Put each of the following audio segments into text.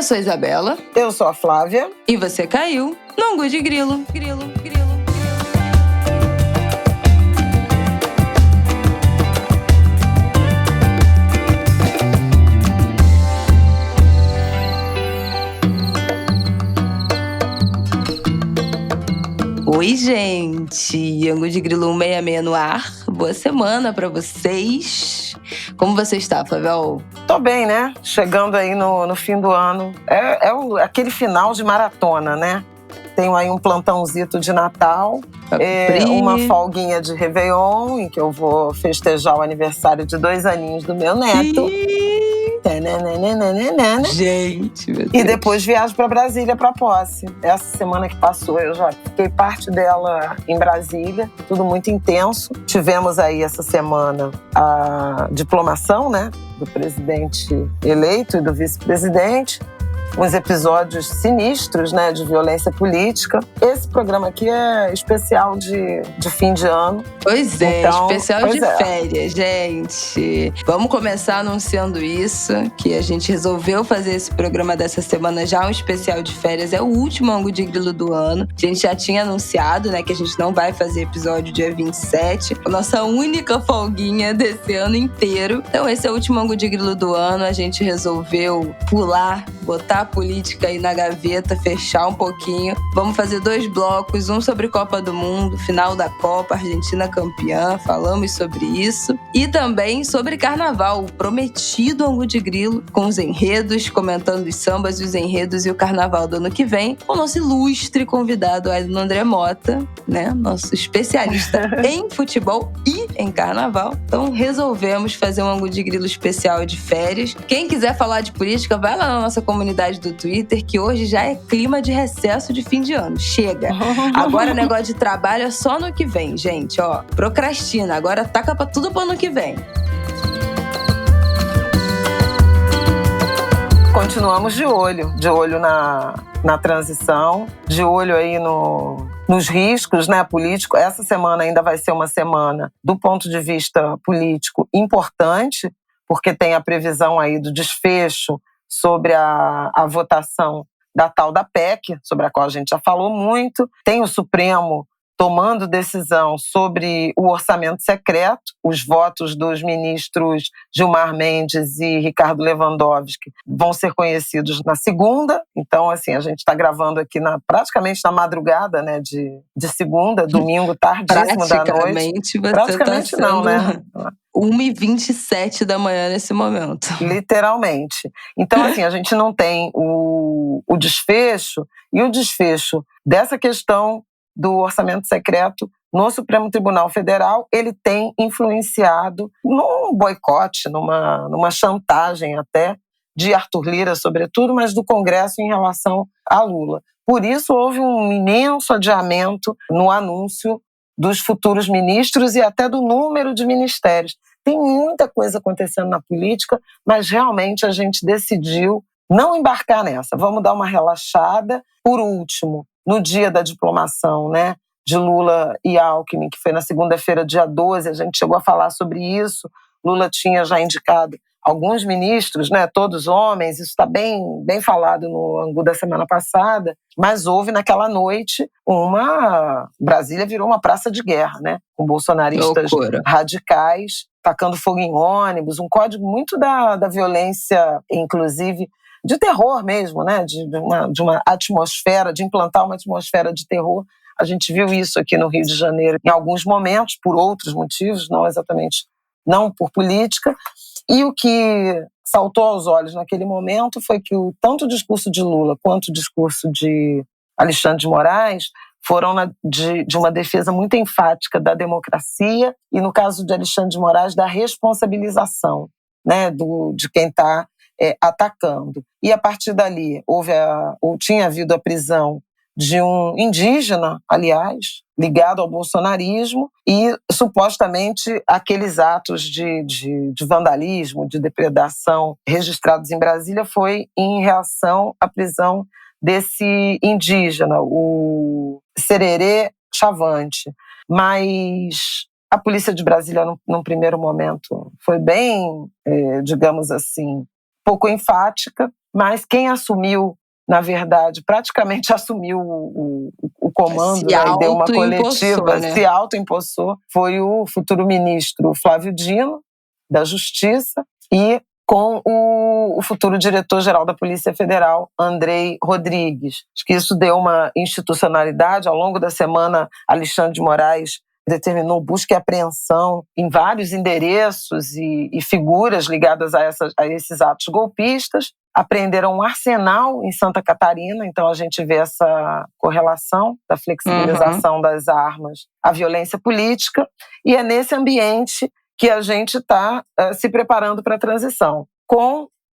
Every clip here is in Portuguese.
Eu sou a Isabela. Eu sou a Flávia. E você caiu no Angu de Grilo. Oi, gente! Angu de Grilo 166 no ar. Boa semana pra vocês. Como você está, Flavel? Tô bem, né? Chegando aí no fim do ano. Aquele final de maratona, né? Tenho aí um plantãozito de Natal, uma folguinha de Réveillon, em que eu vou festejar o aniversário de 2 aninhos do meu neto. Gente, meu Deus. E depois viajo para Brasília para posse. Essa semana que passou, eu já fiquei parte dela em Brasília, tudo muito intenso. Tivemos aí essa semana a diplomação, né, do presidente eleito e do vice-presidente. Uns episódios sinistros, né, de violência política. Esse programa aqui é especial de fim de ano. Pois é, então, especial de férias, gente. Vamos começar anunciando isso, que a gente resolveu fazer esse programa dessa semana já um especial de férias. É o último Angu de Grilo do ano. A gente já tinha anunciado, né, que a gente não vai fazer episódio dia 27. A nossa única folguinha desse ano inteiro. Então esse é o último Angu de Grilo do ano. A gente resolveu pular, botar a política aí na gaveta, fechar um pouquinho. Vamos fazer 2 blocos, um sobre Copa do Mundo, final da Copa, Argentina campeã, falamos sobre isso. E também sobre Carnaval, o prometido Angu de Grilo, com os enredos, comentando os sambas e os enredos e o Carnaval do ano que vem, com o nosso ilustre convidado, Ailton André Mota, né? Nosso especialista em futebol e em Carnaval. Então resolvemos fazer um Angu de Grilo especial de férias. Quem quiser falar de política, vai lá na nossa comunidade do Twitter, que hoje já é clima de recesso de fim de ano. Chega! Agora o negócio de trabalho é só no que vem, gente, ó. Procrastina, agora taca pra tudo pro ano que vem. Continuamos de olho na transição, de olho aí nos riscos, né, políticos. Essa semana ainda vai ser uma semana, do ponto de vista político, importante, porque tem a previsão aí do desfecho sobre a votação da tal da PEC, sobre a qual a gente já falou muito. Tem o Supremo tomando decisão sobre o orçamento secreto. Os votos dos ministros Gilmar Mendes e Ricardo Lewandowski vão ser conhecidos na segunda. Então, assim, a gente está gravando aqui praticamente na madrugada, né, de segunda, domingo, tardíssimo da noite. Praticamente tá não, né? 1h27 da manhã nesse momento. Literalmente. Então, assim, a gente não tem o desfecho, e o desfecho dessa questão do orçamento secreto no Supremo Tribunal Federal, ele tem influenciado num boicote, numa chantagem até, de Arthur Lira, sobretudo, mas do Congresso em relação a Lula. Por isso, houve um imenso adiamento no anúncio dos futuros ministros e até do número de ministérios. Tem muita coisa acontecendo na política, mas realmente a gente decidiu não embarcar nessa. Vamos dar uma relaxada. Por último, no dia da diplomação, né, de Lula e Alckmin, que foi na segunda-feira, dia 12, a gente chegou a falar sobre isso. Lula tinha já indicado alguns ministros, né, todos homens, isso está bem falado no Angu da semana passada, mas houve naquela noite Brasília virou uma praça de guerra, né, com bolsonaristas radicais, tacando fogo em ônibus, um código muito da violência, inclusive de terror mesmo, né, de uma atmosfera, de implantar uma atmosfera de terror. A gente viu isso aqui no Rio de Janeiro em alguns momentos, por outros motivos, não por política. E o que saltou aos olhos naquele momento foi que tanto o discurso de Lula quanto o discurso de Alexandre de Moraes foram de uma defesa muito enfática da democracia e, no caso de Alexandre de Moraes, da responsabilização, né, de quem está atacando. E, a partir dali, tinha havido a prisão de um indígena, aliás, ligado ao bolsonarismo, e supostamente aqueles atos de vandalismo, de depredação registrados em Brasília foi em reação à prisão desse indígena, o Sererê Chavante. Mas a polícia de Brasília, num primeiro momento, foi bem, digamos assim, pouco enfática, mas quem assumiu, na verdade, praticamente assumiu o comando, né, e deu uma coletiva, né? Se autoimpossou, foi o futuro ministro Flávio Dino, da Justiça, e com o futuro diretor-geral da Polícia Federal, Andrei Rodrigues. Acho que isso deu uma institucionalidade. Ao longo da semana, Alexandre de Moraes determinou busca e apreensão em vários endereços e figuras ligadas a esses atos golpistas. Apreenderam um arsenal em Santa Catarina, então a gente vê essa correlação da flexibilização das armas à violência política, e é nesse ambiente que a gente está se preparando para a transição,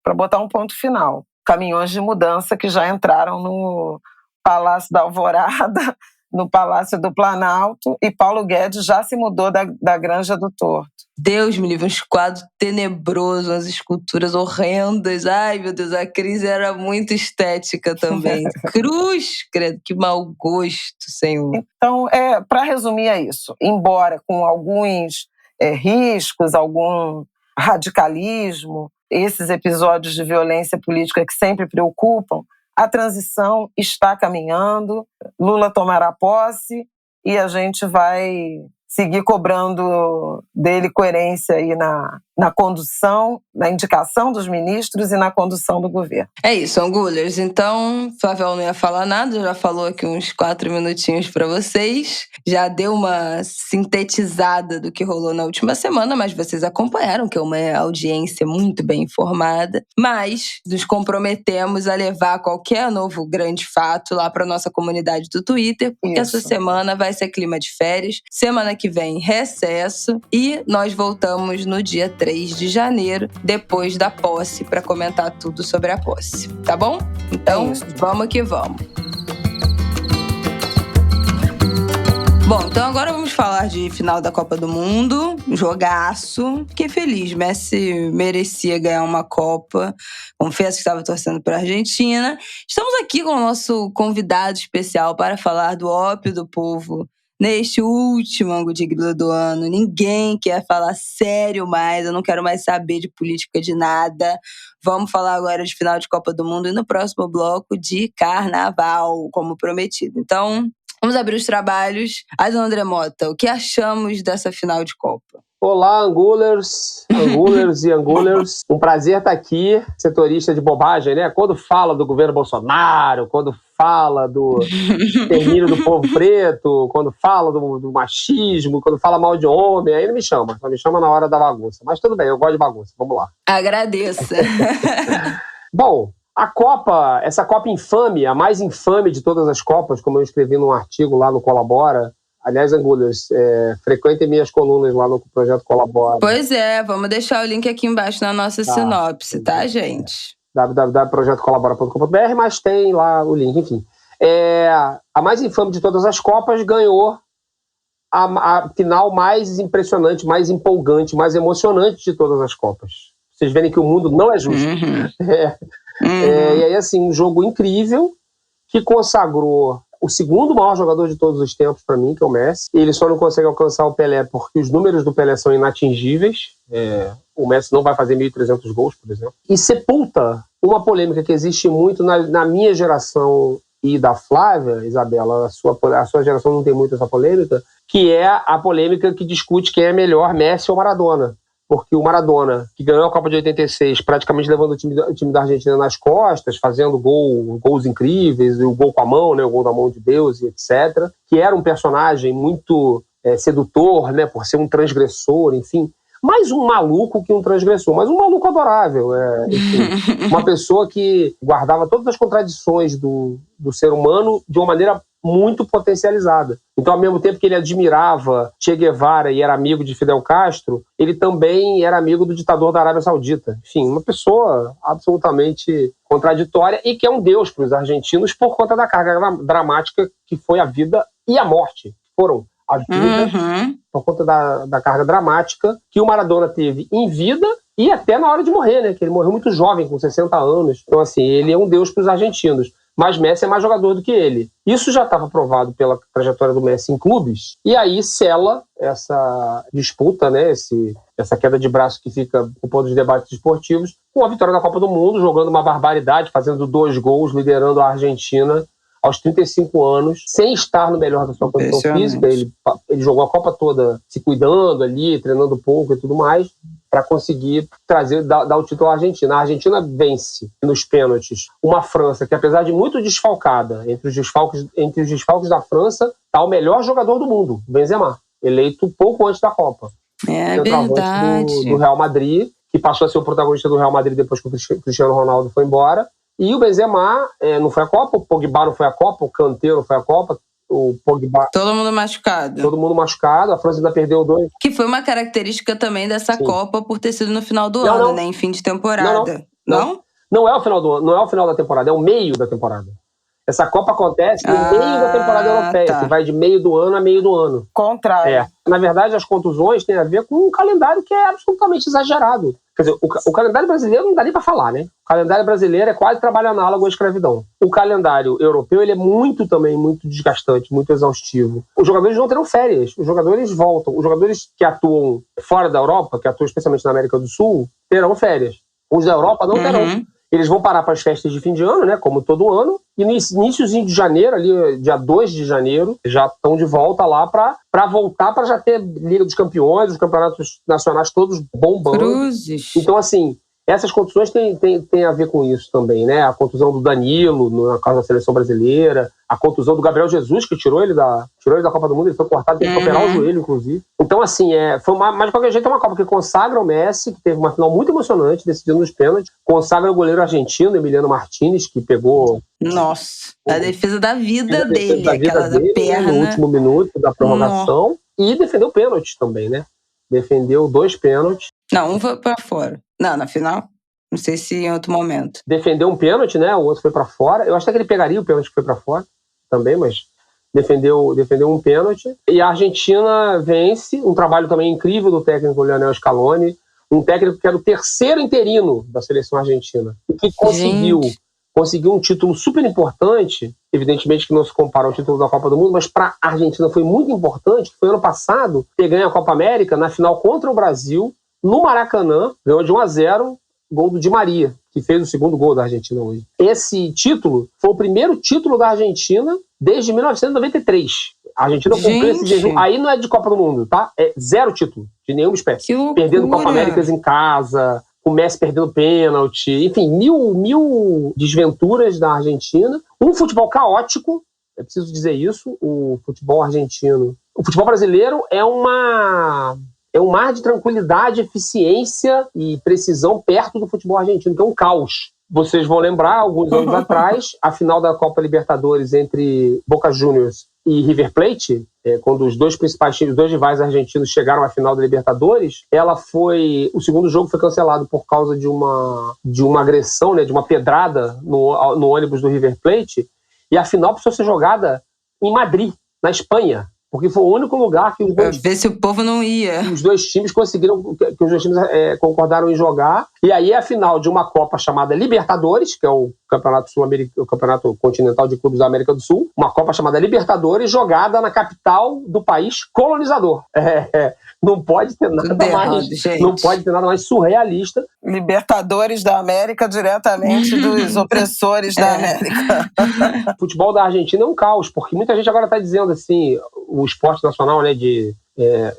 para botar um ponto final, caminhões de mudança que já entraram no Palácio da Alvorada, no Palácio do Planalto, e Paulo Guedes já se mudou da Granja do Torto. Deus me livre, uns quadros tenebrosos, umas esculturas horrendas. Ai, meu Deus, a crise era muito estética também. Cruz, credo, que mau gosto, Senhor. Então, para resumir, é isso. Embora com alguns riscos, algum radicalismo, esses episódios de violência política que sempre preocupam, a transição está caminhando, Lula tomará posse e a gente vai seguir cobrando dele coerência aí na condução, na indicação dos ministros e na condução do governo. É isso, Angulers. Então, Flavel não ia falar nada, já falou aqui uns 4 minutinhos para vocês. Já deu uma sintetizada do que rolou na última semana, mas vocês acompanharam, que é uma audiência muito bem informada. Mas nos comprometemos a levar qualquer novo grande fato lá para nossa comunidade do Twitter, porque essa semana vai ser clima de férias. Semana que vem, recesso. E nós voltamos no dia 3 de janeiro, depois da posse, para comentar tudo sobre a posse. Tá bom? Então, vamos que vamos. Bom, então agora vamos falar de final da Copa do Mundo, jogaço. Fiquei feliz, Messi merecia ganhar uma Copa. Confesso que estava torcendo para a Argentina. Estamos aqui com o nosso convidado especial para falar do ópio do povo neste último Ângulo de Grilo do ano. Ninguém quer falar sério mais, eu não quero mais saber de política de nada. Vamos falar agora de final de Copa do Mundo e no próximo bloco de Carnaval, como prometido. Então, vamos abrir os trabalhos. Adão André Mota, o que achamos dessa final de Copa? Olá, Angulers e Angulers. Um prazer estar aqui, setorista de bobagem, né? Quando fala do governo Bolsonaro, quando fala do extermínio do povo preto, quando fala do machismo, quando fala mal de homem, aí não me chama. Só me chama na hora da bagunça. Mas tudo bem, eu gosto de bagunça. Vamos lá. Agradeça. Bom, a Copa, essa Copa infame, a mais infame de todas as Copas, como eu escrevi num artigo lá no Colabora. Aliás, Angulers, frequentem minhas colunas lá no Projeto Colabora. Pois é, vamos deixar o link aqui embaixo na nossa sinopse, tá, gente? www.projetocolabora.com.br, mas tem lá o link, enfim. A mais infame de todas as Copas ganhou a final mais impressionante, mais empolgante, mais emocionante de todas as Copas. Vocês verem que o mundo não é justo. E aí, assim, um jogo incrível que consagrou o segundo maior jogador de todos os tempos para mim, que é o Messi. Ele só não consegue alcançar o Pelé porque os números do Pelé são inatingíveis. O Messi não vai fazer 1.300 gols, por exemplo. E sepulta uma polêmica que existe muito na minha geração e da Flávia, Isabela, a sua geração não tem muito essa polêmica, que é a polêmica que discute quem é melhor, Messi ou Maradona. Porque o Maradona, que ganhou a Copa de 86, praticamente levando o time da Argentina nas costas, fazendo gols incríveis, o gol com a mão, né, o gol da mão de Deus, e etc., que era um personagem muito sedutor, né, por ser um transgressor, enfim, mais um maluco que um transgressor, mas um maluco adorável, enfim, uma pessoa que guardava todas as contradições do ser humano de uma maneira muito potencializada. Então, ao mesmo tempo que ele admirava Che Guevara e era amigo de Fidel Castro, ele também era amigo do ditador da Arábia Saudita. Enfim, uma pessoa absolutamente contraditória e que é um deus para os argentinos por conta da carga dramática que foi a vida e a morte. Foram a vida por conta da carga dramática que o Maradona teve em vida e até na hora de morrer, né? Que ele morreu muito jovem, com 60 anos. Então, assim, ele é um deus para os argentinos. mas Messi é mais jogador do que ele. Isso já estava provado pela trajetória do Messi em clubes, e aí sela essa disputa, né, essa queda de braço que fica ocupando os debates esportivos, com a vitória da Copa do Mundo, jogando uma barbaridade, fazendo 2 gols, liderando a Argentina aos 35 anos, sem estar no melhor da sua condição física. Ele jogou a Copa toda se cuidando ali, treinando pouco e tudo mais, para conseguir dar o título à Argentina. A Argentina vence nos pênaltis uma França que, apesar de muito desfalcada, entre os desfalques da França, está o melhor jogador do mundo, Benzema, eleito pouco antes da Copa. É verdade. Do Real Madrid, que passou a ser o protagonista do Real Madrid depois que o Cristiano Ronaldo foi embora. E o Benzema não foi à Copa, o Pogba não foi à Copa, o Kanté não foi à Copa, o Pogba... Todo mundo machucado. Todo mundo machucado, a França ainda perdeu 2. Que foi uma característica também dessa Copa por ter sido no final do ano, né? Em fim de temporada. Não? Não é o final do ano, não é o final da temporada, é o meio da temporada. Essa Copa acontece no meio da temporada europeia, que vai de meio do ano a meio do ano. Contrário. Na verdade, as contusões têm a ver com um calendário que é absolutamente exagerado. Quer dizer, o calendário brasileiro não dá nem para falar, né? O calendário brasileiro é quase trabalho análogo à escravidão. O calendário europeu ele é muito desgastante, muito exaustivo. Os jogadores não terão férias, os jogadores voltam. Os jogadores que atuam fora da Europa, que atuam especialmente na América do Sul, terão férias. Os da Europa não terão. Eles vão parar para as festas de fim de ano, né, como todo ano, e no iníciozinho de janeiro, ali, dia 2 de janeiro, já estão de volta lá para voltar para já ter Liga dos Campeões, os campeonatos nacionais todos bombando. Cruzes. Então, assim, essas contusões têm a ver com isso também, né? A contusão do Danilo, no caso da seleção brasileira, a contusão do Gabriel Jesus, que tirou ele da Copa do Mundo, ele foi cortado, teve que operar o joelho, inclusive. Então, assim, mas de qualquer jeito é uma Copa que consagra o Messi, que teve uma final muito emocionante, decidindo nos pênaltis, consagra o goleiro argentino, Emiliano Martinez, que pegou... Nossa, a defesa da vida dele, aquela da perna. No último minuto da prorrogação, e defendeu pênaltis também, né? Defendeu 2 pênaltis. Não, um foi pra fora. Não, na final, não sei se em outro momento. Defendeu um pênalti, né? O outro foi pra fora. Eu acho até que ele pegaria o pênalti que foi pra fora também, mas defendeu um pênalti. E a Argentina vence, um trabalho também incrível do técnico Lionel Scaloni, um técnico que era o 3º interino da seleção argentina, e que conseguiu um título super importante, evidentemente que não se compara ao título da Copa do Mundo, mas para a Argentina foi muito importante, que foi ano passado, ter ganho a Copa América na final contra o Brasil, no Maracanã, ganhou de 1-0, gol do Di Maria, que fez o 2º gol da Argentina hoje. Esse título foi o primeiro título da Argentina desde 1993. A Argentina cumpriu esse jejum. Aí não é de Copa do Mundo, tá? É 0 título, de nenhuma espécie. Perdendo Copa Américas em casa, o Messi perdendo pênalti, enfim, mil desventuras da Argentina. Um futebol caótico, é preciso dizer isso, o futebol argentino. O futebol brasileiro é um mar de tranquilidade, eficiência e precisão perto do futebol argentino, que é um caos. Vocês vão lembrar, alguns anos atrás, a final da Copa Libertadores entre Boca Juniors e River Plate, quando os 2 principais times, os 2 rivais argentinos chegaram à final da Libertadores, o segundo jogo foi cancelado por causa de uma agressão, né, de uma pedrada no ônibus do River Plate, e a final precisou ser jogada em Madrid, na Espanha, porque foi o único lugar que ver se o povo não ia. Os 2 times conseguiram, que os 2 times concordaram em jogar. E aí é a final de uma Copa chamada Libertadores, que é o campeonato sul-americano, o campeonato continental de clubes da América do Sul. Uma Copa chamada Libertadores, jogada na capital do país colonizador. Não pode ter nada mais surrealista. Libertadores da América diretamente dos opressores da América. O futebol da Argentina é um caos, porque muita gente agora está dizendo assim, o esporte nacional, né,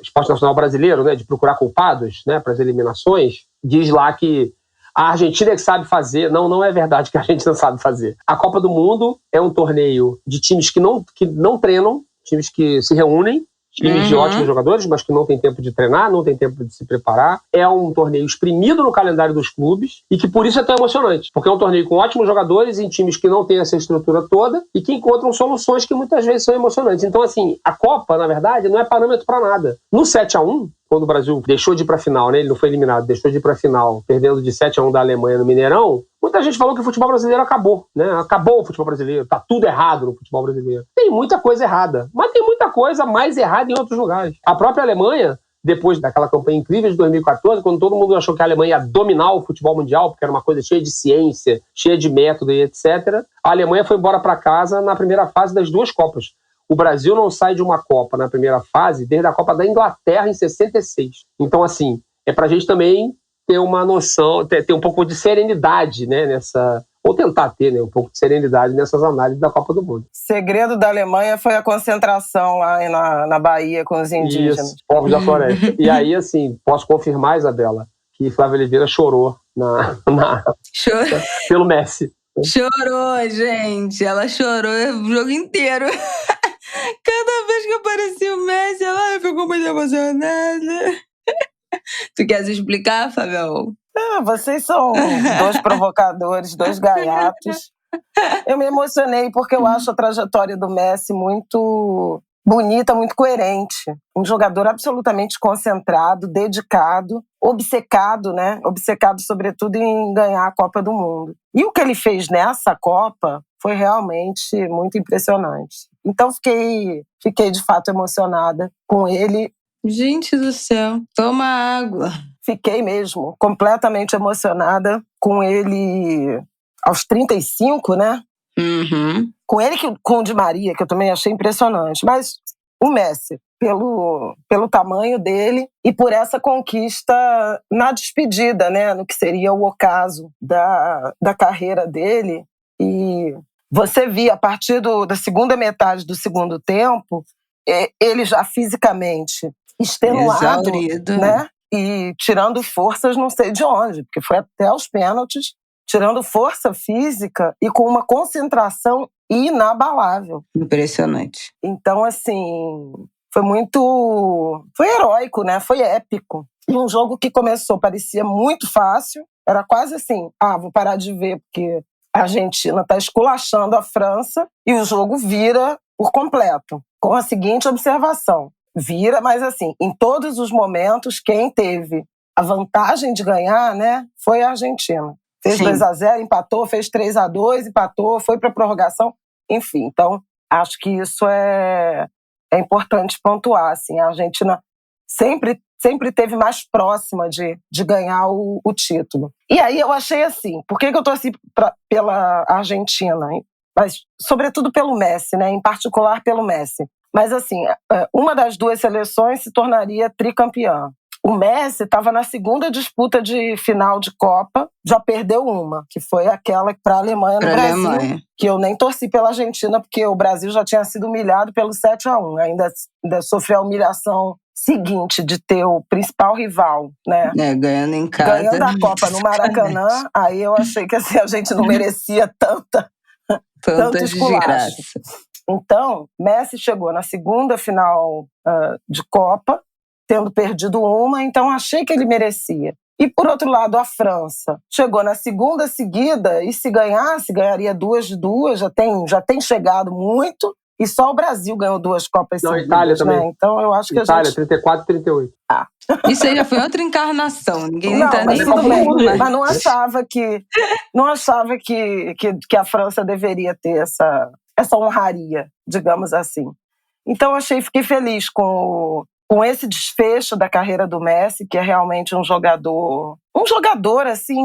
esporte nacional brasileiro, né, de procurar culpados, né, para as eliminações, diz lá que a Argentina é que sabe fazer. Não é verdade que a Argentina sabe fazer. A Copa do Mundo é um torneio de times que não treinam, times que se reúnem, times de ótimos jogadores, mas que não tem tempo de treinar, não tem tempo de se preparar. É um torneio exprimido no calendário dos clubes e que por isso é tão emocionante, porque é um torneio com ótimos jogadores em times que não têm essa estrutura toda e que encontram soluções que muitas vezes são emocionantes. Então, assim, a Copa, na verdade, não é parâmetro para nada. No 7-1, quando o Brasil deixou de ir para a final, né, ele não foi eliminado, deixou de ir para a final, perdendo de 7-1 da Alemanha no Mineirão, muita gente falou que o futebol brasileiro acabou, né? Acabou o futebol brasileiro, tá tudo errado no futebol brasileiro. Tem muita coisa errada, mas tem muita coisa mais errada em outros lugares. A própria Alemanha depois daquela campanha incrível de 2014, quando todo mundo achou que a Alemanha ia dominar o futebol mundial, porque era uma coisa cheia de ciência, cheia de método e etc., a Alemanha foi embora para casa na primeira fase das 2 Copas. O Brasil não sai de uma Copa na primeira fase desde a Copa da Inglaterra em 66. Então, assim, é para a gente também ter uma noção, ter um pouco de serenidade, né, nessa... Ou tentar ter, né, um pouco de serenidade nessas análises da Copa do Mundo. Segredo da Alemanha foi a concentração lá na Bahia com os indígenas. Isso, povos da floresta. E aí, assim, posso confirmar, Isabela, que Flávia Oliveira chorou pelo Messi. Chorou, gente. Ela chorou o jogo inteiro. Cada vez que aparecia o Messi, ela ficou muito emocionada. Tu quer se explicar, Fábio? Vocês são 2 provocadores, 2 gaiatos. Eu me emocionei porque eu acho a trajetória do Messi muito bonita, muito coerente. Um jogador absolutamente concentrado, dedicado, obcecado, né? Obcecado, sobretudo, em ganhar a Copa do Mundo. E o que ele fez nessa Copa foi realmente muito impressionante. Então, fiquei de fato emocionada com ele. Gente do céu, toma água. Fiquei mesmo completamente emocionada com ele aos 35, né? Uhum. Com ele, com o Di Maria, que eu também achei impressionante. Mas o Messi, pelo tamanho dele e por essa conquista na despedida, né? No que seria o ocaso da carreira dele. E você via, a partir da segunda metade do segundo tempo, ele já fisicamente extenuado, exaurido, né? E tirando forças não sei de onde, porque foi até aos pênaltis, tirando força física e com uma concentração inabalável. Impressionante. Então, assim, foi heróico, né? Foi épico. E um jogo que começou, parecia muito fácil, era quase assim, vou parar de ver porque a Argentina está esculachando a França e o jogo vira por completo, com a seguinte observação. Vira, mas assim, em todos os momentos, quem teve a vantagem de ganhar, né, foi a Argentina. Fez 2-0, empatou, fez 3-2, empatou, foi para a prorrogação, enfim. Então, acho que isso é importante pontuar. Assim, a Argentina sempre teve mais próxima de ganhar o título. E aí eu achei assim, por que eu torci pela Argentina? Mas, sobretudo pelo Messi, né, em particular pelo Messi. Mas, assim, uma das 2 seleções se tornaria tricampeã. O Messi estava na segunda disputa de final de Copa, já perdeu uma, que foi aquela para a Alemanha no Brasil, que eu nem torci pela Argentina, porque o Brasil já tinha sido humilhado pelo 7-1. Ainda sofreu a humilhação seguinte de ter o principal rival, né? Ganhando em casa. Ganhando a Copa no Maracanã, aí eu achei que assim, a gente não merecia tanto esculacho. Então, Messi chegou na segunda final de Copa, tendo perdido uma, então achei que ele merecia. E, por outro lado, a França chegou na segunda seguida e se ganhasse, ganharia 2 de 2, já tem chegado muito, e só o Brasil ganhou 2 Copas seguidas. Itália também. Né? Então, eu acho que Itália, 34 e 38. Isso aí já foi outra encarnação. Ninguém não, tá mas nem tudo bem. Mas não achava que a França deveria ter essa honraria, digamos assim. Então, fiquei feliz com esse desfecho da carreira do Messi, que é realmente um jogador assim,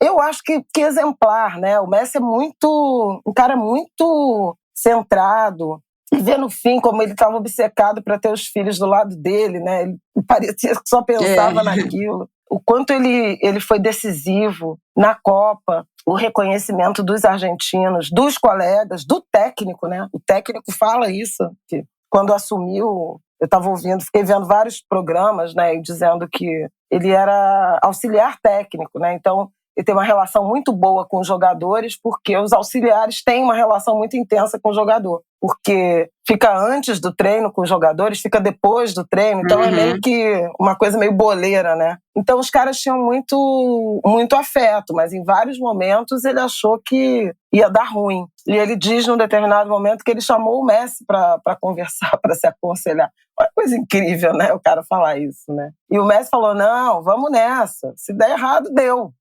eu acho que exemplar, né? O Messi é um cara muito centrado, e ver no fim como ele estava obcecado para ter os filhos do lado dele, né? Ele parecia que só pensava naquilo. O quanto ele foi decisivo na Copa, o reconhecimento dos argentinos, dos colegas, do técnico, né? O técnico fala isso, que quando assumiu, eu estava fiquei vendo vários programas, né, dizendo que ele era auxiliar técnico, né? Então, ele tem uma relação muito boa com os jogadores, porque os auxiliares têm uma relação muito intensa com o jogador. Porque fica antes do treino com os jogadores, fica depois do treino, então é meio que uma coisa meio boleira, né? Então os caras tinham muito, muito afeto, mas em vários momentos ele achou que ia dar ruim. E ele diz num determinado momento que ele chamou o Messi para conversar, para se aconselhar. Uma coisa incrível, né? O cara falar isso, né? E o Messi falou, não, vamos nessa. Se der errado, deu.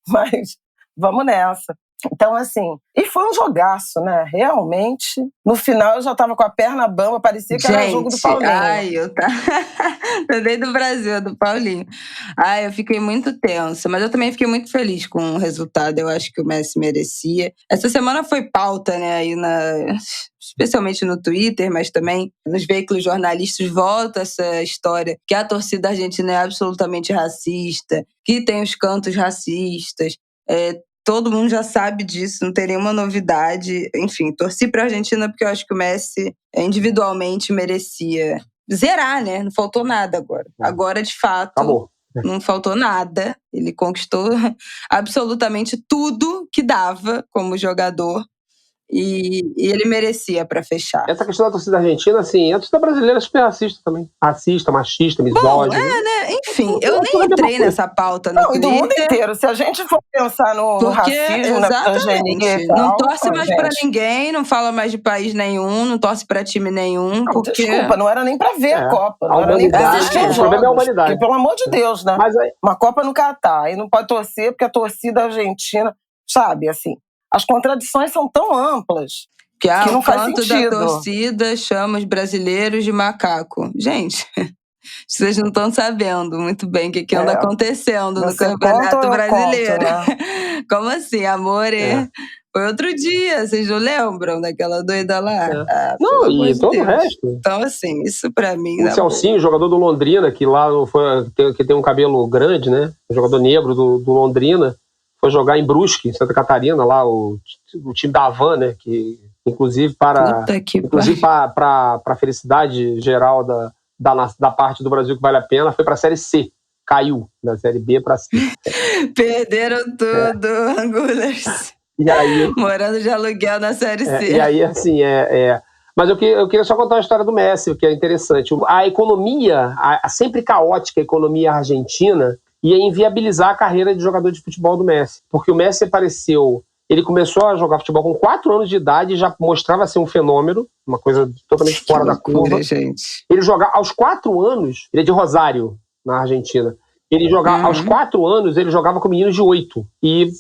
Mas vamos nessa. Então, assim, e foi um jogaço, né? Realmente, no final eu já tava com a perna bamba, parecia que era jogo do Paulinho. Ai, eu tá. Também do Brasil, do Paulinho. Ai, eu fiquei muito tensa, mas eu também fiquei muito feliz com o resultado. Eu acho que o Messi merecia. Essa semana foi pauta, né, aí especialmente no Twitter, mas também nos veículos jornalistas, volta essa história que a torcida argentina é absolutamente racista, que tem os cantos racistas. Todo mundo já sabe disso, não tem nenhuma novidade. Enfim, torci pra Argentina porque eu acho que o Messi individualmente merecia zerar, né? Não faltou nada agora. Agora, de fato, acabou. Não faltou nada. Ele conquistou absolutamente tudo que dava como jogador. E ele merecia pra fechar. Essa questão da torcida argentina, assim, a torcida brasileira é super racista também. Racista, machista, misógino. Bom, né? Enfim, eu nem entrei nessa pauta no Twitter. E do mundo inteiro. Se a gente for pensar no racismo, na misoginia e tal... Não torce mais pra ninguém, não fala mais de país nenhum, não torce pra time nenhum, não, porque... Desculpa, não era nem pra ver a Copa. Não era nem pra assistir os jogos. O problema é a humanidade. Porque, pelo amor de Deus, né? Mas aí... Uma Copa no Catar. Aí não pode torcer porque a torcida argentina... Sabe, assim... As contradições são tão amplas que não faz sentido. O canto da torcida chama os brasileiros de macaco. Gente, vocês não estão sabendo muito bem o que anda acontecendo no Campeonato Brasileiro. Né? Como assim, amore? Foi outro dia, vocês não lembram daquela doida lá? Não, e todo o resto. Então, assim, isso pra mim... O Celcinho, jogador do Londrina, que lá que tem um cabelo grande, né? O jogador negro do Londrina, foi jogar em Brusque, Santa Catarina, lá o time da Havan, né? Que inclusive para a felicidade geral da parte do Brasil que vale a pena, foi para a Série C. Caiu da Série B para C. Perderam tudo, Angulers. E aí, morando de aluguel na Série C. E aí, assim, Mas eu queria só contar a história do Messi, que é interessante. A economia, a sempre caótica economia argentina, ia inviabilizar a carreira de jogador de futebol do Messi. Porque o Messi apareceu... Ele começou a jogar futebol com 4 anos de idade e já mostrava ser um fenômeno, uma coisa totalmente fora da curva. Gente. Ele jogava aos 4 anos, ele é de Rosário, na Argentina. Ele jogava aos 4 anos, ele jogava com meninos de 8 e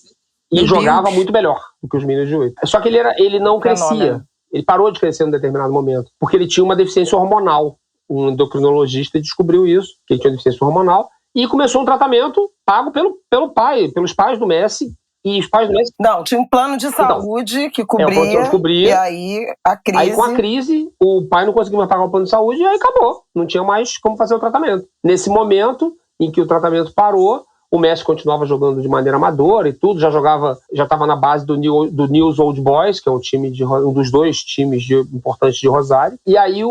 jogava muito melhor do que os meninos de 8. Só que ele não crescia. Ele parou de crescer em um determinado momento, porque ele tinha uma deficiência hormonal. Um endocrinologista descobriu isso, que ele tinha deficiência hormonal, e começou um tratamento pago pelos pais do Messi. E os pais do Messi... Não, tinha um plano de saúde que cobria, e aí a crise... Aí com a crise, o pai não conseguiu mais pagar o plano de saúde e aí acabou. Não tinha mais como fazer o tratamento. Nesse momento em que o tratamento parou, o Messi continuava jogando de maneira amadora e tudo, já estava na base do Newell's Old Boys, que é um dos 2 times importantes de Rosário. E aí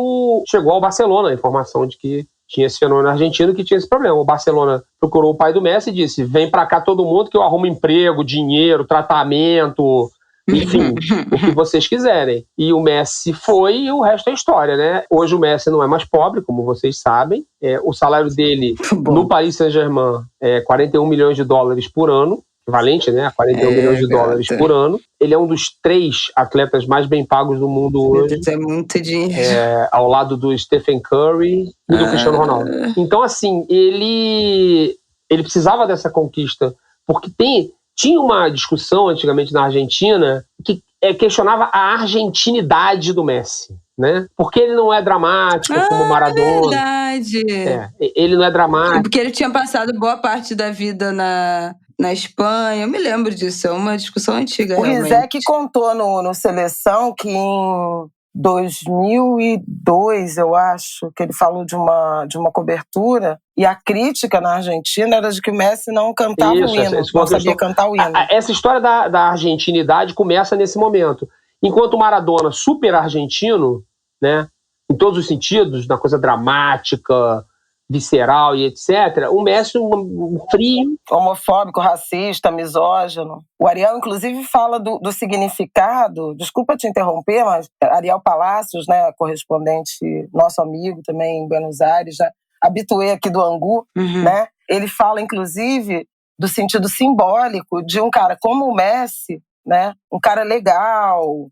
chegou ao Barcelona a informação de que tinha esse fenômeno argentino que tinha esse problema. O Barcelona procurou o pai do Messi e disse: vem pra cá todo mundo que eu arrumo emprego, dinheiro, tratamento, enfim, o que vocês quiserem. E o Messi foi e o resto é história, né? Hoje o Messi não é mais pobre, como vocês sabem. O salário dele no Paris Saint-Germain é 41 milhões de dólares por ano, equivalente, né, a 41 milhões de dólares por ano. Ele é um dos 3 atletas mais bem pagos do mundo hoje. É muito dinheiro. Ao lado do Stephen Curry e do Cristiano Ronaldo. Então, assim, ele precisava dessa conquista, porque tinha uma discussão antigamente na Argentina que questionava a argentinidade do Messi, né? Porque ele não é dramático como o Maradona. É verdade. Ele não é dramático. Porque ele tinha passado boa parte da vida na Espanha, eu me lembro disso, é uma discussão antiga. O realmente. Rizek contou no Seleção que em 2002, eu acho, que ele falou de uma cobertura, e a crítica na Argentina era de que o Messi não cantava o hino, não sabia cantar o hino. Essa história da argentinidade começa nesse momento. Enquanto o Maradona, super argentino, né, em todos os sentidos, na coisa dramática, visceral e etc., o Messi um frio. Homofóbico, racista, misógino. O Ariel, inclusive, fala do significado, desculpa te interromper, mas Ariel Palacios, né, correspondente, nosso amigo também em Buenos Aires, já habituê aqui do Angu, né, ele fala, inclusive, do sentido simbólico de um cara como o Messi, né, um cara legal,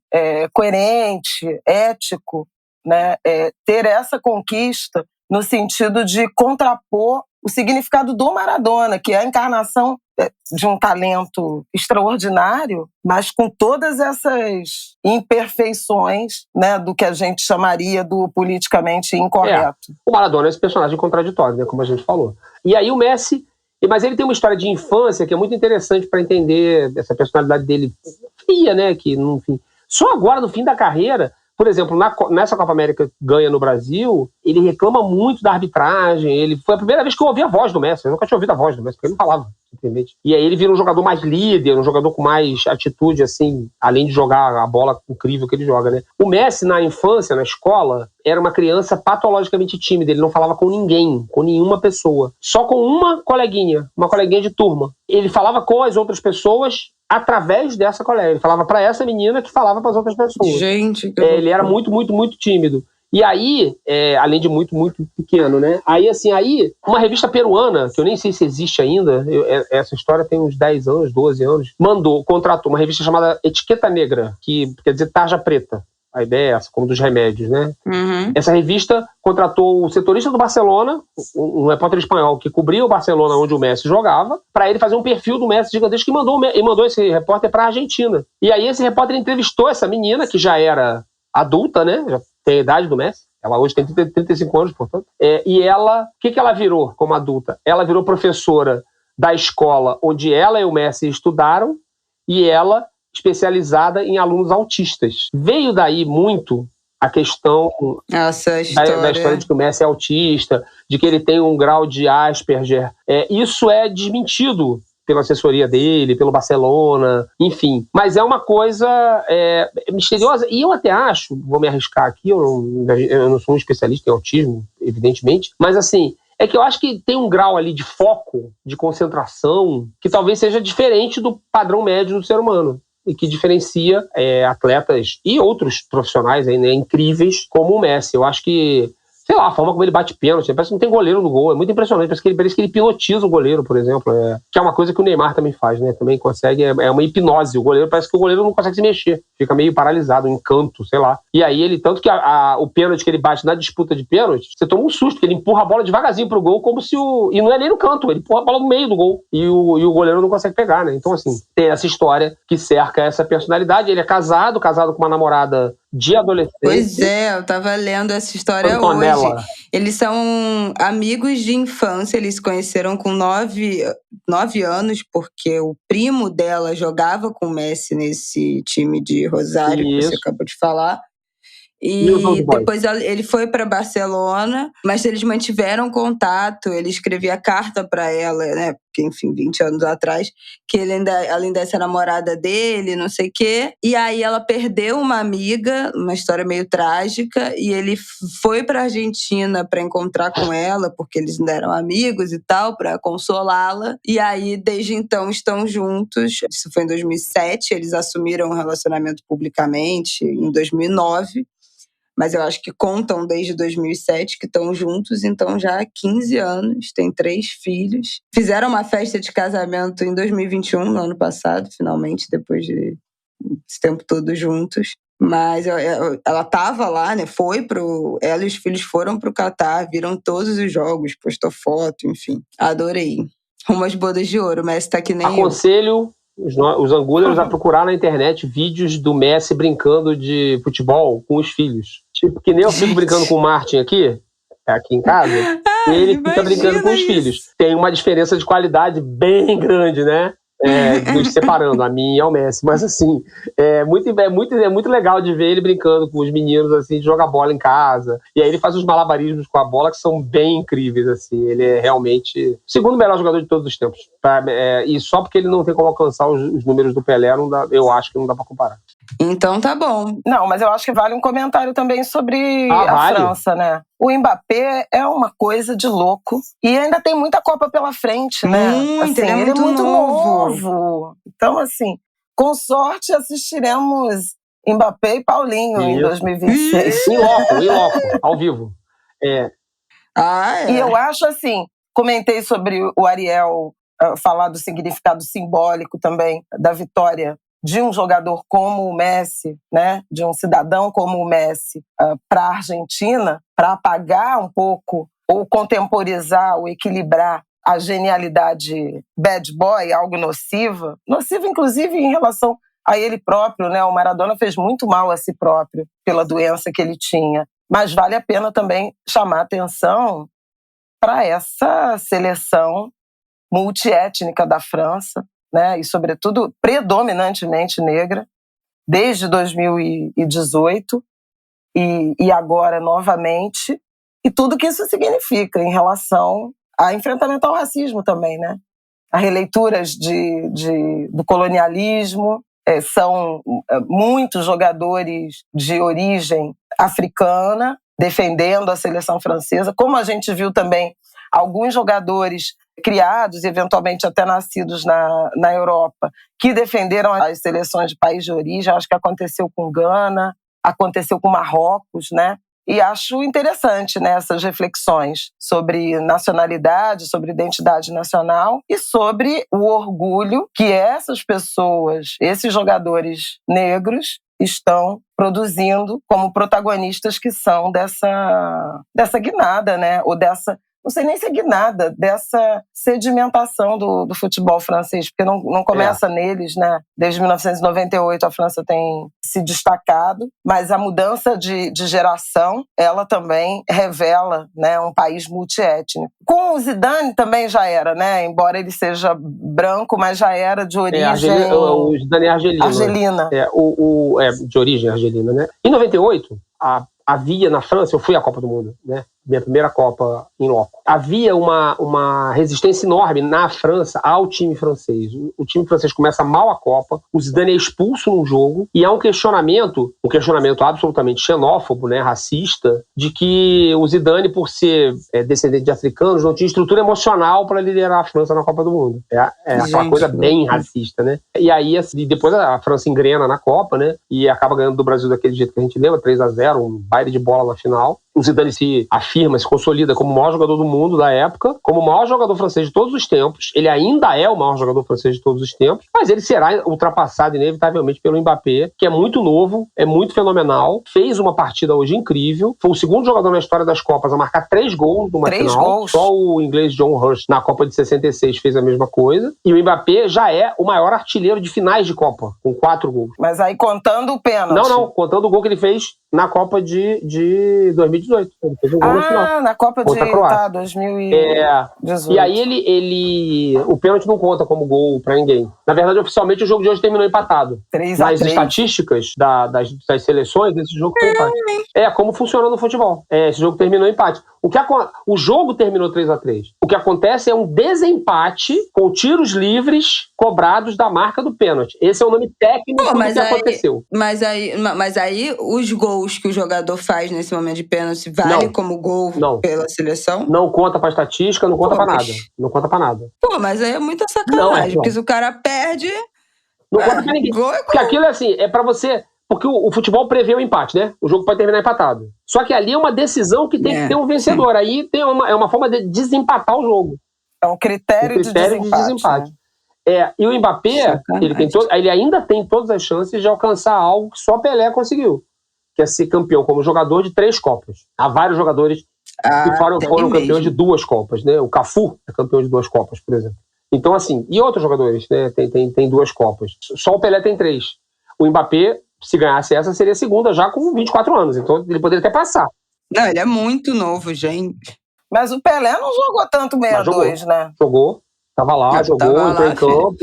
coerente, ético, né, ter essa conquista no sentido de contrapor o significado do Maradona, que é a encarnação de um talento extraordinário, mas com todas essas imperfeições, né, do que a gente chamaria do politicamente incorreto. O Maradona é esse personagem contraditório, né, como a gente falou. E aí o Messi, mas ele tem uma história de infância que é muito interessante para entender essa personalidade dele fria, né, que, enfim, só agora, no fim da carreira, por exemplo, nessa Copa América que ganha no Brasil, ele reclama muito da arbitragem. Foi a primeira vez que eu ouvi a voz do Messi. Eu nunca tinha ouvido a voz do Messi, porque ele não falava, simplesmente. E aí ele vira um jogador mais líder, um jogador com mais atitude, assim, além de jogar a bola incrível que ele joga, né? O Messi, na infância, na escola, era uma criança patologicamente tímida. Ele não falava com ninguém, com nenhuma pessoa. Só com uma coleguinha de turma. Ele falava com as outras pessoas através dessa colega. Ele falava para essa menina que falava para as outras pessoas. Gente, ele era muito, muito, muito tímido. E aí, além de muito, muito pequeno, né? Aí, uma revista peruana, que eu nem sei se existe ainda, essa história tem uns 10 anos, 12 anos, contratou uma revista chamada Etiqueta Negra, que quer dizer tarja preta. A ideia é essa, como dos remédios, né? Uhum. Essa revista contratou o setorista do Barcelona, um repórter espanhol que cobria o Barcelona onde o Messi jogava, para ele fazer um perfil do Messi gigantesco e mandou esse repórter para a Argentina. E aí esse repórter entrevistou essa menina, que já era adulta, né? Já tem a idade do Messi. Ela hoje tem 35 anos, portanto. E ela, o que ela virou como adulta? Ela virou professora da escola onde ela e o Messi estudaram, e ela especializada em alunos autistas. Veio daí muito a questão da história de que o Messi é autista, de que ele tem um grau de Asperger. Isso é desmentido pela assessoria dele, pelo Barcelona, enfim. Mas é uma coisa misteriosa. E eu até acho, vou me arriscar aqui, eu não sou um especialista em autismo, evidentemente, mas assim, é que eu acho que tem um grau ali de foco, de concentração, que talvez seja diferente do padrão médio do ser humano, e que diferencia atletas e outros profissionais aí, né, incríveis como o Messi. Eu acho que, sei lá, a forma como ele bate pênalti, parece que não tem goleiro no gol, é muito impressionante, parece que ele pilotiza o goleiro, por exemplo, que é uma coisa que o Neymar também faz, né, também consegue, é uma hipnose, parece que o goleiro não consegue se mexer, fica meio paralisado, um encanto, sei lá. E aí ele, tanto que o pênalti que ele bate na disputa de pênalti, você toma um susto, que ele empurra a bola devagarzinho pro gol, como se e não é nem no canto, ele empurra a bola no meio do gol, e o goleiro não consegue pegar, né, então assim, tem essa história que cerca essa personalidade. Ele é casado com uma namorada de adolescente. Pois é, eu tava lendo essa história hoje. Eles são amigos de infância, eles se conheceram com 9 anos, porque o primo dela jogava com o Messi nesse time de Rosário, que você acabou de falar. E depois ele foi para Barcelona, mas eles mantiveram contato, ele escrevia carta para ela, né? Porque, enfim, 20 anos atrás, que ele ainda é namorada dele, não sei o quê. E aí ela perdeu uma amiga, uma história meio trágica, e ele foi para Argentina para encontrar com ela, porque eles ainda eram amigos e tal, para consolá-la. E aí, desde então, estão juntos. Isso foi em 2007, eles assumiram o relacionamento publicamente em 2009. Mas eu acho que contam desde 2007 que estão juntos, então já há 15 anos, têm 3 filhos. Fizeram uma festa de casamento em 2021, no ano passado, finalmente, depois de esse tempo todo juntos. Mas ela estava lá, né? Ela e os filhos foram pro Catar, viram todos os jogos, postou foto, enfim. Adorei. Rumo às bodas de ouro, o Messi tá que nem Aconselho os angulers a procurar na internet vídeos do Messi brincando de futebol com os filhos. Tipo, que nem eu fico brincando com o Martin aqui em casa, ele fica brincando com os filhos. Tem uma diferença de qualidade bem grande, né? Nos separando, a mim e ao Messi. Mas assim, é muito legal de ver ele brincando com os meninos, assim, de jogar bola em casa. E aí ele faz uns malabarismos com a bola que são bem incríveis, assim. Ele é realmente o segundo melhor jogador de todos os tempos. E só porque ele não tem como alcançar os números do Pelé, eu acho que não dá pra comparar. Então tá bom. Não, mas eu acho que vale um comentário também sobre a França, né? O Mbappé é uma coisa de louco. E ainda tem muita Copa pela frente, né? Muito, assim, ele é muito novo. Então, assim, com sorte assistiremos Mbappé e Paulinho em 2026. Em loco, ao vivo. E eu acho assim, comentei sobre o Ariel falar do significado simbólico também da vitória de um jogador como o Messi, né, de um cidadão como o Messi, para a Argentina, para apagar um pouco ou contemporizar ou equilibrar a genialidade bad boy, algo nociva inclusive em relação a ele próprio, né? O Maradona fez muito mal a si próprio pela doença que ele tinha. Mas vale a pena também chamar atenção para essa seleção multiétnica da França, né? E, sobretudo, predominantemente negra, desde 2018 e agora novamente, e tudo que isso significa em relação a enfrentamento ao racismo também, né? A releituras do colonialismo, são muitos jogadores de origem africana defendendo a seleção francesa, como a gente viu também alguns jogadores criados, eventualmente até nascidos na Europa, que defenderam as seleções de país de origem. Acho que aconteceu com Gana, aconteceu com Marrocos, né? E acho interessante, né, essas reflexões sobre nacionalidade, sobre identidade nacional e sobre o orgulho que essas pessoas, esses jogadores negros, estão produzindo como protagonistas que são dessa guinada, né? Ou dessa, não sei nem se é guinada, dessa sedimentação do futebol francês, porque não começa neles, né? Desde 1998 a França tem se destacado, mas a mudança de geração, ela também revela, né, um país multiétnico. Com o Zidane também já era, né? Embora ele seja branco, mas já era de origem... O Zidane é argelino. Argelina. De origem argelina, né? Em 98, havia na França, eu fui à Copa do Mundo, né? Minha primeira Copa em loco. Havia uma resistência enorme na França ao time francês. O time francês começa mal a Copa, o Zidane é expulso num jogo, e há um questionamento absolutamente xenófobo, né, racista, de que o Zidane, por ser descendente de africanos, não tinha estrutura emocional para liderar a França na Copa do Mundo. Aquela coisa bem racista, né? E aí, assim, depois a França engrena na Copa, né, e acaba ganhando do Brasil daquele jeito que a gente lembra, 3-0, um baile de bola na final. O Zidane se afirma, se consolida como o maior jogador do mundo da época, como o maior jogador francês de todos os tempos. Ele ainda é o maior jogador francês de todos os tempos, mas ele será ultrapassado inevitavelmente pelo Mbappé, que é muito novo, é muito fenomenal, fez uma partida hoje incrível, foi o segundo jogador na história das Copas a marcar 3 gols numa final. Só o inglês John Hurst, na Copa de 66, fez a mesma coisa. E o Mbappé já é o maior artilheiro de finais de Copa, com 4 gols. Mas aí contando o pênalti. Não, contando o gol que ele fez na Copa de 2018. Ele fez um gol na final. Na Copa de 2018. E aí o pênalti não conta como gol pra ninguém. Na verdade, oficialmente, o jogo de hoje terminou empatado. 3-3. Nas estatísticas das seleções, esse jogo foi empate. Como funciona no futebol. Esse jogo terminou empate. O jogo terminou 3-3. O que acontece é um desempate com tiros livres cobrados da marca do pênalti. Esse é o nome técnico do que aconteceu. Mas aí os gols que o jogador faz nesse momento de pênalti vale como gol pela seleção? Não conta pra estatística, não conta pra nada. Não conta pra nada. Pô, mas aí é muita sacanagem, porque se o cara perde... Não conta pra ninguém. Porque aquilo é assim, é pra você... Porque o futebol prevê o empate, né? O jogo pode terminar empatado. Só que ali é uma decisão que tem que ter um vencedor. Aí é uma forma de desempatar o jogo. É um critério de desempate. Né? E o Mbappé, ele ainda tem todas as chances de alcançar algo que só Pelé conseguiu, que é ser campeão como jogador de 3 Copas. Há vários jogadores que foram campeões de 2 Copas, né? O Cafu é campeão de 2 Copas, por exemplo. Então, assim, e outros jogadores, né? Tem 2 Copas. Só o Pelé tem 3. O Mbappé, se ganhasse essa, seria a segunda já com 24 anos. Então, ele poderia até passar. Não, ele é muito novo, gente. Mas o Pelé não jogou tanto 62, né? Jogou. Tava lá, entrou em campo.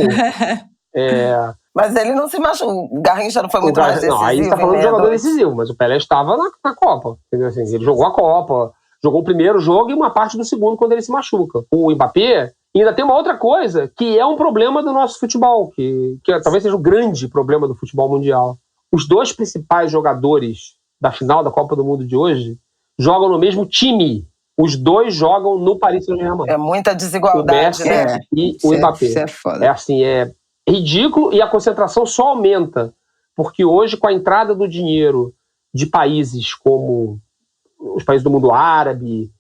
Mas ele não se machucou. O Garrincha não foi muito mais decisivo. Não, aí você tá falando de jogador decisivo, mas o Pelé estava na Copa. Entendeu? Assim, ele jogou a Copa, jogou o primeiro jogo e uma parte do segundo quando ele se machuca. O Mbappé ainda tem uma outra coisa que é um problema do nosso futebol, que talvez seja o grande problema do futebol mundial. Os 2 principais jogadores da final da Copa do Mundo de hoje jogam no mesmo time. Os 2 jogam no Paris Saint-Germain. É muita desigualdade, o Messi e o Mbappé. Isso é foda. É ridículo e a concentração só aumenta. Porque hoje, com a entrada do dinheiro de países como os países do mundo árabe,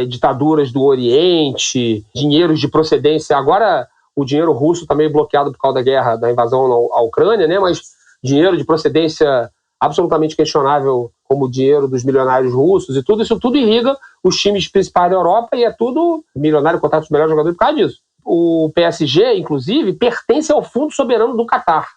ditaduras do Oriente, dinheiros de procedência... Agora, o dinheiro russo está meio bloqueado por causa da guerra, da invasão à Ucrânia, né? Mas dinheiro de procedência absolutamente questionável, como o dinheiro dos milionários russos e tudo, isso tudo irriga os times principais da Europa e é tudo milionário, contrata os melhores jogadores por causa disso. O PSG, inclusive, pertence ao Fundo Soberano do Catar.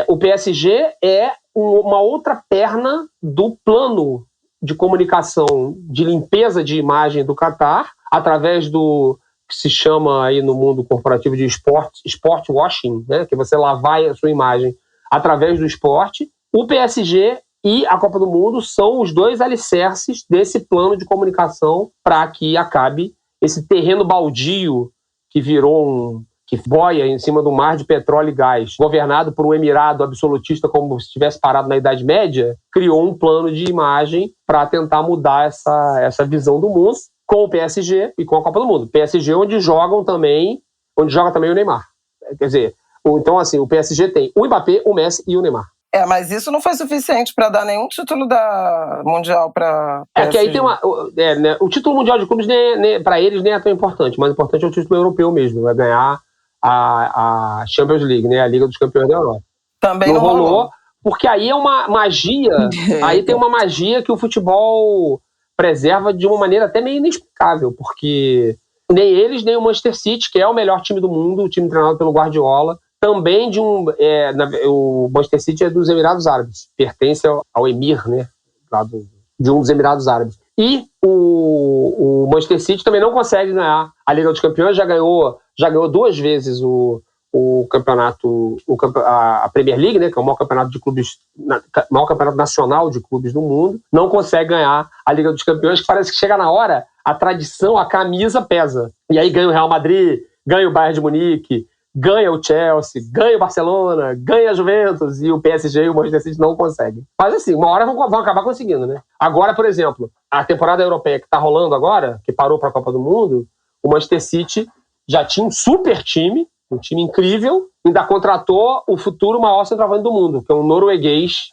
O PSG é uma outra perna do plano de comunicação de limpeza de imagem do Catar, através do que se chama aí no mundo corporativo de sport washing, né? Que é você lavar a sua imagem através do esporte. O PSG e a Copa do Mundo são os dois alicerces desse plano de comunicação para que acabe esse terreno baldio que virou que boia em cima do mar de petróleo e gás, governado por um emirado absolutista como se tivesse parado na Idade Média, criou um plano de imagem para tentar mudar essa visão do mundo com o PSG e com a Copa do Mundo. PSG onde joga também o Neymar. Quer dizer, então assim, o PSG tem o Mbappé, o Messi e o Neymar. Mas isso não foi suficiente para dar nenhum título mundial para. Que aí tem né, o título mundial de clubes para eles nem é tão importante, mas o importante é o título europeu mesmo, é ganhar a Champions League, né, a Liga dos Campeões da Europa. Também não rolou. Porque aí é uma magia, aí tem uma magia que o futebol preserva de uma maneira até meio inexplicável, porque nem eles, nem o Manchester City, que é o melhor time do mundo, o time treinado pelo Guardiola, também o Manchester City é dos Emirados Árabes, pertence ao Emir, né, de um dos Emirados Árabes. E o Manchester City também não consegue ganhar a Liga dos Campeões, já ganhou 2 vezes o campeonato, a Premier League, né, que é o maior campeonato de clubes, maior campeonato nacional de clubes do mundo, não consegue ganhar a Liga dos Campeões, que parece que chega na hora, a tradição, a camisa pesa. E aí ganha o Real Madrid, ganha o Bayern de Munique, ganha o Chelsea, ganha o Barcelona, ganha a Juventus, e o PSG e o Manchester City não conseguem. Mas assim, uma hora vão acabar conseguindo, né? Agora, por exemplo, a temporada europeia que está rolando agora, que parou para a Copa do Mundo, o Manchester City já tinha um super time, um time incrível, ainda contratou o futuro maior centroavante do mundo, que é um norueguês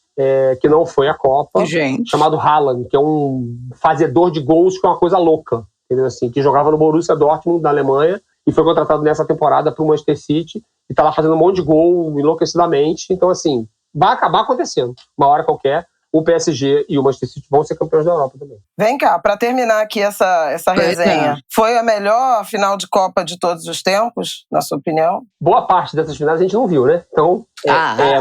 que não foi à Copa, chamado Haaland, que é um fazedor de gols, que é uma coisa louca, entendeu? Assim, que jogava no Borussia Dortmund, da Alemanha, e foi contratado nessa temporada para o Manchester City, e tá lá fazendo um monte de gol enlouquecidamente. Então, assim, vai acabar acontecendo. Uma hora qualquer, o PSG e o Manchester City vão ser campeões da Europa também. Vem cá, para terminar aqui essa resenha, foi a melhor final de Copa de todos os tempos, na sua opinião? Boa parte dessas finais a gente não viu, né? Então,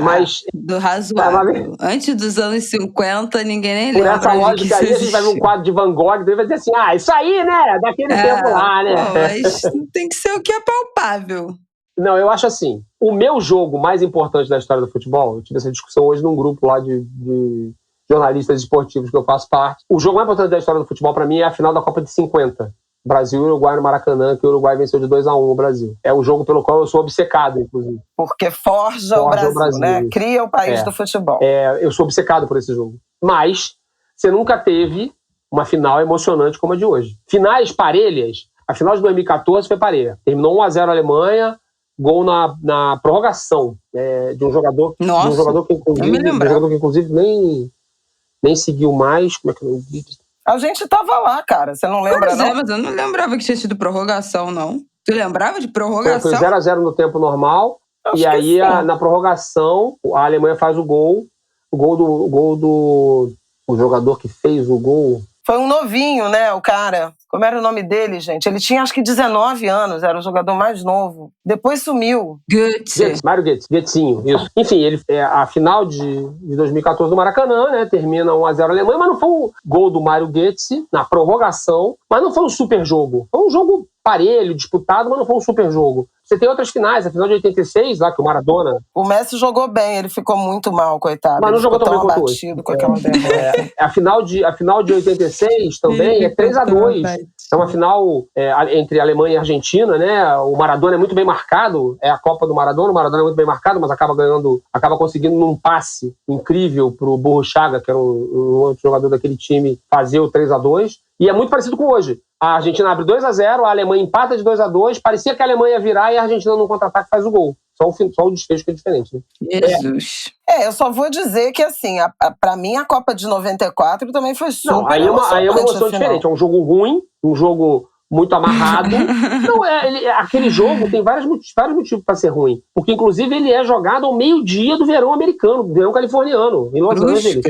mas... Do razoável. Antes dos anos 50, ninguém nem lembra. Por essa lógica aí, a gente vai ver um quadro de Van Gogh e vai dizer assim, isso aí, né? Daquele tempo lá, né? Mas tem que ser o que é palpável. Não, eu acho assim, o meu jogo mais importante da história do futebol, eu tive essa discussão hoje num grupo lá de jornalistas esportivos que eu faço parte. O jogo mais importante da história do futebol, para mim, é a final da Copa de 50. Brasil e Uruguai no Maracanã, que o Uruguai venceu de 2-1 o Brasil. É o jogo pelo qual eu sou obcecado, inclusive. Porque forja o Brasil, né? Cria o país do futebol. Eu sou obcecado por esse jogo. Mas você nunca teve uma final emocionante como a de hoje. Finais parelhas, a final de 2014 foi parelha. Terminou 1-0 a Alemanha, gol na prorrogação de um jogador, Nossa, de um jogador que inclusive nem seguiu mais. Como é que eu digo? A gente tava lá, cara. Você não lembra, não? Mas eu não lembrava que tinha sido prorrogação, não. Tu lembrava de prorrogação? Foi 0-0 no tempo normal. E aí, na prorrogação, a Alemanha faz o gol. O gol do jogador que fez o gol. Foi um novinho, né, o cara. Como era o nome dele, gente? Ele tinha, acho que 19 anos, era o jogador mais novo. Depois sumiu. Mário Götzinho, isso. Enfim, a final de 2014 do Maracanã, né, termina 1-0 a Alemanha, mas não foi um gol do Mário Götze na prorrogação, mas não foi um super jogo. Foi um jogo parelho, disputado, mas não foi um super jogo. Você tem outras finais, a final de 86, lá que o Maradona... O Messi jogou bem, ele ficou muito mal, coitado. Mas não jogou tão bem quanto hoje. Com aquela derrota. A final de 86 também é 3-2. É uma final entre Alemanha e Argentina, né? O Maradona é muito bem marcado, é a Copa do Maradona, o Maradona é muito bem marcado, mas acaba conseguindo num passe incrível pro Burruchaga, que era um outro jogador daquele time, fazer o 3-2. E é muito parecido com hoje. A Argentina abre 2-0, a Alemanha empata de 2-2, parecia que a Alemanha ia virar e a Argentina no contra-ataque faz o gol. Só o desfecho que é diferente, né? Jesus. Eu só vou dizer que, assim, pra mim, a Copa de 94 também foi super emocionante. Aí é uma emoção diferente. É um jogo ruim, um jogo muito amarrado. Não, aquele jogo tem vários motivos para ser ruim. Porque, inclusive, ele é jogado ao meio-dia do verão americano, do verão californiano, em Los Angeles.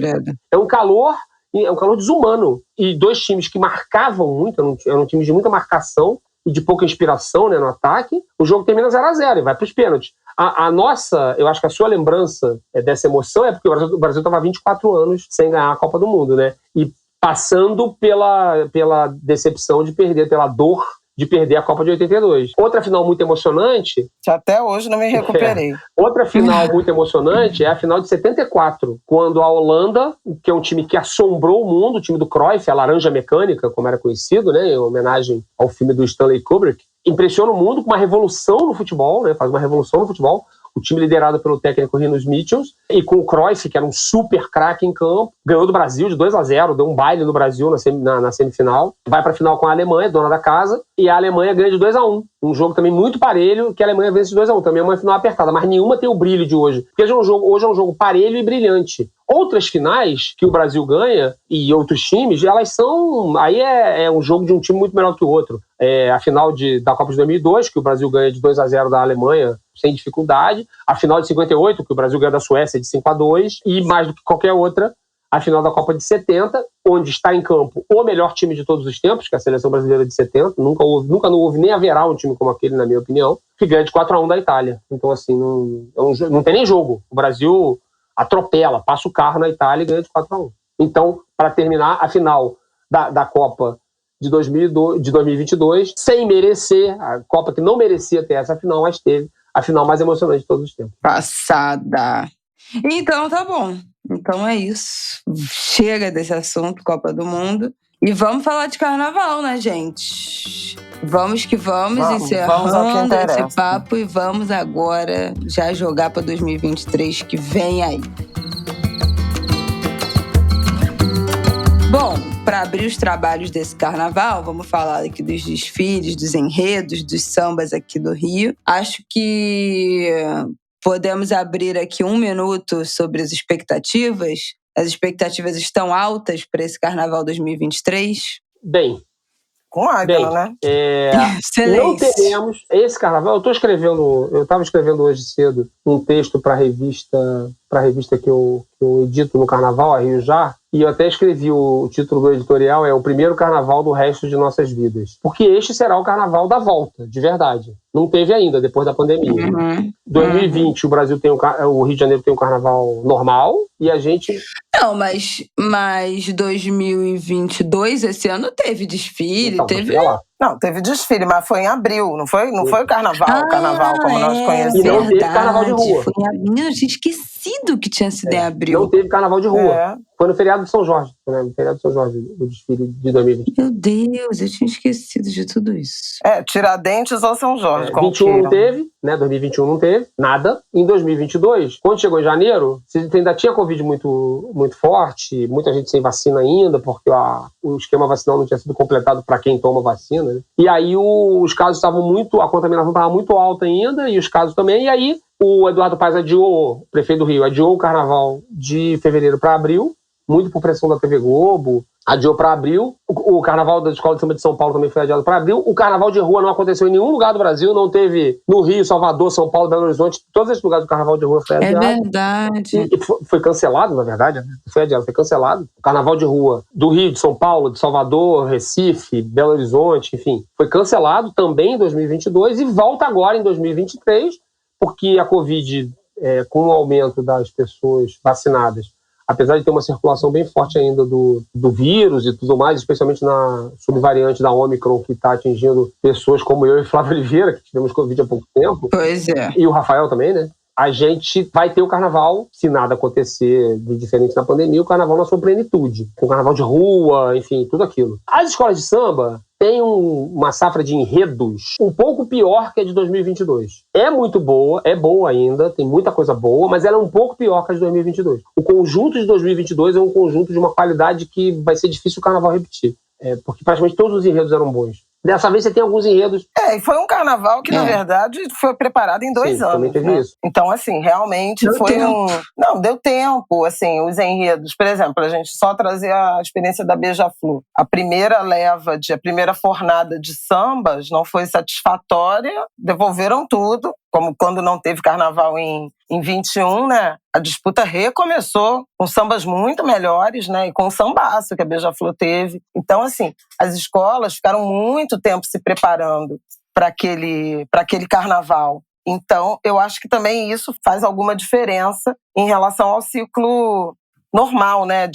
É um calor é um calor desumano. E 2 times que marcavam muito, eram times de muita marcação e de pouca inspiração, né, no ataque. O jogo termina 0-0 e vai para os pênaltis. A nossa, eu acho que a sua lembrança dessa emoção é porque o Brasil estava 24 anos sem ganhar a Copa do Mundo, né? E passando pela decepção de perder, pela dor de perder a Copa de 82. Outra final muito emocionante... Que até hoje não me recuperei. Outra final muito emocionante é a final de 74, quando a Holanda, que é um time que assombrou o mundo, o time do Cruyff, a Laranja Mecânica, como era conhecido, né, em homenagem ao filme do Stanley Kubrick, impressiona o mundo com uma revolução no futebol, né, faz uma revolução no futebol. O time liderado pelo técnico Rinus Michels, e com o Cruyff, que era um super craque em campo, ganhou do Brasil de 2-0, deu um baile no Brasil na semifinal. Vai para a final com a Alemanha, dona da casa, e a Alemanha ganha de 2-1. Um jogo também muito parelho, que a Alemanha vence de 2-1. Também é uma final apertada, mas nenhuma tem o brilho de hoje. Porque hoje é um jogo parelho e brilhante. Outras finais que o Brasil ganha, e outros times, elas são... Aí é um jogo de um time muito melhor que o outro. A final da Copa de 2002, que o Brasil ganha de 2-0 da Alemanha, sem dificuldade. A final de 58, que o Brasil ganha da Suécia de 5-2. E mais do que qualquer outra, a final da Copa de 70, onde está em campo o melhor time de todos os tempos, que é a seleção brasileira de 70. Nunca não houve nem haverá um time como aquele, na minha opinião, que ganha de 4-1 da Itália. Então, assim, não tem nem jogo. O Brasil atropela, passa o carro na Itália e ganha de 4-1. Então, para terminar, a final da Copa de 2022, sem merecer, a Copa que não merecia ter essa final, mas teve a final mais emocionante de todos os tempos. Passada. Então tá bom. Então é isso. Chega desse assunto, Copa do Mundo. E vamos falar de carnaval, né, gente? Vamos que vamos encerrando esse papo e vamos agora já jogar para 2023 que vem aí. Bom, para abrir os trabalhos desse carnaval, vamos falar aqui dos desfiles, dos enredos, dos sambas aqui do Rio. Acho que podemos abrir aqui 1 minuto sobre as expectativas. As expectativas estão altas para esse carnaval 2023? Bem, com Águila, né? Não teremos esse carnaval. Eu estava escrevendo hoje cedo um texto para a revista que eu edito no carnaval, a Rio Já, e eu até escrevi o título do editorial, é o primeiro carnaval do resto de nossas vidas. Porque este será o carnaval da volta, de verdade. Não teve ainda, depois da pandemia. Uhum. 2020, o Brasil o Rio de Janeiro tem um carnaval normal, e a gente... Não, mas 2022, esse ano, teve desfile, então, teve... Não, teve desfile, mas foi em abril, não foi o carnaval, como nós conhecemos. E não teve carnaval de rua. Eu tinha esquecido que tinha sido em abril. Não teve carnaval de rua. Foi no feriado de São Jorge, né? No feriado de São Jorge, o desfile de 2020. Meu Deus, eu tinha esquecido de tudo isso. Tiradentes ou São Jorge, como 21 não teve, né? 2021 não teve, nada. Em 2022, quando chegou em janeiro, ainda tinha Covid muito, muito forte, muita gente sem vacina ainda, porque o esquema vacinal não tinha sido completado para quem toma vacina, né? E aí os casos estavam a contaminação estava muito alta ainda, e os casos também, e aí o Eduardo Paes o prefeito do Rio, adiou o carnaval de fevereiro para abril, muito por pressão da TV Globo, adiou para abril. O carnaval da Escola de Samba de São Paulo também foi adiado para abril. O carnaval de rua não aconteceu em nenhum lugar do Brasil, não teve no Rio, Salvador, São Paulo, Belo Horizonte, todos esses lugares do carnaval de rua foi adiado. É verdade. E foi cancelado, na verdade, foi adiado, foi cancelado. O carnaval de rua do Rio, de São Paulo, de Salvador, Recife, Belo Horizonte, enfim, foi cancelado também em 2022 e volta agora em 2023, porque a Covid, com o aumento das pessoas vacinadas, apesar de ter uma circulação bem forte ainda do vírus e tudo mais, especialmente na subvariante da Ômicron, que está atingindo pessoas como eu e Flávio Oliveira, que tivemos Covid há pouco tempo. Pois é. E o Rafael também, né? A gente vai ter o carnaval, se nada acontecer de diferente na pandemia, o carnaval na sua plenitude. Com o carnaval de rua, enfim, tudo aquilo. As escolas de samba têm uma safra de enredos um pouco pior que a de 2022. É muito boa, é boa ainda, tem muita coisa boa, mas ela é um pouco pior que a de 2022. O conjunto de 2022 é um conjunto de uma qualidade que vai ser difícil o carnaval repetir. Porque praticamente todos os enredos eram bons. Dessa vez você tem alguns enredos... E foi um carnaval que, na verdade, foi preparado em 2 anos. Também teve né? isso. Então, assim, realmente Deu foi tempo. Não, deu tempo, assim, os enredos. Por exemplo, a gente só trazer a experiência da Beija-Flor. A primeira fornada de sambas não foi satisfatória, devolveram tudo, como quando não teve carnaval em em 21, né, a disputa recomeçou com sambas muito melhores, né, e com o sambaço que a Beija-Flor teve. Então, assim, as escolas ficaram muito tempo se preparando para aquele carnaval. Então, eu acho que também isso faz alguma diferença em relação ao ciclo normal, né,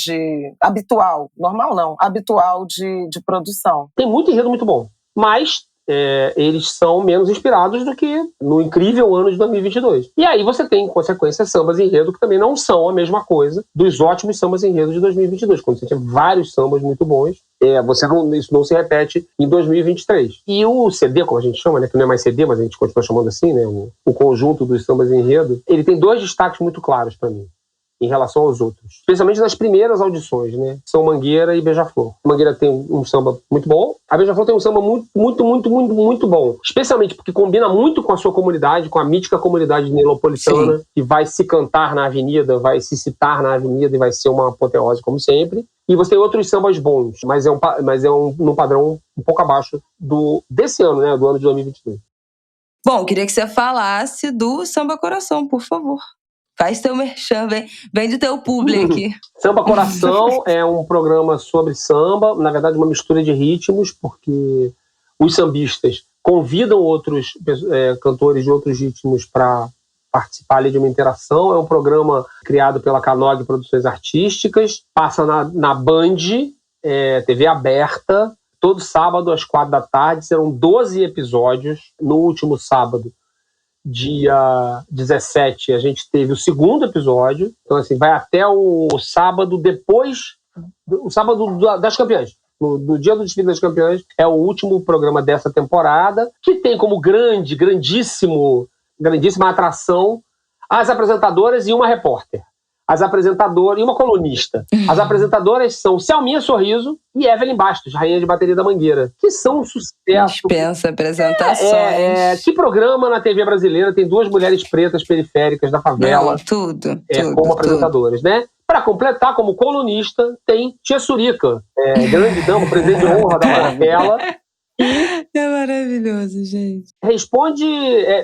habitual de produção. Tem muito enredo muito bom, mas eles são menos inspirados do que no incrível ano de 2022. E aí você tem, em consequência, sambas enredo que também não são a mesma coisa dos ótimos sambas enredo de 2022, quando você tinha vários sambas muito bons. Isso não se repete em 2023. E o CD, como a gente chama, né, que não é mais CD, mas a gente continua chamando assim, né, o conjunto dos sambas enredo, ele tem 2 destaques muito claros para mim em relação aos outros, especialmente nas primeiras audições, né? São Mangueira e Beija-Flor. Mangueira tem um samba muito bom, a Beija-Flor tem um samba muito bom, especialmente porque combina muito com a sua comunidade, com a mítica comunidade neopolitana, que vai se cantar na avenida, vai se citar na avenida e vai ser uma apoteose, como sempre. E você tem outros sambas bons, mas é num padrão um pouco abaixo desse ano, né? Do ano de 2022. Bom, queria que você falasse do Samba Coração, por favor. Faz teu merchan, vem do teu público aqui. Samba Coração é um programa sobre samba, na verdade uma mistura de ritmos, porque os sambistas convidam outros cantores de outros ritmos para participar ali de uma interação. É um programa criado pela Canog Produções Artísticas, passa na Band, TV aberta, todo sábado às 4h. Serão 12 episódios. No último sábado, dia 17, a gente teve o 2º episódio. Então, assim, vai até o sábado depois... O sábado das campeãs. No dia do desfile das campeãs, é o último programa dessa temporada, que tem como grandíssima atração as apresentadoras e uma repórter. As apresentadoras e uma colunista. As apresentadoras são Selminha Sorriso e Evelyn Bastos, rainha de bateria da Mangueira, que são um sucesso. Dispensa apresentações. Que programa na TV brasileira tem 2 mulheres pretas periféricas da favela? Não, tudo. Como apresentadoras, né? Para completar, como colunista, tem Tia Surica, grande dama, presidente de honra da Marvela. É maravilhoso, gente. Responde,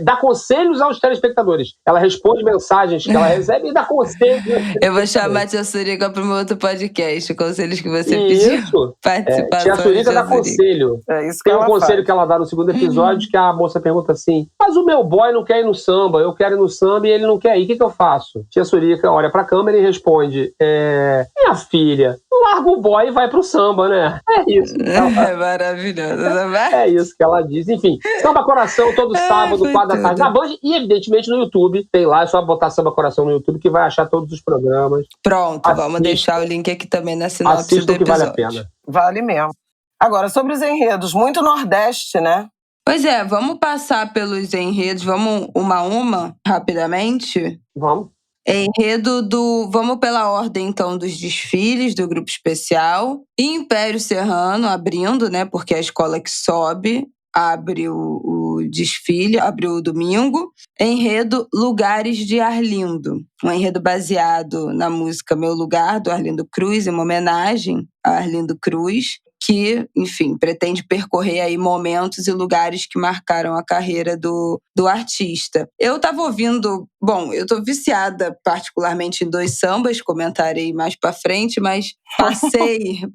dá conselhos aos telespectadores. Ela responde mensagens que ela recebe e dá conselhos. Eu vou chamar a Tia Surica para o meu outro podcast, conselhos que você pediu. Participação. Tia Surica dá conselho. Isso tem um conselho que ela dá no 2º episódio, que a moça pergunta assim: mas o meu boy não quer ir no samba, eu quero ir no samba e ele não quer ir, o que eu faço? Tia Surica olha pra câmera e responde: minha filha, larga o boy e vai pro samba, né? É isso. É maravilhoso. É isso que ela diz. Enfim, Samba Coração todo sábado, 4h na Band e, evidentemente, no YouTube. Tem lá, é só botar Samba Coração no YouTube que vai achar todos os programas. Pronto, vamos deixar o link aqui também na sinopse Assistam do episódio. Que vale a pena. Vale mesmo. Agora, sobre os enredos, muito Nordeste, né? Pois é, vamos passar pelos enredos, vamos uma, rapidamente? Vamos. Enredo vamos pela ordem, então, dos desfiles do grupo especial. Império Serrano, abrindo, né? Porque é a escola que sobe, abre o desfile, abre o domingo. Enredo Lugares de Arlindo. Um enredo baseado na música Meu Lugar, do Arlindo Cruz, em uma homenagem a Arlindo Cruz, que, enfim, pretende percorrer aí momentos e lugares que marcaram a carreira do artista. Eu estava ouvindo... Bom, eu tô viciada particularmente em 2 sambas, comentarei mais pra frente, mas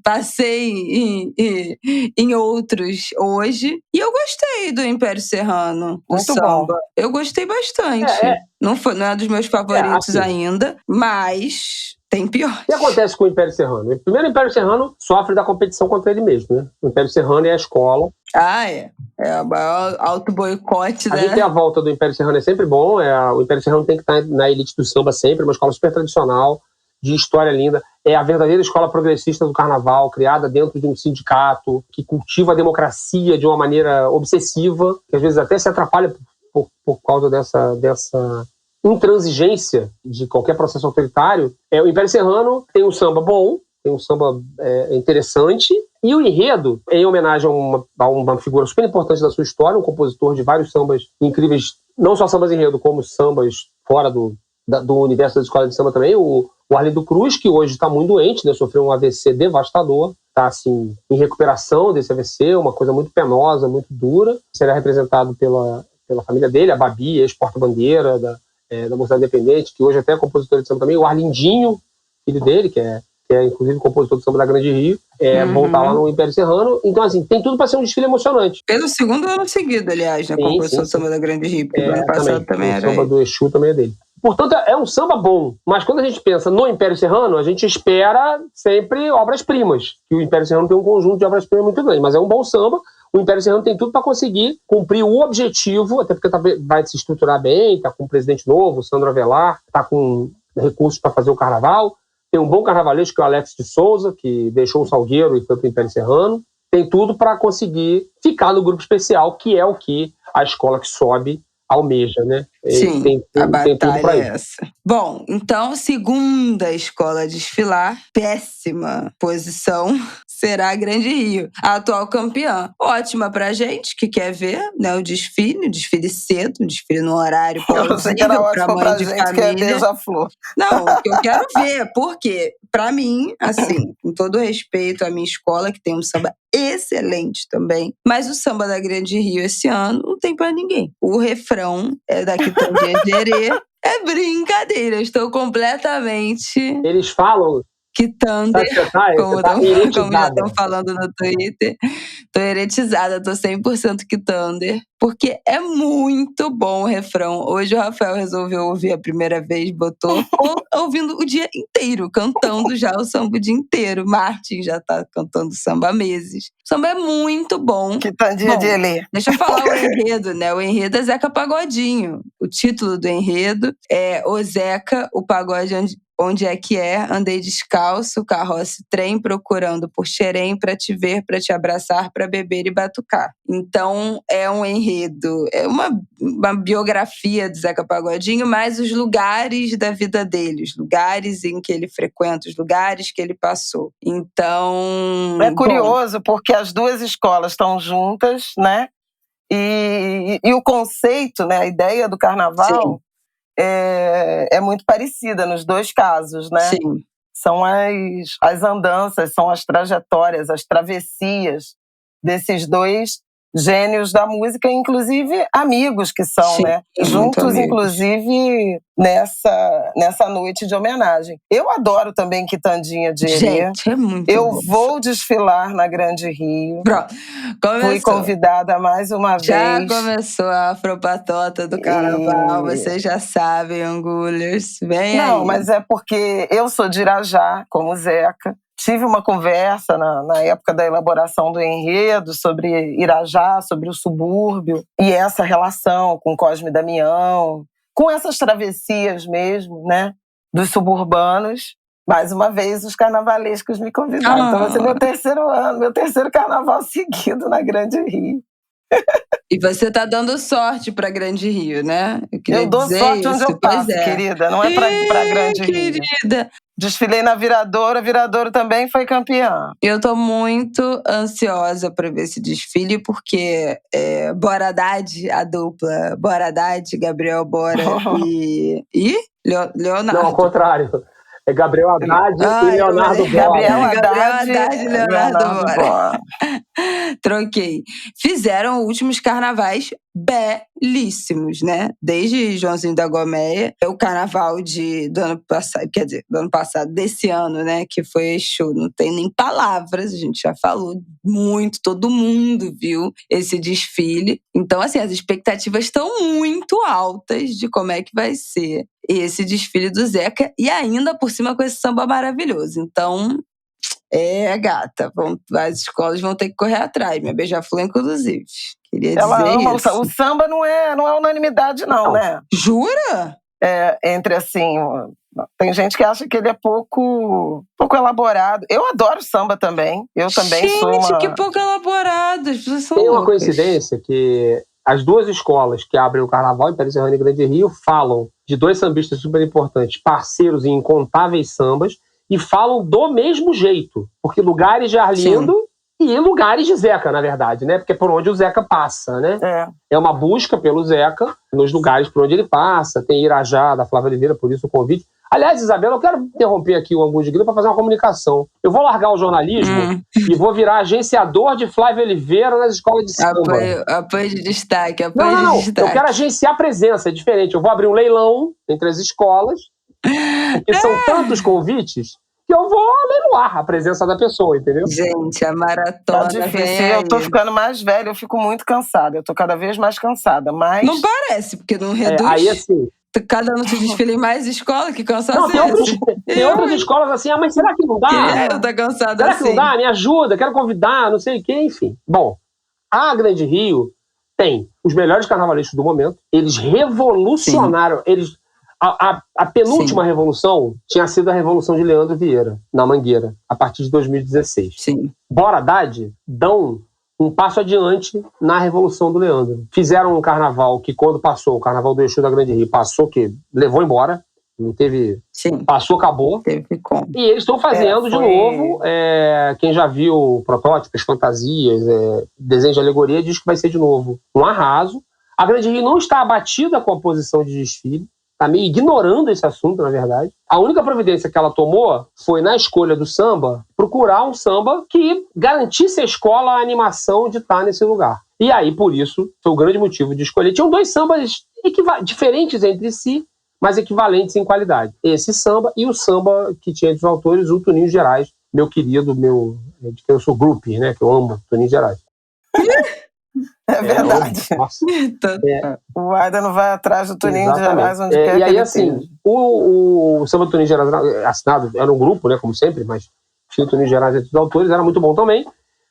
passei em outros hoje. E eu gostei do Império Serrano, do muito samba. Bom. Eu gostei bastante. Não é dos meus favoritos ainda, mas... tem pior. O que acontece com o Império Serrano? Primeiro, o Império Serrano sofre da competição contra ele mesmo, né? O Império Serrano é a escola. É o maior auto-boicote, né? A gente tem a volta do Império Serrano, é sempre bom. O Império Serrano tem que estar na elite do samba sempre, uma escola super tradicional, de história linda. É a verdadeira escola progressista do carnaval, criada dentro de um sindicato, que cultiva a democracia de uma maneira obsessiva, que às vezes até se atrapalha por causa dessa intransigência de qualquer processo autoritário. O Império Serrano tem um samba bom, tem um samba interessante, e o enredo, em homenagem a uma figura super importante da sua história, um compositor de vários sambas incríveis, não só sambas enredo, como sambas fora do universo da escola de samba também, o Arlindo Cruz, que hoje está muito doente, né, sofreu um AVC devastador, está assim, em recuperação desse AVC, uma coisa muito penosa, muito dura. Será representado pela família dele, a Babi, ex-porta-bandeira da Mocidade Independente, que hoje até é compositor de samba também, o Arlindinho, filho dele, que é inclusive compositor do samba da Grande Rio, voltar lá no Império Serrano. Então, assim, tem tudo para ser um desfile emocionante. Pelo segundo ano seguido, aliás, na composição do samba da Grande Rio, porque no ano passado também era. O samba do Exu também é dele. Portanto, é um samba bom, mas quando a gente pensa no Império Serrano, a gente espera sempre obras-primas, que o Império Serrano tem um conjunto de obras-primas muito grande, mas é um bom samba. O Império Serrano tem tudo para conseguir cumprir o objetivo, até porque vai se estruturar bem, está com um presidente novo, o Sandro Avelar, está com recursos para fazer o carnaval, tem um bom carnavalesco, que é o Alex de Souza, que deixou o Salgueiro e foi para o Império Serrano. Tem tudo para conseguir ficar no grupo especial, que é o que a escola que sobe almeja, né? Sim, a batalha é essa. Bom, então, segunda escola a desfilar, péssima posição, será a Grande Rio, a atual campeã. Ótima pra gente, que quer ver, né, o desfile cedo, um desfile no horário plausível pra mãe de família. Que é beija-flor. Não, o que eu quero ver, porque, pra mim, assim, com todo respeito à minha escola, que tem um samba excelente também, mas o samba da Grande Rio esse ano não tem pra ninguém. O refrão é da Quitandinha de Herê. É brincadeira, eu estou completamente... Eles falam... Quitander, como já estão falando no Twitter. Tô eretizada, tô 100% Quitander, porque é muito bom o refrão. Hoje o Rafael resolveu ouvir a primeira vez, botou ouvindo o dia inteiro, cantando já o samba o dia inteiro. Martin já tá cantando samba há meses. O samba é muito bom. Quitandinha de Elê. Deixa eu falar o enredo, né? O enredo é Zeca Pagodinho. O título do enredo é O Zeca, o pagode onde é que é, andei descalço, carroça e trem, procurando por xerém pra te ver, pra te abraçar, pra beber e batucar. Então, é um enredo, é uma biografia do Zeca Pagodinho, mas os lugares da vida dele, os lugares em que ele frequenta, os lugares que ele passou. Então... É curioso, porque as duas escolas estão juntas, né? E o conceito, né, a ideia do carnaval... Sim. É muito parecida nos dois casos, né? Sim. São as andanças, são as trajetórias, as travessias desses dois gênios da música, inclusive amigos que são, Sim, né? Juntos, inclusive, nessa noite de homenagem. Eu adoro também Quitandinha de Herê. Gente, é muito bom. Vou desfilar na Grande Rio. Pronto. Fui convidada mais uma vez. Já começou a afropatota do carnaval, vocês já sabem, Angulers. Vem aí. Não, mas é porque eu sou de Irajá, como Zeca. Tive uma conversa na época da elaboração do enredo sobre Irajá, sobre o subúrbio, e essa relação com Cosme e Damião, com essas travessias mesmo, né, dos suburbanos. Mais uma vez, os carnavalescos me convidaram. Então vai ser meu terceiro ano, meu terceiro carnaval seguido na Grande Rio. E você tá dando sorte pra Grande Rio, né? Eu dou sorte onde eu passo, querida. Não é pra Grande Rio. Querida. Desfilei na Viradouro, a Viradouro também foi campeã. Eu tô muito ansiosa pra ver esse desfile, porque Bora Haddad, a dupla Bora Haddad, Gabriel Bora e Leonardo. Não, ao contrário. É Gabriel Haddad e Leonardo Bora. Gabriel Haddad e Leonardo Bora. Troquei. Fizeram últimos carnavais belíssimos, né? Desde Joãozinho da Gomeia, o carnaval do ano passado, quer dizer, do ano passado, desse ano, né? Que foi Exu. Não tem nem palavras, a gente já falou muito, todo mundo viu esse desfile. Então, assim, as expectativas estão muito altas de como é que vai ser esse desfile do Zeca, e ainda por cima com esse samba maravilhoso. Então, gata, as escolas vão ter que correr atrás. Minha beija-flor, inclusive. Queria Ela dizer ama isso. O samba não é unanimidade, não, né? Jura? Entre, assim... Tem gente que acha que ele é pouco elaborado. Eu adoro samba também. Eu também sou uma... Gente, que pouco elaborado. As pessoas são Tem uma loucas. coincidência que as duas escolas que abrem o carnaval, Império Serrano e Grande Rio, falam de dois sambistas super importantes, parceiros em incontáveis sambas, e falam do mesmo jeito. Porque Lugares de Arlindo e lugares de Zeca, na verdade, né? Porque é por onde o Zeca passa, né? É uma busca pelo Zeca nos lugares por onde ele passa. Tem Irajá, da Flávia Oliveira, por isso o convite. Aliás, Isabela, eu quero interromper aqui o Angu de Grilo para fazer uma comunicação. Eu vou largar o jornalismo e vou virar agenciador de Flávia Oliveira nas escolas de samba. Apoio de destaque, Não. Eu quero agenciar presença, é diferente. Eu vou abrir um leilão entre as escolas, porque são tantos convites que eu vou leiloar a presença da pessoa, entendeu? Gente, a maratona tá difícil. Eu tô ficando mais velha, eu fico muito cansada. Eu tô cada vez mais cansada, mas... Não parece, porque não reduz. Aí, assim... Cada ano se desfila em mais escola, que cansaço. Não, tem outras escolas assim, mas será que não dá? Eu tô cansada será assim. que não dá? Me ajuda, quero convidar, não sei o quê, enfim. Bom, a Grande Rio tem os melhores carnavalistas do momento, eles revolucionaram, a penúltima revolução tinha sido a revolução de Leandro Vieira, na Mangueira, a partir de 2016. Sim. Bora Haddad dão um passo adiante na Revolução do Leandro. Fizeram um carnaval que, quando passou, o carnaval do Exu da Grande Rio, passou, que levou embora, não teve... Sim. Passou, acabou. Teve como. E eles estão fazendo de novo, quem já viu protótipos, fantasias, desenhos de alegoria, diz que vai ser de novo um arraso. A Grande Rio não está abatida com a posição de desfile, está meio ignorando esse assunto, na verdade. A única providência que ela tomou foi, na escolha do samba, procurar um samba que garantisse à escola a animação de estar nesse lugar. E aí, por isso, foi o grande motivo de escolher. Tinham dois sambas diferentes entre si, mas equivalentes em qualidade. Esse samba e o samba que tinha entre os autores, o Toninho Gerais, meu querido, de quem eu sou groupie, né, que eu amo, Toninho Gerais. É verdade. O Aida não vai atrás do Toninho de Gerais, onde quer que ele E aí, assim, o samba do Toninho Gerais assinado era um grupo, né, como sempre, mas tinha o Toninho Gerais entre os autores, era muito bom também,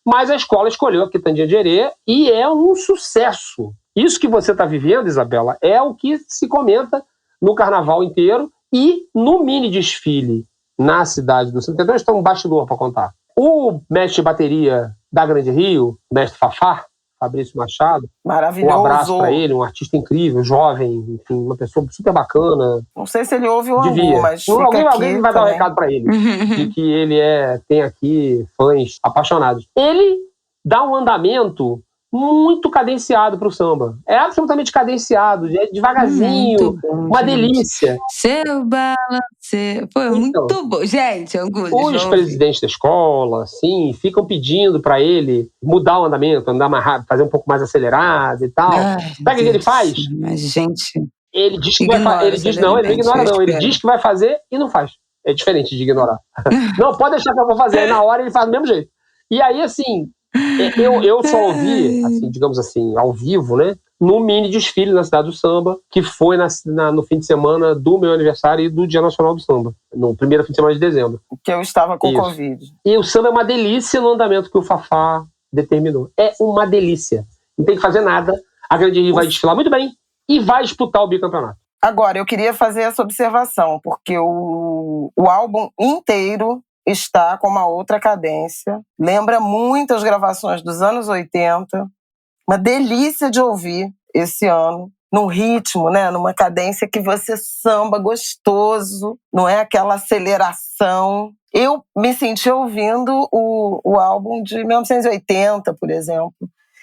mas a escola escolheu a Quitandinha de Herê e é um sucesso. Isso que você está vivendo, Isabela, é o que se comenta no carnaval inteiro e no mini desfile na cidade do Centro. Então, está um bastidor para contar. O mestre de bateria da Grande Rio, o mestre Fafá, Fabrício Machado. Maravilhoso. Um abraço para ele, um artista incrível, jovem, enfim, uma pessoa super bacana. Não sei se ele ouve o Angu, mas alguém vai dar um recado para ele, de que ele tem aqui fãs apaixonados. Ele dá um andamento muito cadenciado pro samba. É absolutamente cadenciado, devagarzinho, uma delícia. Seu balance. Pô, muito bom. Gente, Angu, os presidentes da escola, assim, ficam pedindo para ele mudar o andamento, andar mais rápido, fazer um pouco mais acelerado e tal. Sabe o que ele faz? Mas, gente... Ele diz que vai fazer. Ele diz, não, ele não ignora, não. Ele diz que vai fazer e não faz. É diferente de ignorar. Não, pode deixar que eu vou fazer. Aí na hora ele faz do mesmo jeito. E aí, assim, eu só ouvi, assim, digamos assim, ao vivo, né? No mini desfile na Cidade do Samba, que foi no fim de semana do meu aniversário e do Dia Nacional do Samba. No primeiro fim de semana de dezembro. Que eu estava com Covid. E o samba é uma delícia no andamento que o Fafá determinou. É uma delícia. Não tem que fazer nada. A Grande Rio vai desfilar muito bem e vai disputar o bicampeonato. Agora, eu queria fazer essa observação, porque o álbum inteiro está com uma outra cadência. Lembra muito as gravações dos anos 80. Uma delícia de ouvir esse ano. Num ritmo, né? Numa cadência que você samba gostoso. Não é aquela aceleração. Eu me senti ouvindo o álbum de 1980, por exemplo.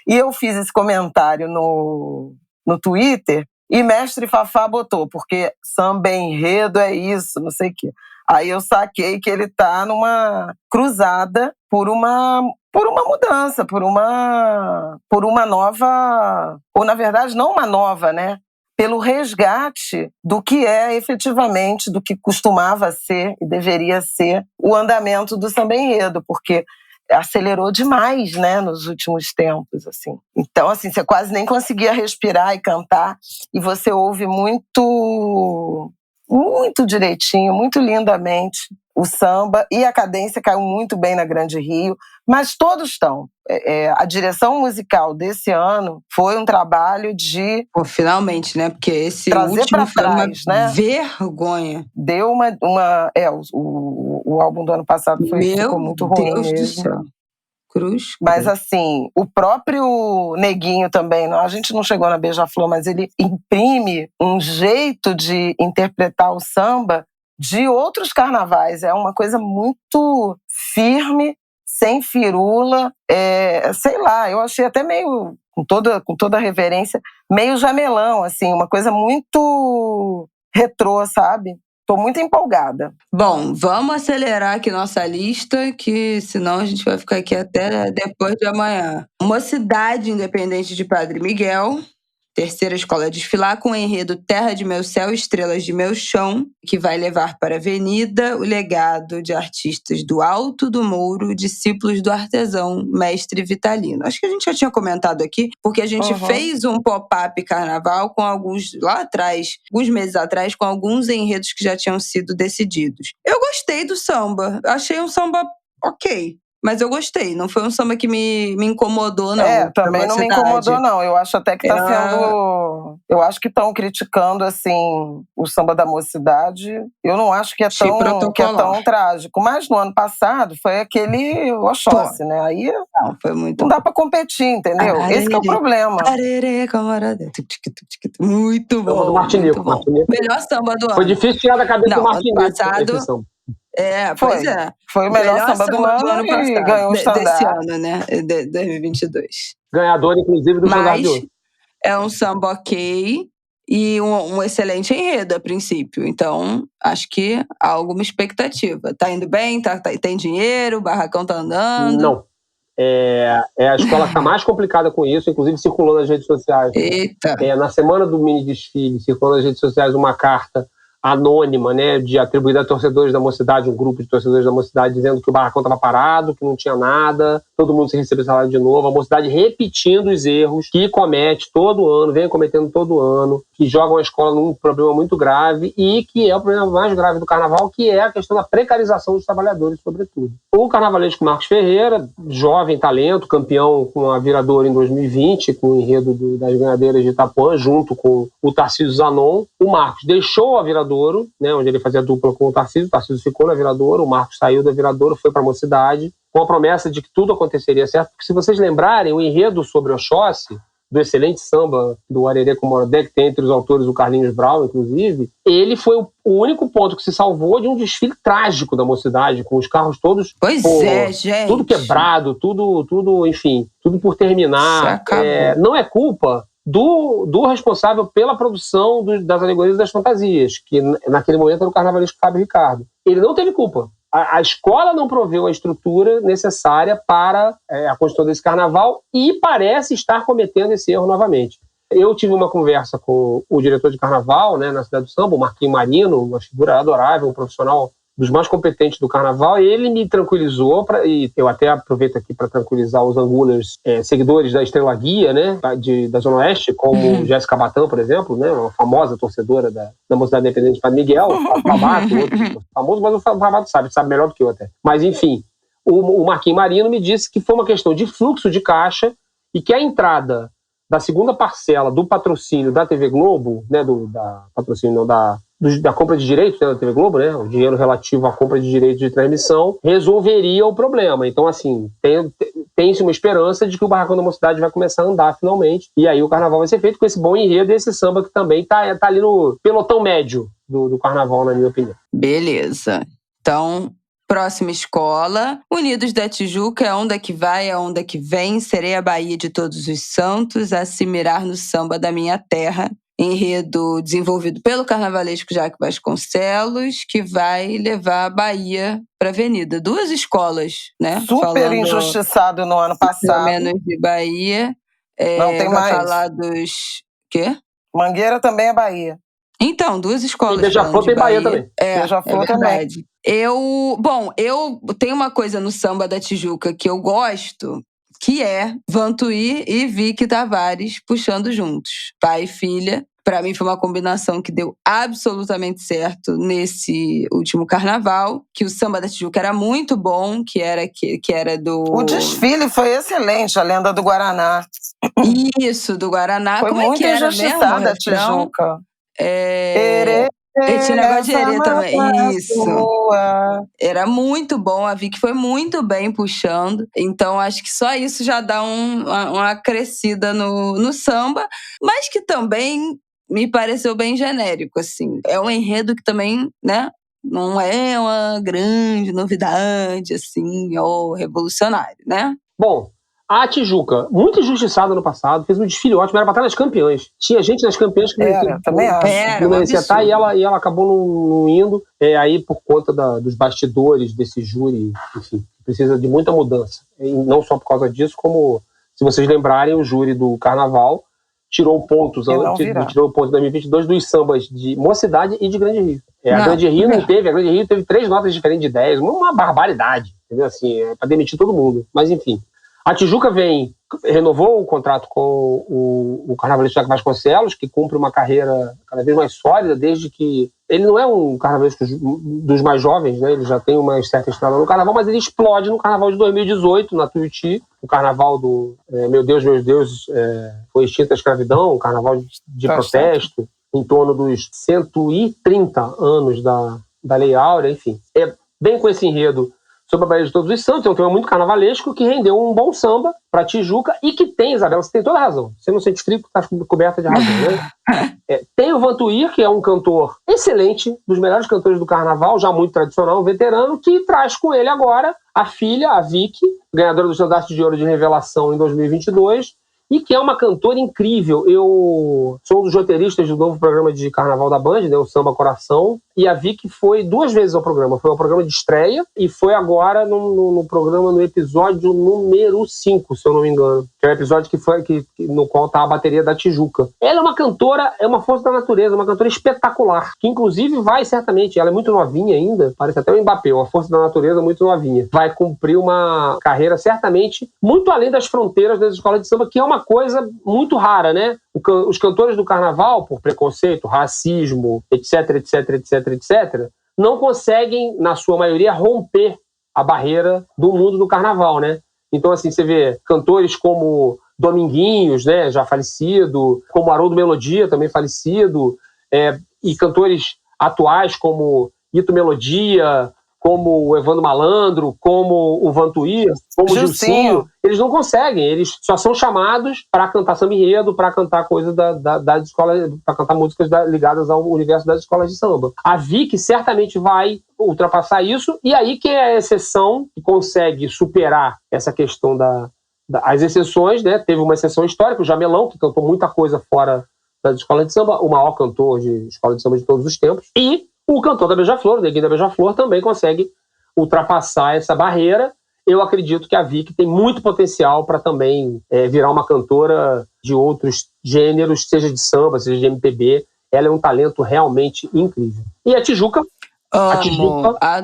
E eu fiz esse comentário no Twitter. E Mestre Fafá botou, porque samba enredo é isso, não sei o quê. Aí eu saquei que ele tá numa cruzada por uma mudança, por uma nova... Ou, na verdade, não uma nova, né? Pelo resgate do que é efetivamente, do que costumava ser e deveria ser o andamento do samba enredo, porque acelerou demais, né, nos últimos tempos, assim. Então, assim, você quase nem conseguia respirar e cantar, e você ouve muito direitinho, muito lindamente o samba, e a cadência caiu muito bem na Grande Rio, mas todos estão. A direção musical desse ano foi um trabalho de... Pô, finalmente, né? Porque esse trazer último foi trás, uma né? vergonha. Deu o álbum do ano passado ficou muito ruim mesmo. Meu Deus do céu. Cruz. Mas assim, o próprio Neguinho também, a gente não chegou na Beija-Flor, mas ele imprime um jeito de interpretar o samba de outros carnavais. É uma coisa muito firme, sem firula, sei lá, eu achei até meio, com toda a reverência, meio jamelão, assim, uma coisa muito retrô, sabe? Tô muito empolgada. Bom, vamos acelerar aqui nossa lista, que senão a gente vai ficar aqui até depois de amanhã. Mocidade Independente de Padre Miguel. Terceira escola a desfilar com o enredo Terra de Meu Céu, Estrelas de Meu Chão, que vai levar para a avenida o legado de artistas do Alto do Mouro, discípulos do artesão Mestre Vitalino. Acho que a gente já tinha comentado aqui, porque a gente fez um pop-up carnaval com alguns meses atrás, com alguns enredos que já tinham sido decididos. Eu gostei do samba, achei um samba ok. Mas eu gostei, não foi um samba que me incomodou, não. Também não me incomodou, não. Eu acho até que tá sendo... Eu acho que estão criticando, assim, o samba da Mocidade. Eu não acho que é tão trágico. Mas no ano passado foi aquele Oxóssi, né? Aí não, foi muito... não dá pra competir, entendeu? Esse que é o problema. Muito bom. Do Martinico. Melhor samba do ano. Foi difícil tirar da cabeça do Martinico. Passado... pois é. Foi o melhor samba do ano e ganhou o estandarte. Desse ano, né? 2022. Ganhador, inclusive, do estandarte de ouro. É um samba ok e um excelente enredo, a princípio. Então, acho que há alguma expectativa. Tá indo bem? Tem dinheiro? O barracão tá andando? Não. É a escola que tá mais complicada com isso, inclusive circulou nas redes sociais. Eita! Na semana do mini desfile, circulou nas redes sociais uma carta anônima, né, atribuída a torcedores da Mocidade, um grupo de torcedores da Mocidade, dizendo que o barracão estava parado, que não tinha nada, todo mundo se recebeu salário de novo, a Mocidade repetindo os erros que comete todo ano, vem cometendo todo ano, que jogam a escola num problema muito grave e que é o problema mais grave do carnaval, que é a questão da precarização dos trabalhadores, sobretudo. O carnavalesco Marcos Ferreira, jovem talento, campeão com a Viradouro em 2020, com o enredo das ganhadeiras de Itapuã, junto com o Tarcísio Zanon. O Marcos deixou a Viradouro, né, onde ele fazia dupla com o Tarcísio ficou na Viradouro, o Marcos saiu da Viradouro, foi para a Mocidade, com a promessa de que tudo aconteceria certo, porque se vocês lembrarem, o enredo sobre Oxóssi, do excelente samba do Arerê com Morodé, que tem entre os autores o Carlinhos Brau, inclusive, ele foi o único ponto que se salvou de um desfile trágico da Mocidade, com os carros todos... gente! Tudo quebrado, tudo, enfim, tudo por terminar. Não é culpa do responsável pela produção das alegorias e das fantasias, que naquele momento era o carnavalesco Fábio Ricardo. Ele não teve culpa. A escola não proveu a estrutura necessária para a construção desse carnaval e parece estar cometendo esse erro novamente. Eu tive uma conversa com o diretor de carnaval, né, na Cidade do Samba, o Marquinhos Marino, uma figura adorável, um profissional dos mais competentes do carnaval, e ele me tranquilizou, e eu até aproveito aqui para tranquilizar os angulers, seguidores da Estrela Guia, né, da Zona Oeste, como Jéssica Batão, por exemplo, né, uma famosa torcedora da Mocidade Independente de Padre Miguel, o Famato, outro famoso, mas o Famato sabe melhor do que eu até. Mas, enfim, o Marquinhos Marino me disse que foi uma questão de fluxo de caixa e que a entrada da segunda parcela do patrocínio da TV Globo, né, da compra de direitos, né, da TV Globo, né, o dinheiro relativo à compra de direitos de transmissão, resolveria o problema. Então, assim, tem-se uma esperança de que o Barracão da Mocidade vai começar a andar finalmente, e aí o carnaval vai ser feito com esse bom enredo e esse samba que também tá ali no pelotão médio do carnaval, na minha opinião. Beleza. Então, próxima escola, Unidos da Tijuca, é onda que vai, é onda que vem, serei a Bahia de todos os santos, a se mirar no samba da minha terra. Enredo desenvolvido pelo carnavalesco Jaque Vasconcelos, que vai levar a Bahia para a avenida. 2 escolas, né? Super injustiçado no ano passado. Menos de Bahia. Não tem mais. Falar dos... Quê? Mangueira também é Bahia. Então, 2 escolas. E Beija-Flor tem Bahia também. Beija-Flor também. Eu tenho uma coisa no samba da Tijuca que eu gosto, que é Vantuí e Vicky Tavares puxando juntos. Pai e filha. Pra mim foi uma combinação que deu absolutamente certo nesse último carnaval, que o samba da Tijuca era muito bom, que era do... O desfile foi excelente, a lenda do Guaraná. Isso, do Guaraná. Foi muito injustiçada a Tijuca. Esse negócio de herê também. Isso. Era muito bom. A Vicky foi muito bem puxando. Então, acho que só isso já dá uma crescida no samba. Mas que também me pareceu bem genérico, assim. É um enredo que também, né, não é uma grande novidade, assim, ou revolucionário, né? Bom, a Tijuca, muito injustiçada no passado, fez um desfile ótimo, era pra estar nas campeãs. Tinha gente nas campeãs que também acho. não merecia estar, e ela acabou não indo. Aí, por conta dos bastidores desse júri, enfim, precisa de muita mudança. E não só por causa disso, como, se vocês lembrarem, o júri do Carnaval tirou pontos em 2022 dos sambas de Mocidade e de Grande Rio. A Grande Rio não teve, a Grande Rio teve 3 notas diferentes de 10, uma barbaridade, entendeu? Assim, pra demitir todo mundo. Mas, enfim. A Tijuca renovou o contrato com o carnavalesco Jaque Vasconcelos, que cumpre uma carreira cada vez mais sólida, desde que... Ele não é um carnavalesco dos mais jovens, né? Ele já tem uma certa estrada no carnaval, mas ele explode no carnaval de 2018, na Tuiuti, o carnaval do Meu Deus, foi extinta a escravidão, um carnaval de protesto, em torno dos 130 anos da Lei Áurea, enfim. Bem com esse enredo sobre a Bahia de Todos os Santos, é um tema muito carnavalesco que rendeu um bom samba para Tijuca e que tem, Isabela, você tem toda a razão. Você não sente frio, está coberta de razão, né? Tem o Vantuir, que é um cantor excelente, dos melhores cantores do carnaval, já muito tradicional, um veterano, que traz com ele agora a filha, a Vicky, ganhadora do Estandarte de Ouro de Revelação em 2022, e que é uma cantora incrível. Eu sou um dos roteiristas do novo programa de carnaval da Band, né, o Samba Coração, e a Vicky foi 2 vezes ao programa. Foi ao programa de estreia e foi agora no programa, no episódio número 5, se eu não me engano. Que é o episódio no qual está a bateria da Tijuca. Ela é uma cantora, é uma força da natureza, uma cantora espetacular, que inclusive vai certamente, ela é muito novinha ainda, parece até o Mbappé, uma força da natureza muito novinha. Vai cumprir uma carreira certamente muito além das fronteiras das escolas de samba, que é uma coisa muito rara, né? Os cantores do carnaval, por preconceito, racismo, etc, não conseguem, na sua maioria, romper a barreira do mundo do carnaval, né? Então, assim, você vê cantores como Dominguinhos, né, já falecido, como Haroldo Melodia, também falecido, e cantores atuais como Ito Melodia, como o Evandro Malandro, como o Vantuir, como o Gilcinho, eles não conseguem, eles só são chamados para cantar samba enredo, para cantar coisas da escola, para cantar músicas ligadas ao universo das escolas de samba. A Vicky certamente vai ultrapassar isso, e aí quem é a exceção que consegue superar essa questão as exceções, né? Teve uma exceção histórica, o Jamelão, que cantou muita coisa fora das escolas de samba, o maior cantor de escola de samba de todos os tempos, e o cantor da Beija-Flor, o Neguinho da Beija-Flor, também consegue ultrapassar essa barreira. Eu acredito que a Vicky tem muito potencial para também virar uma cantora de outros gêneros, seja de samba, seja de MPB. Ela é um talento realmente incrível. E a Tijuca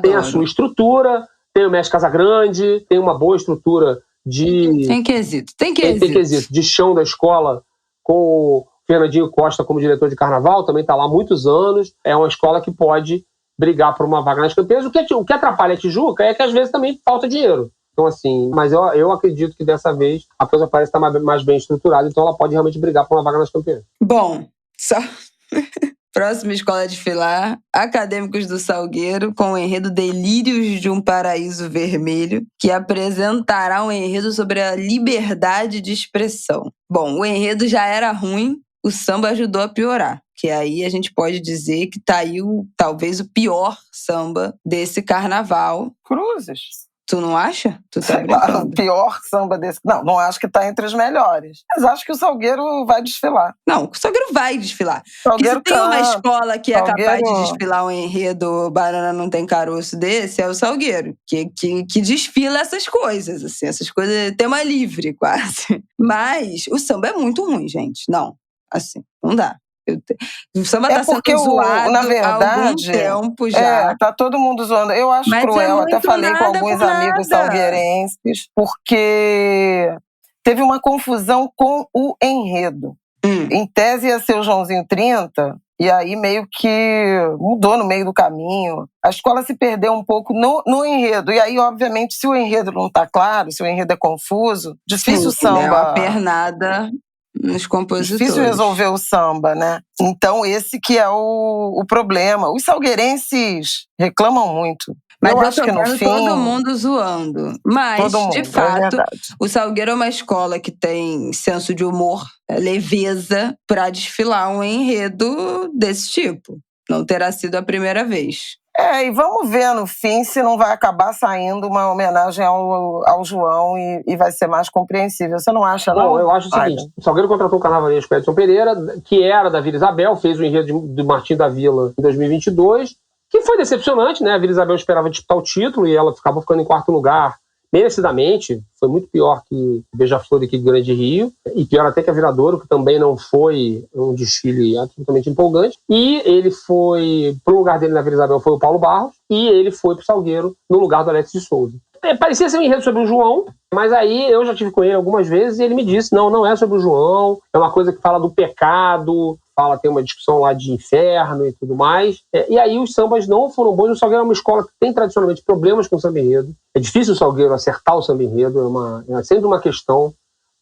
tem a sua estrutura, tem o Mestre Casagrande, tem uma boa estrutura Tem quesito de chão da escola, com o Fernandinho Costa como diretor de carnaval, também está lá há muitos anos. É uma escola que pode brigar por uma vaga nas campeãs. O que atrapalha a Tijuca é que às vezes também falta dinheiro. Então, assim, mas eu acredito que dessa vez a coisa parece estar mais bem estruturada, então ela pode realmente brigar por uma vaga nas campeãs. Bom, só... Próxima escola a desfilar, Acadêmicos do Salgueiro, com o enredo Delírios de um Paraíso Vermelho, que apresentará um enredo sobre a liberdade de expressão. Bom, o enredo já era ruim, o samba ajudou a piorar, que aí a gente pode dizer que tá aí talvez o pior samba desse carnaval. Cruzes. Tu não acha? Tu tá brincando? O pior samba desse... Não acho que tá entre os melhores. Mas acho que o Salgueiro vai desfilar. Não, o Salgueiro vai desfilar. Salgueiro Porque se tem uma escola que é capaz de Salgueiro... desfilar um enredo Banana Não Tem Caroço desse, é o Salgueiro. Que desfila essas coisas, assim. Essas coisas, tema livre, quase. Mas o samba é muito ruim, gente. Não, assim, não dá. O samba tá sendo zoado na verdade, há algum tempo já. Tá todo mundo zoando. Eu acho cruel, até falei com alguns amigos salgueirenses, porque teve uma confusão com o enredo. Em tese ia ser o Joãozinho 30, e aí meio que mudou no meio do caminho. A escola se perdeu um pouco no enredo. E aí, obviamente, se o enredo não tá claro, se o enredo é confuso, difícil o samba... É uma pernada... nos compositores. Difícil resolver o samba, né? Então esse que é o problema. Os salgueirenses reclamam muito. Mas eu acho que no fim... todo mundo zoando. Mas, de fato, o Salgueiro é uma escola que tem senso de humor, leveza, para desfilar um enredo desse tipo. Não terá sido a primeira vez. E vamos ver no fim se não vai acabar saindo uma homenagem ao João e vai ser mais compreensível. Você não acha, não? Bom, eu acho o seguinte, o Salgueiro contratou o carnavalesco Edson Pereira, que era da Vila Isabel, fez o enredo do Martim da Vila em 2022, que foi decepcionante, né? A Vila Isabel esperava disputar o título e ela acabou ficando em quarto lugar, merecidamente. Foi muito pior que Beija-Flor e que Grande Rio, e pior até que a Viradouro, que também não foi um desfile absolutamente empolgante. E ele foi, pro lugar dele na Vila Isabel foi o Paulo Barros, e ele foi pro Salgueiro no lugar do Alex de Souza. Parecia ser um enredo sobre o João, mas aí eu já tive com ele algumas vezes e ele me disse, não é sobre o João, é uma coisa que fala do pecado, tem uma discussão lá de inferno e tudo mais. E aí os sambas não foram bons. O Salgueiro é uma escola que tem tradicionalmente problemas com o samba enredo. É difícil o Salgueiro acertar o samba enredo, é sempre uma questão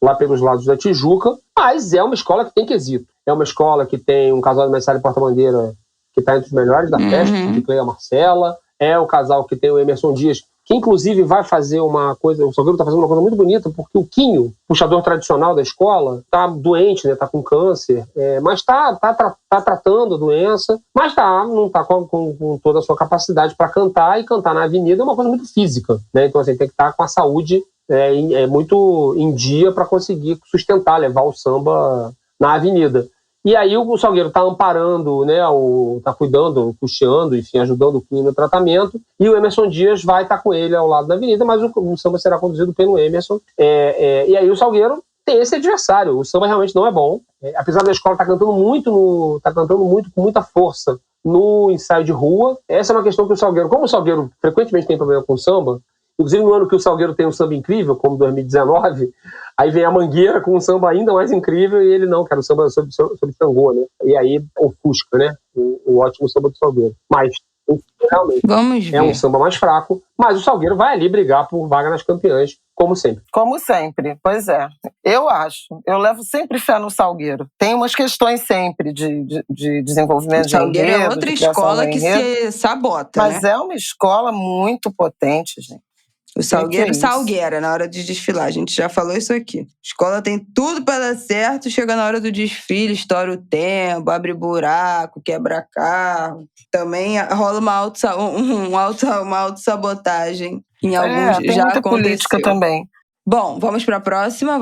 lá pelos lados da Tijuca, mas é uma escola que tem quesito. É uma escola que tem um casal de Messalha e Porta-Bandeira que está entre os melhores da festa, de Cleia Marcela. É o casal que tem o Emerson Dias, que inclusive vai fazer uma coisa, o Salgueiro está fazendo uma coisa muito bonita, porque o Quinho, puxador tradicional da escola, está doente, né, está com câncer, mas está tratando a doença, mas não está com toda a sua capacidade para cantar, e cantar na avenida é uma coisa muito física, né? Então assim, tem que estar com a saúde muito em dia para conseguir sustentar, levar o samba na avenida. E aí o Salgueiro está amparando, né, está cuidando, custeando, enfim, ajudando o Quinho no tratamento, e o Emerson Dias vai estar com ele ao lado da avenida, mas o samba será conduzido pelo Emerson. E aí o Salgueiro tem esse adversário, o samba realmente não é bom, apesar da escola estar cantando muito com muita força no ensaio de rua. Essa é uma questão que o Salgueiro, como o Salgueiro frequentemente tem problema com o samba, inclusive no ano que o Salgueiro tem um samba incrível, como 2019, aí vem a Mangueira com um samba ainda mais incrível e ele não, quer o samba sobre Xangô, né? E aí ofusca, né? O ótimo samba do Salgueiro. Mas, realmente, vamos ver. É um samba mais fraco, mas o Salgueiro vai ali brigar por vaga nas campeãs, como sempre. Como sempre, pois é. Eu levo sempre fé no Salgueiro. Tem umas questões sempre de desenvolvimento de enredo. O Salgueiro é outra escola que se sabota, mas né? É uma escola muito potente, gente. O Salgueiro salgueira na hora de desfilar. A gente já falou isso aqui. A escola tem tudo para dar certo, chega na hora do desfile, estoura o tempo, abre buraco, quebra carro. Também rola uma autossabotagem em alguns. Tem já muita aconteceu. Política também. Bom, vamos para a próxima.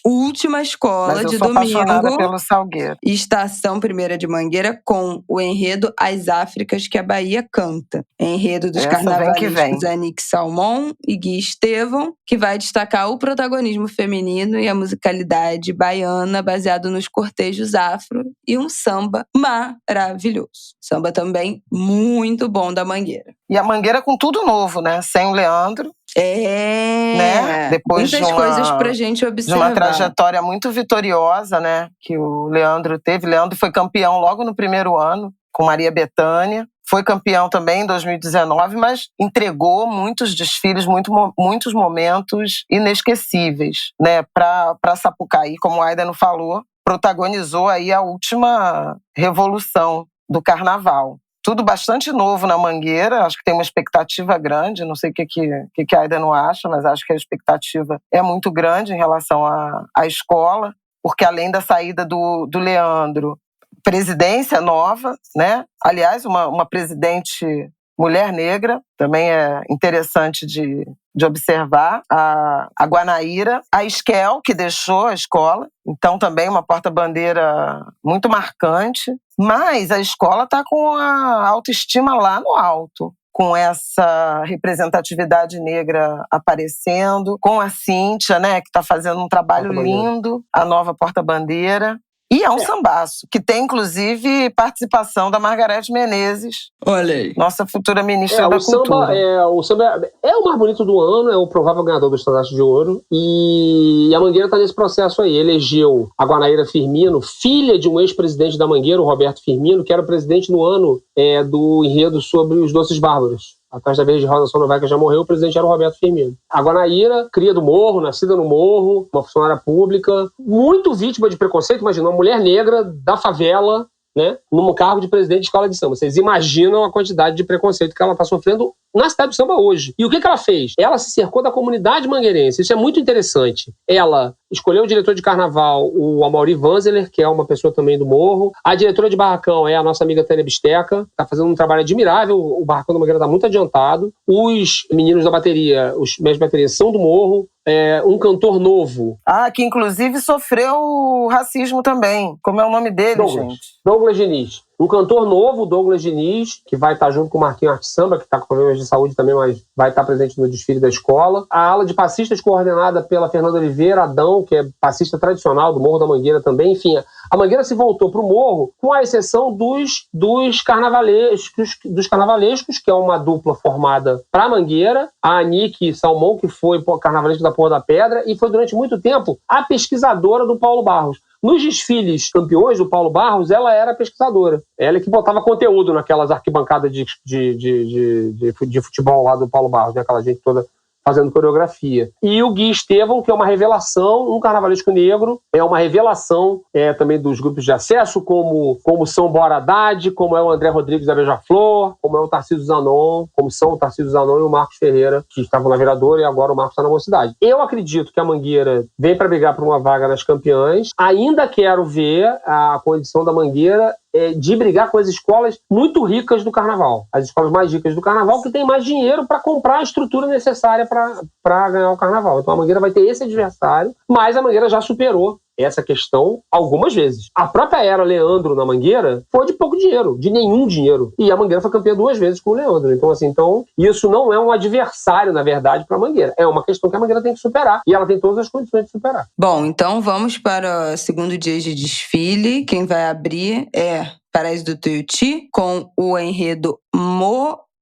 Última escola de domingo. Mas eu sou apaixonada pelo Salgueiro. Estação Primeira de Mangueira, com o enredo As Áfricas que a Bahia Canta. Enredo dos carnavalescos Anique Salmon e Gui Estevão, que vai destacar o protagonismo feminino e a musicalidade baiana baseado nos cortejos afro e um samba maravilhoso. Samba também muito bom da Mangueira. E a Mangueira com tudo novo, né? Sem o Leandro. Né? Depois muitas coisas pra gente observar. De uma trajetória muito vitoriosa, né? Que o Leandro teve. Leandro foi campeão logo no primeiro ano, com Maria Bethânia. Foi campeão também em 2019, mas entregou muitos desfiles, muitos momentos inesquecíveis, né? Para Sapucaí, como a Aida não falou, protagonizou aí a última revolução do carnaval. Tudo bastante novo na Mangueira, acho que tem uma expectativa grande, não sei o que a Aida não acha, mas acho que a expectativa é muito grande em relação à escola, porque além da saída do Leandro, presidência nova, né? Aliás, uma presidente mulher negra, também é interessante de observar, a Guanaíra, a Esquel, que deixou a escola, então também uma porta-bandeira muito marcante, mas a escola está com a autoestima lá no alto, com essa representatividade negra aparecendo, com a Cíntia, né, que está fazendo um trabalho lindo, a nova porta-bandeira. E é um sambaço, que tem, inclusive, participação da Margarete Menezes. Olha aí. Nossa futura ministra da Cultura. O samba é o mais bonito do ano, é o provável ganhador do Estandarte de Ouro. E a Mangueira está nesse processo aí. Elegeu a Guanaíra Firmino, filha de um ex-presidente da Mangueira, o Roberto Firmino, que era o presidente no ano do enredo sobre os Doces Bárbaros. Atrás da vez de Rosa Sonovai, que já morreu, o presidente era o Roberto Firmino. A Guanaíra, cria do Morro, nascida no Morro, uma funcionária pública, muito vítima de preconceito. Imagina, uma mulher negra da favela né, num cargo de presidente de escola de samba. Vocês imaginam a quantidade de preconceito que ela está sofrendo na cidade do samba hoje. E o que ela fez? Ela se cercou da comunidade mangueirense. Isso é muito interessante. Ela escolheu o diretor de carnaval, o Amaury Vanzeler, que é uma pessoa também do Morro. A diretora de barracão é a nossa amiga Tânia Bisteca. Está fazendo um trabalho admirável. O barracão da Mangueira está muito adiantado. Os meninos da bateria, os mestres de bateria, são do Morro. Um cantor novo. Que inclusive sofreu racismo também. Como é o nome dele, gente? Douglas Diniz. Um cantor novo, Douglas Diniz, que vai estar junto com o Marquinhos Arte Samba, que está com problemas de saúde também, mas vai estar presente no desfile da escola. A ala de passistas coordenada pela Fernanda Oliveira Adão, que é passista tradicional do Morro da Mangueira também. Enfim, a Mangueira se voltou para o Morro, com a exceção dos carnavalescos, que é uma dupla formada para a Mangueira, a Anique Salmão, que foi carnavalesca da Porra da Pedra, e foi durante muito tempo a pesquisadora do Paulo Barros. Nos desfiles campeões do Paulo Barros, ela era pesquisadora. Ela é que botava conteúdo naquelas arquibancadas de futebol lá do Paulo Barros, né? Aquela gente toda fazendo coreografia. E o Gui Estevão, que é uma revelação, um carnavalesco negro, é uma revelação também dos grupos de acesso, como são Bora Haddad, como é o André Rodrigues da Beija-Flor, como é o Tarcísio Zanon, como são o Tarcísio Zanon e o Marcos Ferreira, que estavam na Vereadora e agora o Marcos está na Mocidade. Eu acredito que a Mangueira vem para brigar por uma vaga nas campeãs. Ainda quero ver a condição da Mangueira de brigar com as escolas muito ricas do carnaval. As escolas mais ricas do carnaval que têm mais dinheiro para comprar a estrutura necessária para ganhar o carnaval. Então a Mangueira vai ter esse adversário, mas a Mangueira já superou essa questão algumas vezes. A própria era Leandro na Mangueira foi de pouco dinheiro, de nenhum dinheiro. E a Mangueira foi campeã 2 vezes com o Leandro. Então, isso não é um adversário, na verdade, para a Mangueira. É uma questão que a Mangueira tem que superar. E ela tem todas as condições de superar. Bom, então vamos para o segundo dia de desfile. Quem vai abrir é Paraíso do Tuiuti, com o enredo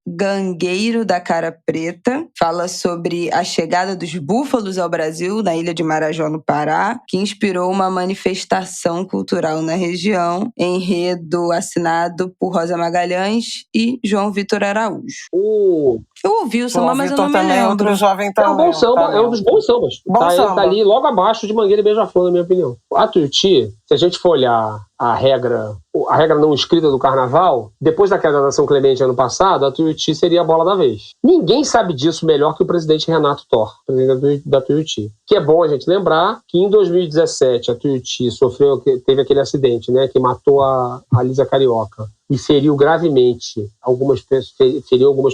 Gangueiro da Cara Preta. Fala sobre a chegada dos búfalos ao Brasil, na ilha de Marajó, no Pará, que inspirou uma manifestação cultural na região. Enredo assinado por Rosa Magalhães e João Vitor Araújo. Eu ouvi o samba, mas eu não me lembro. Outro jovem também. É um bom samba, é um dos bons sambas. Ele tá ali logo abaixo de Mangueira e Beija-Flor, na minha opinião. A Tuiuti, se a gente for olhar a regra não escrita do carnaval, depois da queda da São Clemente ano passado, a Tuiuti seria a bola da vez. Ninguém sabe disso melhor que o presidente Renato Thor, presidente da Tuiuti. Que é bom a gente lembrar que em 2017 a Tuiuti teve aquele acidente, né, que matou a Lísia Carioca e feriu gravemente algumas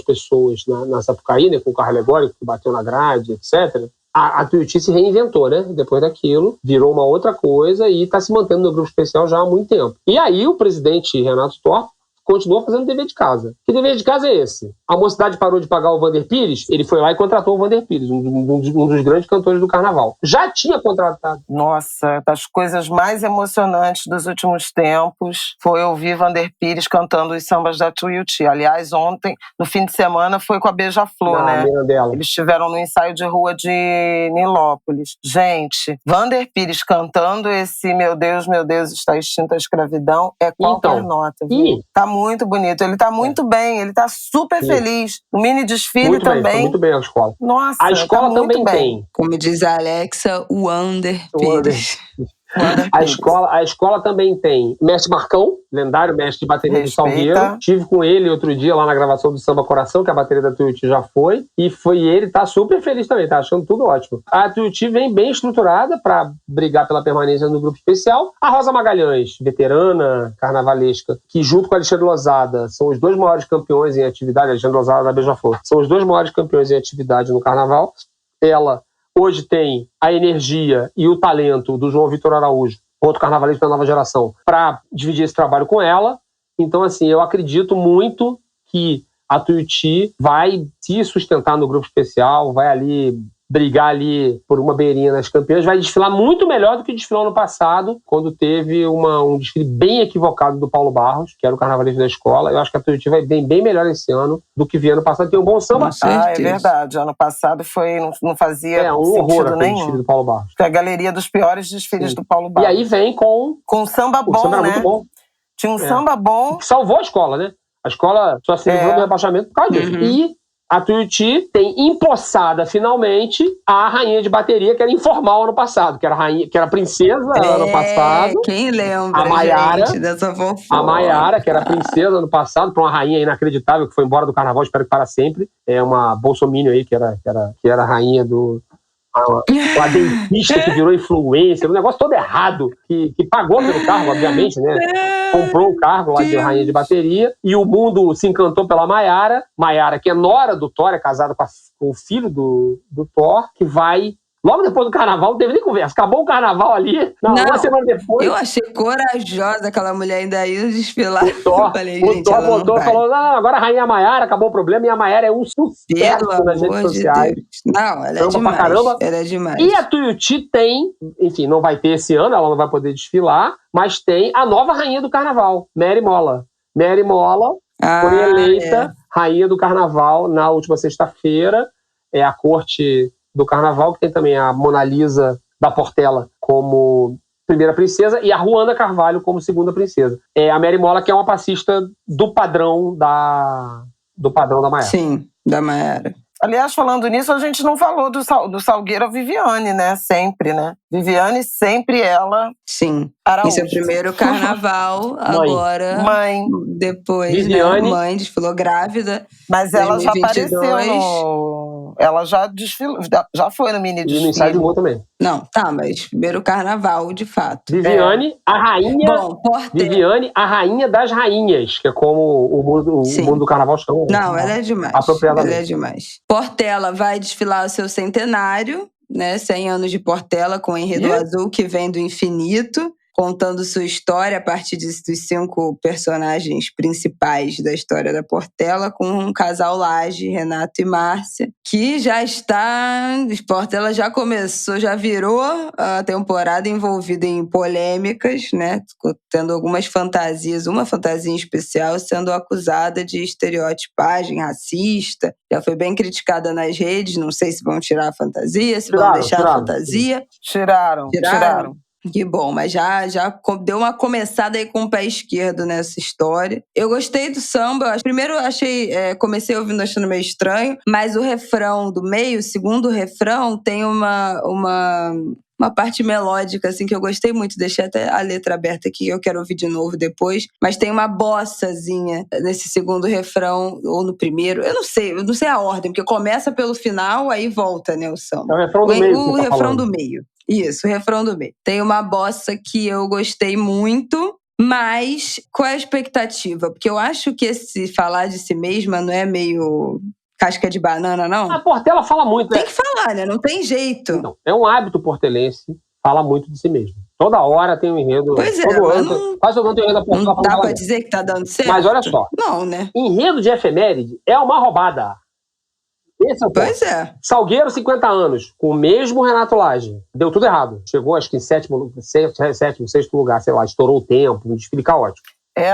pessoas na Sapucaí, né, com o carro alegórico que bateu na grade, etc. A Tuiuti se reinventou, né? Depois daquilo, virou uma outra coisa e está se mantendo no grupo especial já há muito tempo. E aí o presidente Renato Thor continua fazendo dever de casa. Que dever de casa é esse? A Mocidade parou de pagar o Vander Pires, ele foi lá e contratou o Vander Pires, um dos grandes cantores do carnaval. Já tinha contratado. Nossa, das coisas mais emocionantes dos últimos tempos foi ouvir Vander Pires cantando os sambas da Tuiuti. Aliás, ontem, no fim de semana, foi com a Beija-Flor, né? Eles estiveram no ensaio de rua de Nilópolis. Gente, Vander Pires cantando esse Meu Deus, está extinta a escravidão é qualquer nota, viu? Tá muito bonito, ele tá muito bem, ele tá super feliz. O mini desfile muito também. Bem, muito bem a escola. Nossa, a escola tá também tem. Como diz a Alexa, o Vander Pires. A escola também tem mestre Marcão, lendário mestre de bateria de Salgueiro. Estive com ele outro dia lá na gravação do Samba Coração, que a bateria da Tuiuti já foi. E ele tá super feliz também, tá achando tudo ótimo. A Tuiuti vem bem estruturada para brigar pela permanência no grupo especial. A Rosa Magalhães, veterana carnavalesca, que junto com a Alexandre Lozada são os 2 maiores campeões em atividade, Alexandre Lozada da Beija-Flor, são os 2 maiores campeões em atividade no carnaval. Ela hoje tem a energia e o talento do João Vitor Araújo, outro carnavalesco da nova geração, para dividir esse trabalho com ela. Então, eu acredito muito que a Tuiuti vai se sustentar no grupo especial, vai ali brigar ali por uma beirinha nas campeãs, vai desfilar muito melhor do que desfilou no passado, quando teve um desfile bem equivocado do Paulo Barros, que era o carnavalesco da escola. Eu acho que a Tuiuti vai bem melhor esse ano do que vinha ano passado. Tem um bom samba. É verdade. Ano passado não fazia um sentido nenhum. Desfile do Paulo Barros. Foi a galeria dos piores desfiles do Paulo Barros. E aí vem com samba bom, samba, né? Muito bom. Tinha um samba bom. Que salvou a escola, né? A escola só se livrou do rebaixamento por causa disso. E a Tuiuti tem empossada, finalmente, a rainha de bateria, que era informal ano passado, que era princesa ano passado. Quem lembra, a Maiara, gente, dessa fofoca? A Maiara, que era princesa ano passado, para uma rainha inacreditável, que foi embora do carnaval, espero que para sempre. É uma bolsominion aí, que era a rainha do... a dentista que virou influencer, um negócio todo errado, que pagou pelo cargo, obviamente, né? Comprou o cargo lá de rainha de bateria, e o mundo se encantou pela Maiara, que é nora do Thor, é casada com o filho do Thor, que vai... Logo depois do carnaval, não teve nem conversa. Acabou o carnaval ali, uma semana depois. Eu achei corajosa aquela mulher ainda ir desfilar. O Thor voltou e falou: não, agora a rainha Maiara, acabou o problema, e a Maiara é um sucesso nas redes sociais. Não, ela é demais. Pra caramba. Ela é demais. E a Tuiuti tem, enfim, não vai ter esse ano, ela não vai poder desfilar, mas tem a nova rainha do carnaval, Mary Mola. Mary Mola foi eleita rainha do carnaval na última sexta-feira. É a corte do carnaval, que tem também a Mona Lisa da Portela como primeira princesa e a Juana Carvalho como segunda princesa. A Mary Mola, que é uma passista do padrão da Maiara. Sim, da Maiara. Aliás, falando nisso, a gente não falou do Salgueiro Viviane, né? Sempre, né? Viviane, sempre ela. Sim. Araújo. Esse é o primeiro carnaval, agora. Mãe. Depois, Viviane. Né? Mãe desfilou grávida. Mas ela 2022. já apareceu no... Ela já desfilou, já foi no mini desfile. E no ensaio de humor também. Não, tá, mas primeiro carnaval, de fato. Viviane, a rainha. Bom, Viviane, a rainha das rainhas, que é como o mundo do carnaval chama. Não, ela é demais. Apropriadamente. Ela é demais. Portela vai desfilar o seu centenário, né? 100 anos de Portela, com o enredo azul que vem do infinito, contando sua história a partir dos 5 personagens principais da história da Portela, com um casal Laje, Renato e Márcia, que já está... Portela já começou, já virou a temporada envolvida em polêmicas, né? Tendo algumas fantasias, uma fantasia em especial sendo acusada de estereotipagem racista. Já foi bem criticada nas redes, não sei se vão tirar a fantasia, se vão deixar a fantasia. Tiraram. Que bom, mas já deu uma começada aí com o pé esquerdo nessa história. Eu gostei do samba. Primeiro comecei ouvindo achando meio estranho, mas o refrão do meio, o segundo refrão, tem uma parte melódica, assim, que eu gostei muito. Deixei até a letra aberta aqui, que eu quero ouvir de novo depois. Mas tem uma bossazinha nesse segundo refrão, ou no primeiro. Eu não sei a ordem, porque começa pelo final, aí volta, né, o samba. É o refrão do meio. O refrão do meio. Isso, o refrão do meio. Tem uma bossa que eu gostei muito, mas qual é a expectativa? Porque eu acho que esse falar de si mesma não é meio casca de banana, não? A Portela fala muito, Tem que falar, né? Não tem jeito. Não, é um hábito portelense, fala muito de si mesmo. Toda hora tem um enredo. Pois é, quase todo ano tem um enredo da Portela. Não dá pra dizer que tá dando certo? Mas olha só. Não, né? Enredo de efeméride é uma roubada. Esse é o ponto. Pois é. Salgueiro, 50 anos, com o mesmo Renato Laje. Deu tudo errado. Chegou, acho que em sétimo, sexto lugar, sei lá, estourou o tempo, um desfile caótico.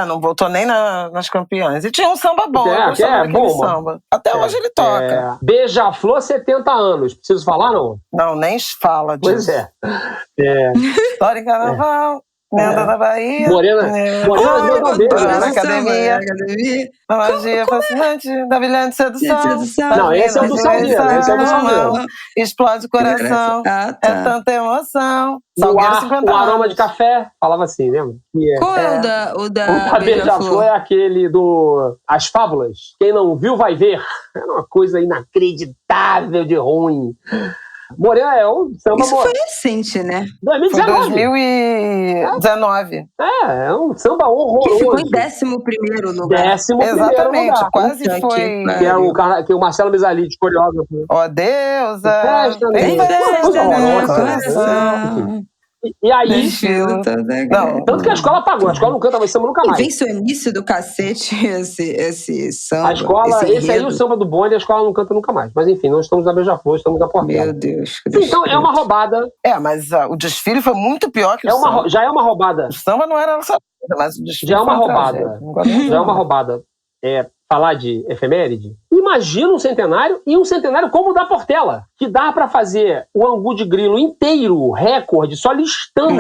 Não voltou nem nas campeãs. E tinha um samba bom, eu gostava daquele samba. Até hoje ele toca. Beija-Flor, 70 anos. Preciso falar, não? Não, nem fala disso. Pois é. História em carnaval. Lenda da Bahia. Morena na academia. A magia fascinante da brilhante sedução. Não, esse é o do Salgueiro. Explode o coração. É tanta emoção. Salgueiro, 50 anos. O aroma de café. Falava assim, lembra? Qual é o da Beija-Flor? É aquele do As Fábulas. Quem não viu vai ver. É uma coisa inacreditável de ruim. Morena é o samba. Isso foi recente, né? 2019. Foi 2019. É um samba horroroso. Que ficou em 11º lugar. 11º Exatamente, lugar. quase foi. Que é o Marcelo Mesalite, coreógrafo. Ó, deusa! Tem E aí, tanto que a escola apagou, a escola não canta mais samba nunca mais. Invencionice do cacete esse samba. A escola, esse aí é o samba do bonde, a escola não canta nunca mais. Mas enfim, nós estamos na Beija-Flor, estamos na Portela. Meu Deus. Então é uma roubada. Mas o desfile foi muito pior que o samba. Já é uma roubada. O samba não era nossa vida, mas o desfile já é uma roubada. Já é uma roubada. Falar de efeméride. Imagina um centenário, e um centenário como o da Portela, que dá pra fazer o Angu de Grilo inteiro, recorde, só listando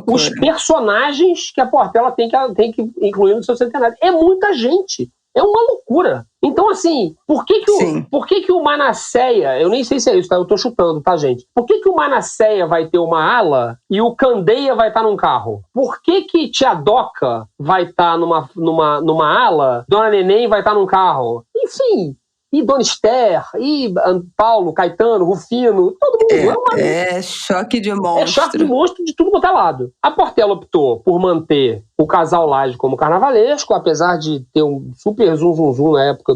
os personagens que a Portela tem que incluir no seu centenário. É muita gente. É uma loucura. Então, assim, por que o Manasseia, eu nem sei se é isso, tá? Eu tô chutando, tá, gente? Por que o Manasseia vai ter uma ala e o Candeia vai estar num carro? Por que Tia Doca vai estar numa ala, Dona Neném vai estar num carro? Enfim... E Dona Esther, e Paulo, Caetano, Rufino, todo mundo. É choque de monstro. É choque de monstro de tudo quanto é lado. A Portela optou por manter o casal Laje como carnavalesco, apesar de ter um super zum na época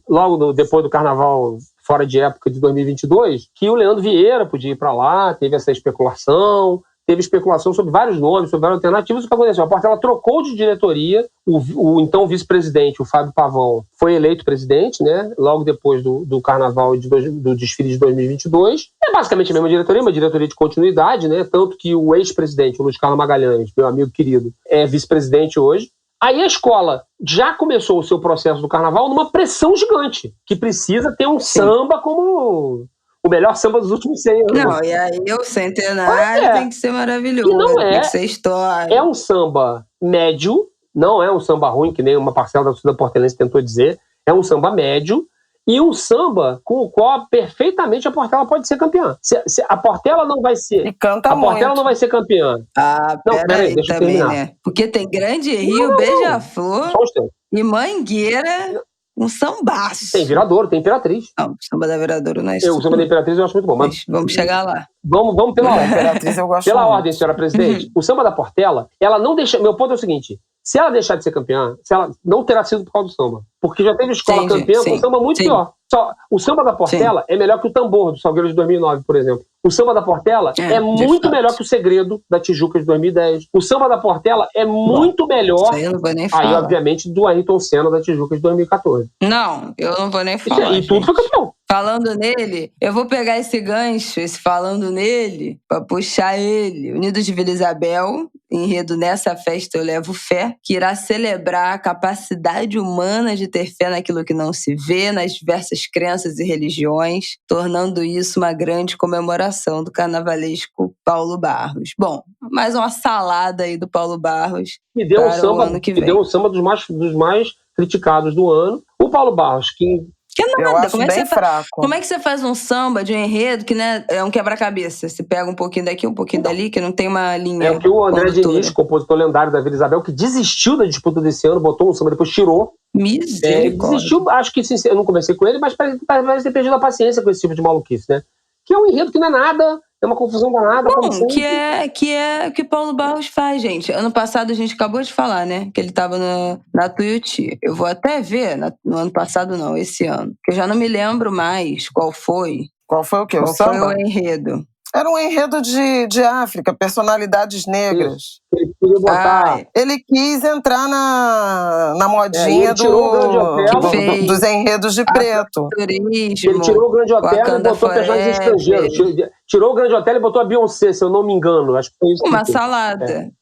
logo depois do carnaval fora de época de 2022, que o Leandro Vieira podia ir para lá, teve essa especulação. Teve especulação sobre vários nomes, sobre várias alternativas. O que aconteceu? A Portela trocou de diretoria. O então vice-presidente, o Fábio Pavão, foi eleito presidente, né? Logo depois do carnaval do desfile de 2022. É basicamente a mesma diretoria, uma diretoria de continuidade, né? Tanto que o ex-presidente, o Luiz Carlos Magalhães, meu amigo querido, é vice-presidente hoje. Aí a escola já começou o seu processo do carnaval numa pressão gigante, que precisa ter um samba como... o melhor samba dos últimos 100 anos. Não, e aí o centenário tem que ser maravilhoso. E não tem que ser história. É um samba médio, não é um samba ruim, que nem uma parcela da torcida portelense tentou dizer. É um samba médio e um samba com o qual perfeitamente a Portela pode ser campeã. Se a Portela não vai ser... E canta a Portela muito. não vai ser campeã. Peraí, deixa também, eu terminar. Né? Porque tem Grande Rio, Beija-Flor e Mangueira... Um sambaço. Tem Viradouro, tem Imperatriz. Não, o samba da Viradouro não é isso. O samba da Imperatriz eu acho muito bom. Mas vamos chegar lá. Vamos pela ordem. Imperatriz eu gosto pela muito. ordem, senhora presidente. O samba da Portela, ela não deixa... Meu ponto é o seguinte, se ela deixar de ser campeã, ela não terá sido por causa do samba. Porque já teve escola campeã com samba muito pior. O samba da Portela é melhor que o Tambor, do Salgueiro de 2009, por exemplo. O samba da Portela é muito melhor que o Segredo, da Tijuca de 2010. O samba da Portela é muito melhor... Isso aí eu não vou nem falar. Aí, obviamente, do Ayrton Senna, da Tijuca de 2014. Não, eu não vou nem falar. E tudo foi campeão. Falando nele, eu vou pegar esse gancho, esse falando nele, pra puxar ele. Unidos de Vila Isabel, enredo Nessa Festa Eu Levo Fé, que irá celebrar a capacidade humana de ter fé naquilo que não se vê, nas diversas crenças e religiões, tornando isso uma grande comemoração do carnavalesco Paulo Barros. Bom, mais uma salada aí do Paulo Barros. E deu um samba dos mais criticados do ano. O Paulo Barros, que eu acho bem fraco. Como é que você faz um samba de um enredo que, né, é um quebra-cabeça? Você pega um pouquinho daqui, um pouquinho dali, que não tem uma linha. É o que o André Diniz, compositor lendário da Vila Isabel, que desistiu da disputa desse ano, botou um samba, depois tirou. Misericórdia. Desistiu, acho que eu não conversei com ele, mas parece ter perdido a paciência com esse tipo de maluquice, né? Que é um enredo que não é nada, é uma confusão danada. Não, que é o que Paulo Barros faz, gente. Ano passado a gente acabou de falar, né? Que ele tava na Tuiuti. Eu vou até ver, no ano passado não, esse ano. Que eu já não me lembro mais qual foi. Qual foi o quê? Qual foi o enredo? Era um enredo de África, personalidades negras. Isso. Ele queria botar... Ele quis entrar na modinha dos enredos de preto. Ele tirou o Grande Hotel e botou personagens estrangeiros. Tirou o Grande Hotel e botou a Beyoncé, se eu não me engano. Acho que foi isso. Uma salada.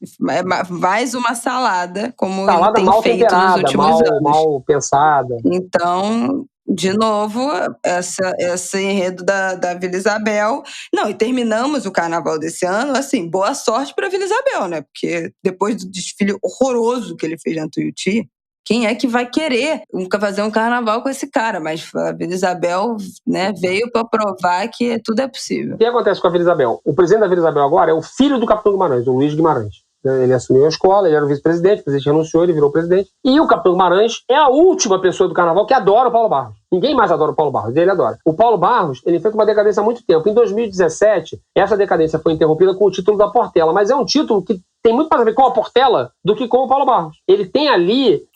Mais uma salada, como ele tem feito nos últimos anos. Mal pensada. Então... De novo, esse enredo da Vila Isabel. Não, e terminamos o carnaval desse ano, assim, boa sorte pra Vila Isabel, né? Porque depois do desfile horroroso que ele fez na Tuiuti, quem é que vai querer fazer um carnaval com esse cara? Mas a Vila Isabel, né, veio pra provar que tudo é possível. O que acontece com a Vila Isabel? O presidente da Vila Isabel agora é o filho do capitão Guimarães, o Luiz Guimarães. Ele assumiu a escola, ele era o vice-presidente, o presidente renunciou, ele virou presidente. E o capitão Guimarães é a última pessoa do carnaval que adora o Paulo Barros. Ninguém mais adora o Paulo Barros, ele adora. O Paulo Barros, ele fez uma decadência há muito tempo. Em 2017, essa decadência foi interrompida com o título da Portela, mas é um título que tem muito mais a ver com a Portela do que com o Paulo Barros. Ele tem ele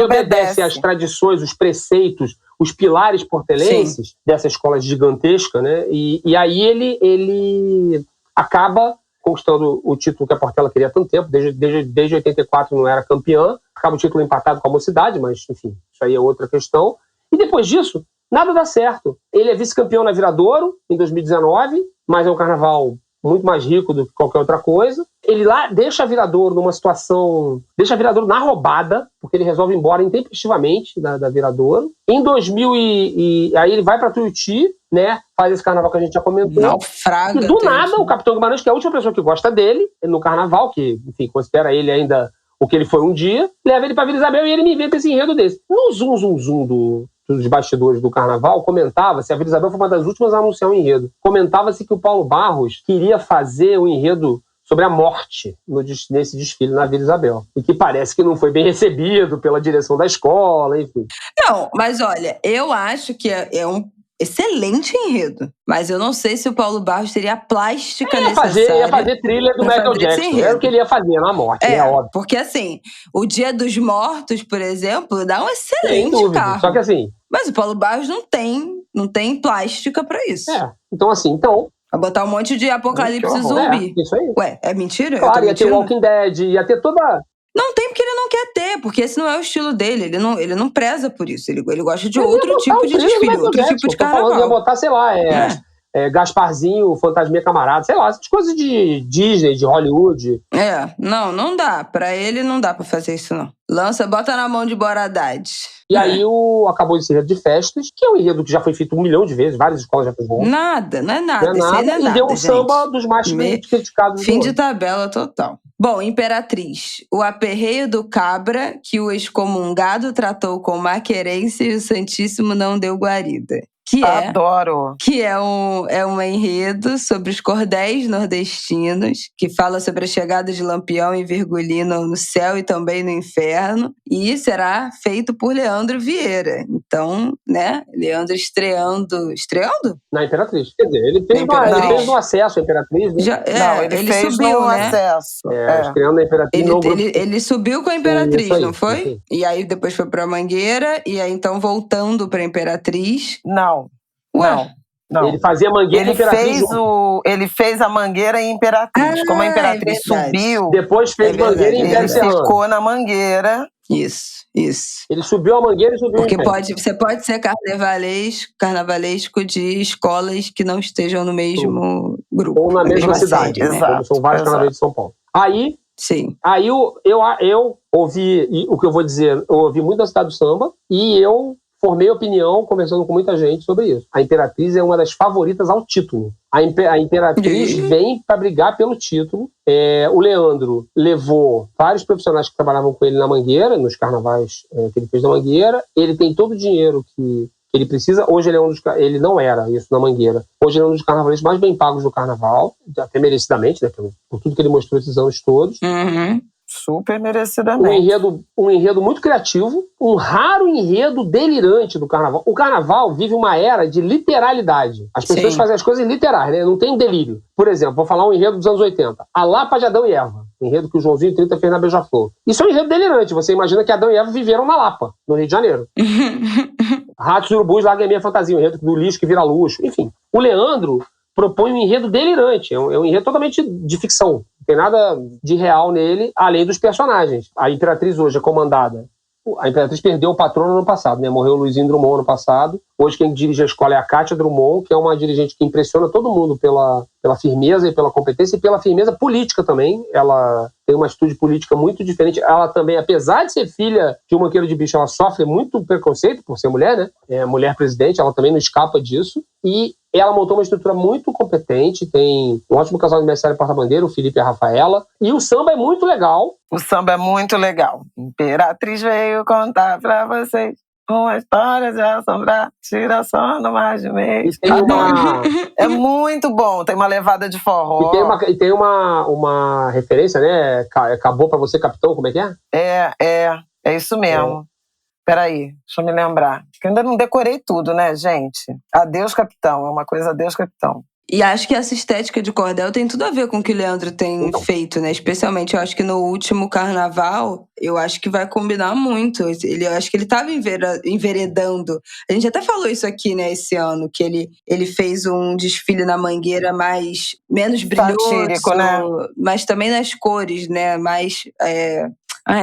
obedece às tradições, os preceitos, os pilares portelenses dessa escola gigantesca, né? E aí ele acaba conquistando o título que a Portela queria há tanto tempo, desde 84 não era campeã, acaba o título empatado com a Mocidade, mas enfim, isso aí é outra questão. E depois disso, nada dá certo. Ele é vice-campeão na Viradouro, em 2019, mas é um carnaval muito mais rico do que qualquer outra coisa. Ele lá deixa a Viradouro numa situação... Deixa a Viradouro na roubada, porque ele resolve ir embora intempestivamente da Viradouro. Em 2000 aí ele vai para Tuiuti, né? Faz esse carnaval que a gente já comentou. Naufraga. E do nada, o capitão Guimarães, que é a última pessoa que gosta dele no carnaval, que, enfim, considera ele ainda o que ele foi um dia, leva ele pra Vila Isabel e ele me inventa esse enredo desse. No zoom dos bastidores do carnaval, comentava-se, a Vila Isabel foi uma das últimas a anunciar um enredo, comentava-se que o Paulo Barros queria fazer um enredo sobre a morte nesse desfile na Vila Isabel. E que parece que não foi bem recebido pela direção da escola, enfim. Não, mas olha, eu acho que é um excelente enredo. Mas eu não sei se o Paulo Barros teria a plástica necessária. Ia fazer trilha do Michael Jackson. Era o que ele ia fazer na morte, né? Óbvio. Porque assim, o Dia dos Mortos, por exemplo, dá um excelente carro. Só que assim... Mas o Paulo Barros não tem plástica pra isso. Então assim, Vai botar um monte de apocalipse zumbi. Isso aí. Ué, é mentira? Claro, ia ter Walking Dead, ia ter toda... Não tem porque ele não quer ter, porque esse não é o estilo dele. Ele não preza por isso. Ele gosta de outro tipo de desfile, outro tipo de carnaval. Ia botar, sei lá, Gasparzinho, Fantasminha Camarada, sei lá, essas coisas de Disney, de Hollywood. Não dá. Pra ele não dá pra fazer isso, não. Bota na mão de Bora Haddad. E aí acabou esse enredo de festas, que é um enredo que já foi feito 1 milhão de vezes, várias escolas já fizeram. Não é nada. Isso aí não é nada, e deu um samba dos mais criticados. Fim de tabela total. Bom, Imperatriz. O aperreio do cabra, que o excomungado tratou com maquerência e o Santíssimo não deu guarida. Adoro! Que é um enredo sobre os cordéis nordestinos, que fala sobre a chegada de Lampião e Virgulino no céu e também no inferno, e será feito por Leandro Vieira. Então, né, Leandro estreando? Na Imperatriz. Quer dizer, ele fez no acesso à Imperatriz, né? Ele fez subiu, no acesso. Estreando na Imperatriz. Ele subiu com a Imperatriz, aí, não foi? E aí depois foi pra Mangueira, e aí então voltando pra Imperatriz... Não. Ele fazia Mangueira e Imperatriz. Ele fez a Mangueira e Imperatriz. Como a Imperatriz subiu... Depois fez Mangueira e Império Serrano. Ele ficou na Mangueira. Isso. Ele subiu a Mangueira e subiu Porque o Império. você pode ser carnavalesco de escolas que não estejam no mesmo grupo. Ou na mesma cidade, série, né? Como são vários carnavais de São Paulo. Aí eu ouvi, o que eu vou dizer, eu ouvi muito da Cidade do Samba e eu formei opinião, conversando com muita gente sobre isso. A Imperatriz é uma das favoritas ao título. A Imperatriz vem para brigar pelo título. O Leandro levou vários profissionais que trabalhavam com ele na Mangueira, nos carnavais que ele fez na Mangueira. Ele tem todo o dinheiro que ele precisa. Hoje ele não era isso na Mangueira. Hoje ele é um dos carnavalistas mais bem pagos do carnaval, até merecidamente, né, por tudo que ele mostrou esses anos todos. Uhum. Super merecidamente. Um enredo muito criativo, um raro enredo delirante do carnaval. O carnaval vive uma era de literalidade. As pessoas fazem as coisas literais, né? Não tem delírio. Por exemplo, vou falar um enredo dos anos 80. A Lapa de Adão e Eva. Um enredo que o Joãozinho 30 fez na Beija-Flor. Isso é um enredo delirante. Você imagina que Adão e Eva viveram na Lapa, no Rio de Janeiro. Ratos e Urubus, Larga Minha Fantasia. Um enredo do lixo que vira luxo. Enfim. O Leandro propõe um enredo delirante. É um enredo totalmente de ficção. Não tem nada de real nele, além dos personagens. A Imperatriz hoje é comandada. A Imperatriz perdeu o patrono no ano passado, né? Morreu o Luizinho Drummond ano passado. Hoje quem dirige a escola é a Kátia Drummond, que é uma dirigente que impressiona todo mundo pela firmeza e pela competência e pela firmeza política também. Ela tem uma atitude política muito diferente. Ela também, apesar de ser filha de um banqueiro de bicho, ela sofre muito preconceito por ser mulher, né? É mulher presidente, ela também não escapa disso. E ela montou uma estrutura muito competente, tem um ótimo casal de mestre e porta-bandeira, o Felipe e a Rafaela. E o samba é muito legal. O samba é muito legal. Imperatriz veio contar pra vocês uma história de assombrar, tira sono mais de mês. É muito bom, tem uma levada de forró. E tem uma referência, né? Acabou pra você, capitão, como é que é? É isso mesmo. Peraí, deixa eu me lembrar. Porque eu ainda não decorei tudo, né, gente? Adeus, capitão. É uma coisa, adeus, capitão. E acho que essa estética de cordel tem tudo a ver com o que o Leandro tem feito, né? Especialmente, eu acho que no último carnaval, eu acho que vai combinar muito. Eu acho que ele estava enveredando. A gente até falou isso aqui, né, esse ano, que ele fez um desfile na Mangueira menos brilhoso, satírico, né? Mas também nas cores, né? Mais...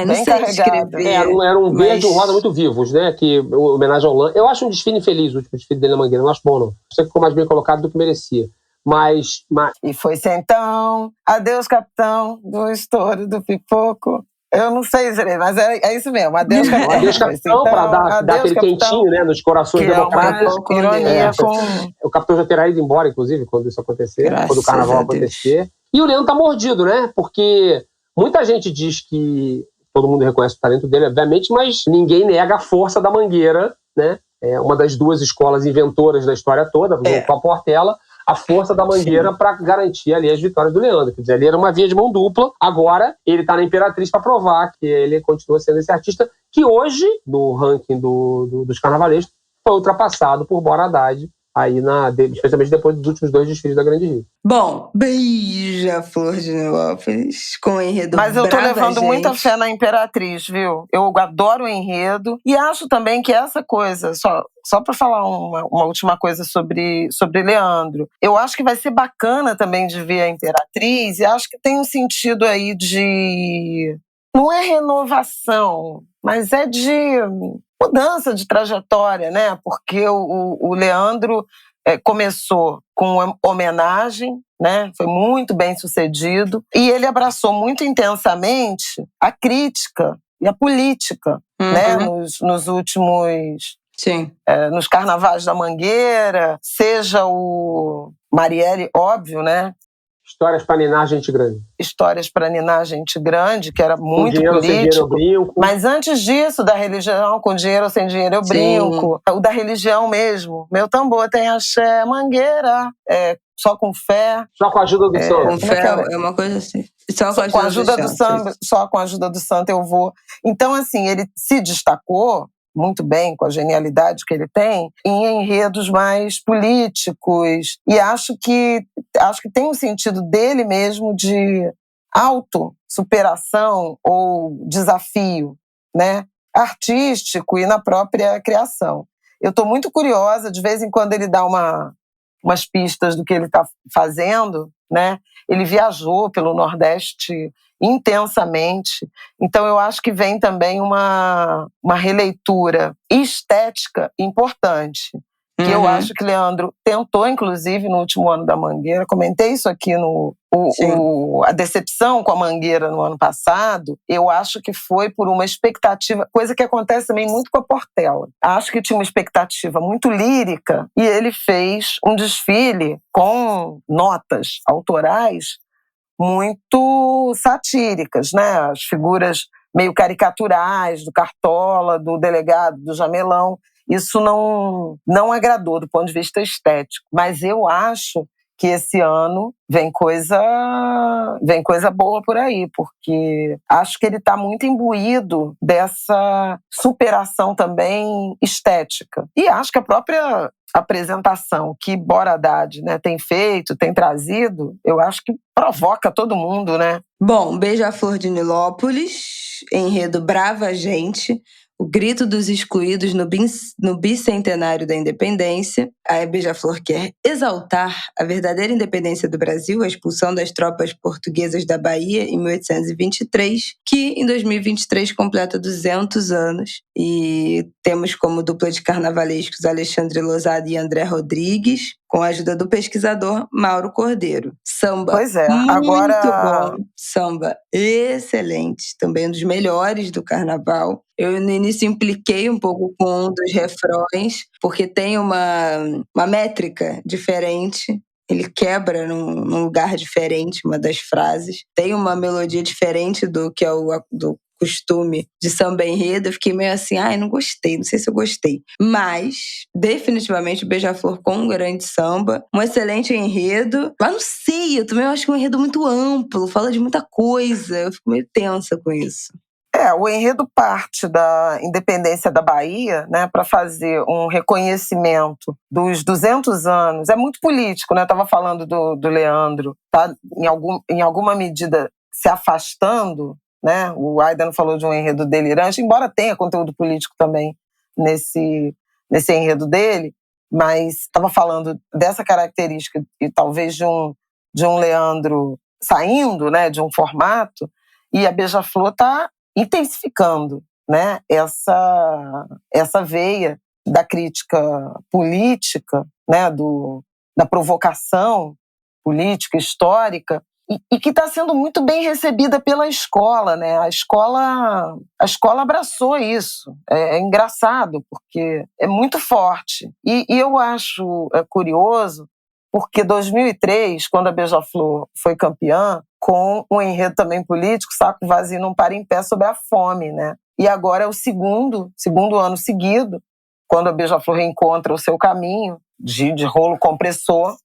não sei descrever. Era um verde e um rosa muito vivos, né? Que homenagem ao Lan. Eu acho um desfile infeliz, o último desfile dele na Mangueira. Não acho bom, não. Acho que ficou mais bem colocado do que merecia. Mas... E foi-se então, adeus, capitão, do estouro do pipoco. Eu não sei, mas é isso mesmo. Adeus, capitão. Adeus, capitão, para dar aquele quentinho, né, nos corações democráticos. O capitão já terá ido embora, inclusive, quando isso acontecer, quando o carnaval acontecer. E o Leandro tá mordido, né? Porque muita gente diz que todo mundo reconhece o talento dele, obviamente, mas ninguém nega a força da Mangueira, né? É uma das duas escolas inventoras da história toda, com a Portela, a força da Mangueira para garantir ali as vitórias do Leandro. Quer dizer, ali era uma via de mão dupla. Agora, ele está na Imperatriz para provar que ele continua sendo esse artista que hoje, no ranking dos carnavalescos, foi ultrapassado por Bora Haddad, aí especialmente depois dos últimos 2 desfiles da Grande Rio. Bom, Beija-Flor de Nilópolis, com o enredo Mas eu tô Brava levando Gente. muita fé na Imperatriz, viu? Eu adoro o enredo e acho também que essa coisa, só para falar uma última coisa sobre Leandro, eu acho que vai ser bacana também de ver a Imperatriz e acho que tem um sentido aí de... Não é renovação, mas é de mudança de trajetória, né? Porque o Leandro começou com homenagem, né? Foi muito bem sucedido e ele abraçou muito intensamente a crítica e a política, né? Nos últimos... Sim. Nos carnavais da Mangueira, seja o Marielle, óbvio, né? Histórias para ninar gente grande. Histórias para ninar gente grande, que era muito dinheiro, político. Sem dinheiro eu brinco. Mas antes disso, da religião, com dinheiro ou sem dinheiro eu brinco. O da religião mesmo. Meu tambor tem axé, Mangueira, só com fé. Só com a ajuda do samba. Com fé é uma coisa assim. Só com a ajuda do samba. Só com a ajuda do santo eu vou. Então, assim, ele se destacou muito bem, com a genialidade que ele tem, em enredos mais políticos. E acho que tem um sentido dele mesmo de autossuperação ou desafio, né? Artístico e na própria criação. Eu estou muito curiosa, de vez em quando ele dá umas pistas do que ele está fazendo, né? Ele viajou pelo Nordeste intensamente. Então, eu acho que vem também uma releitura estética importante, que eu acho que Leandro tentou, inclusive, no último ano da Mangueira. Comentei isso aqui a decepção com a Mangueira no ano passado, eu acho que foi por uma expectativa, coisa que acontece também muito com a Portela. Acho que tinha uma expectativa muito lírica e ele fez um desfile com notas autorais muito satíricas, né? As figuras meio caricaturais do Cartola, do delegado, do Jamelão. Isso não agradou do ponto de vista estético. Mas eu acho que esse ano vem coisa boa por aí, porque acho que ele está muito imbuído dessa superação também estética. E acho que a própria apresentação que Bora Haddad, né, tem feito, tem trazido, eu acho que provoca todo mundo, né? Bom, Beija-Flor de Nilópolis, enredo Brava Gente, o grito dos excluídos no bicentenário da independência. A Beija-Flor quer exaltar a verdadeira independência do Brasil, a expulsão das tropas portuguesas da Bahia em 1823, que em 2023 completa 200 anos. E temos como dupla de carnavalescos Alexandre Losada e André Rodrigues, com a ajuda do pesquisador Mauro Cordeiro. Samba muito bom, samba excelente, também um dos melhores do carnaval. Eu no início impliquei um pouco com um dos refrões, porque tem uma métrica diferente. Ele quebra num lugar diferente uma das frases. Tem uma melodia diferente do que é do costume de samba enredo. Eu fiquei meio assim, não gostei, não sei se eu gostei. Mas, definitivamente, Beija-Flor com um grande samba, um excelente enredo. Mas não sei, eu também acho que é um enredo muito amplo, fala de muita coisa. Eu fico meio tensa com isso. O enredo parte da independência da Bahia, né, para fazer um reconhecimento dos 200 anos. É muito político, né? Eu estava falando do Leandro, tá em alguma medida se afastando, né? O Aidan falou de um enredo delirante, embora tenha conteúdo político também nesse enredo dele, mas estava falando dessa característica e talvez de um Leandro saindo, né, de um formato, e a Beija-Flor está intensificando, né, essa veia da crítica política, né, da provocação política, histórica, e que está sendo muito bem recebida pela escola, né? A escola abraçou isso. É engraçado, porque é muito forte. E eu acho curioso, porque 2003, quando a Beija-Flor foi campeã, com um enredo também político, saco vazio não para em pé, sobre a fome, né? E agora é o segundo ano seguido, quando a Beija-Flor reencontra o seu caminho de rolo compressor,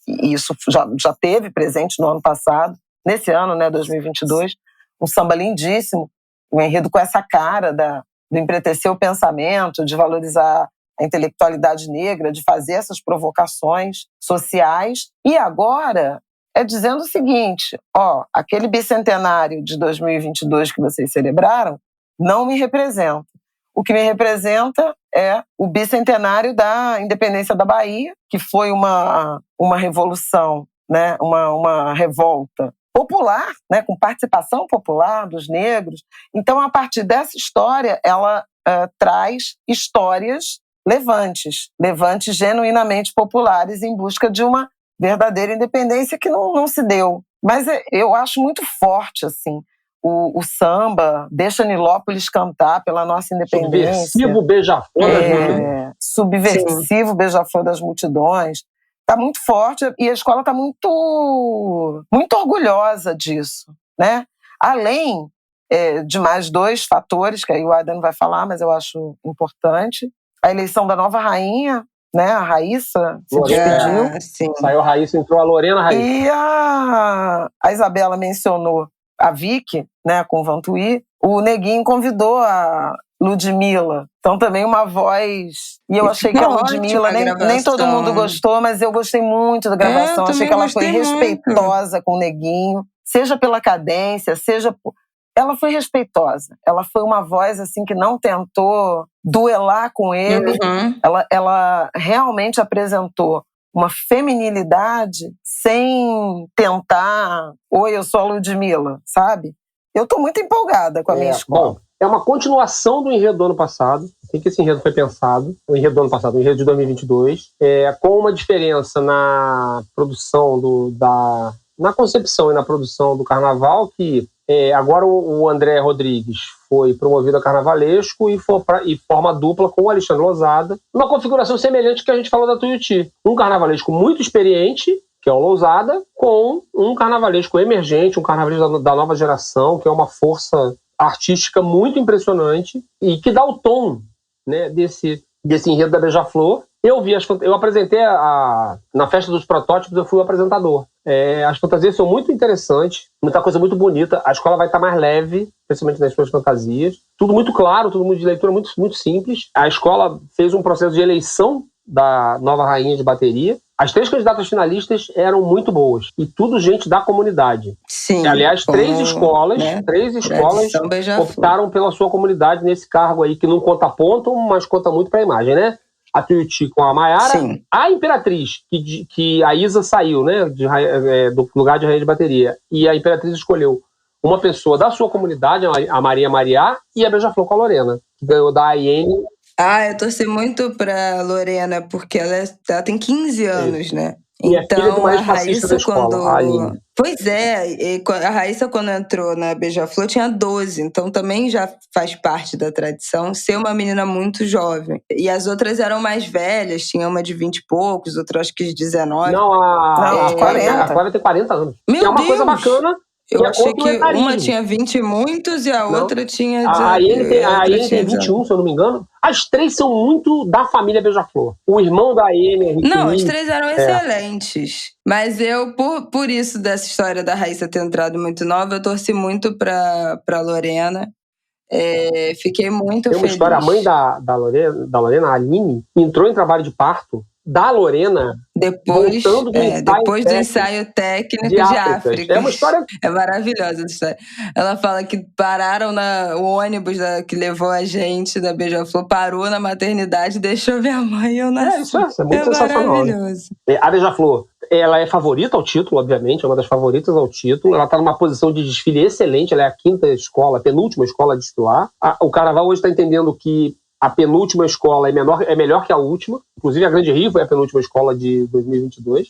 e isso já teve presente no ano passado, nesse ano, né, 2022, um samba lindíssimo, um enredo com essa cara do empretecer o pensamento, de valorizar a intelectualidade negra, de fazer essas provocações sociais. E agora é dizendo o seguinte, aquele bicentenário de 2022 que vocês celebraram não me representa. O que me representa é o bicentenário da independência da Bahia, que foi uma revolução, né? uma revolta popular, né? Com participação popular dos negros. Então, a partir dessa história, ela traz histórias levantes genuinamente populares em busca de uma verdadeira independência que não se deu. Mas eu acho muito forte, assim, o samba, deixa Nilópolis cantar pela nossa independência. Subversivo beija-flor das multidões. Subversivo beija-flor das multidões. Está muito forte e a escola está muito orgulhosa disso, né? Além de mais 2 fatores, que aí o Adam vai falar, mas eu acho importante. A eleição da nova rainha, né? A Raíssa se despediu. Saiu a Raíssa, entrou a Lorena Raíssa. E a Isabela mencionou a Vicky, né, com o Vantuí. O Neguinho convidou a Ludmilla. Então também uma voz... E eu achei que a Ludmilla, nem todo mundo gostou, mas eu gostei muito da gravação. Achei que ela foi respeitosa com o Neguinho. Seja pela cadência, seja... Ela foi respeitosa. Ela foi uma voz assim que não tentou duelar com ele. Ela realmente apresentou uma feminilidade sem tentar... Oi, eu sou a Ludmilla, sabe? Eu estou muito empolgada com a minha escola. Bom, é uma continuação do enredo do ano passado. Assim que esse enredo foi pensado. O enredo do ano passado, o enredo de 2022. Com uma diferença na produção na concepção e na produção do carnaval, que agora o André Rodrigues foi promovido a carnavalesco e forma dupla com o Alexandre Lousada, uma configuração semelhante que a gente falou da Tuiuti. Um carnavalesco muito experiente, que é o Lousada, com um carnavalesco emergente, um carnavalesco da nova geração, que é uma força artística muito impressionante e que dá o tom, né, desse enredo da Beija-Flor. Eu apresentei na festa dos protótipos, eu fui o apresentador. As fantasias são muito interessantes, muita coisa muito bonita. A escola vai estar mais leve, principalmente nas suas fantasias. Tudo muito claro, tudo de leitura muito, muito simples. A escola fez um processo de eleição da nova rainha de bateria. As 3 candidatas finalistas eram muito boas. E tudo gente da comunidade. Sim. Aliás, 3 escolas optaram pela sua comunidade nesse cargo aí, que não conta ponto, mas conta muito para a imagem, né? A Tuiuti com a Maiara. Sim. A Imperatriz, que a Isa saiu, né, do lugar de rainha de bateria. E a Imperatriz escolheu uma pessoa da sua comunidade, a Maria Mariá, e a Beija-Flor com a Lorena, que ganhou da Aiene. Eu torci muito pra Lorena, porque ela tem 15 anos, né? E então, a Raíssa, quando... Pois é, a Raíssa, quando entrou na Beija-Flor, tinha 12. Então, também já faz parte da tradição ser uma menina muito jovem. E as outras eram mais velhas, tinha uma de 20 e poucos, outra acho que de 19. Não, a 40. A Clara tem 40 anos. Meu é uma coisa bacana. Eu achei que uma tinha 20 e muitos e a outra tinha... A Aiene tem 21, se eu não me engano. As 3 são muito da família Beija-Flor. O irmão da Aiene... Não, as 3 eram excelentes. Mas eu, por isso dessa história da Raíssa ter entrado muito nova, eu torci muito pra Lorena. Fiquei muito feliz. Tem uma história, a mãe da Lorena, a Aline, entrou em trabalho de parto da Lorena depois do ensaio técnico de África. É uma história... É maravilhosa essa história. Ela fala que pararam o ônibus que levou a gente da Beija-Flor, parou na maternidade e deixou minha mãe e eu nasci. Isso é muito sensacional. Maravilhoso. A Beija-Flor, ela é favorita ao título, obviamente, é uma das favoritas ao título. Ela está numa posição de desfile excelente, ela é a 5ª escola, a penúltima escola a desfilar. O Carnaval hoje está entendendo que a penúltima escola é melhor que a última. Inclusive, a Grande Rio foi a penúltima escola de 2022.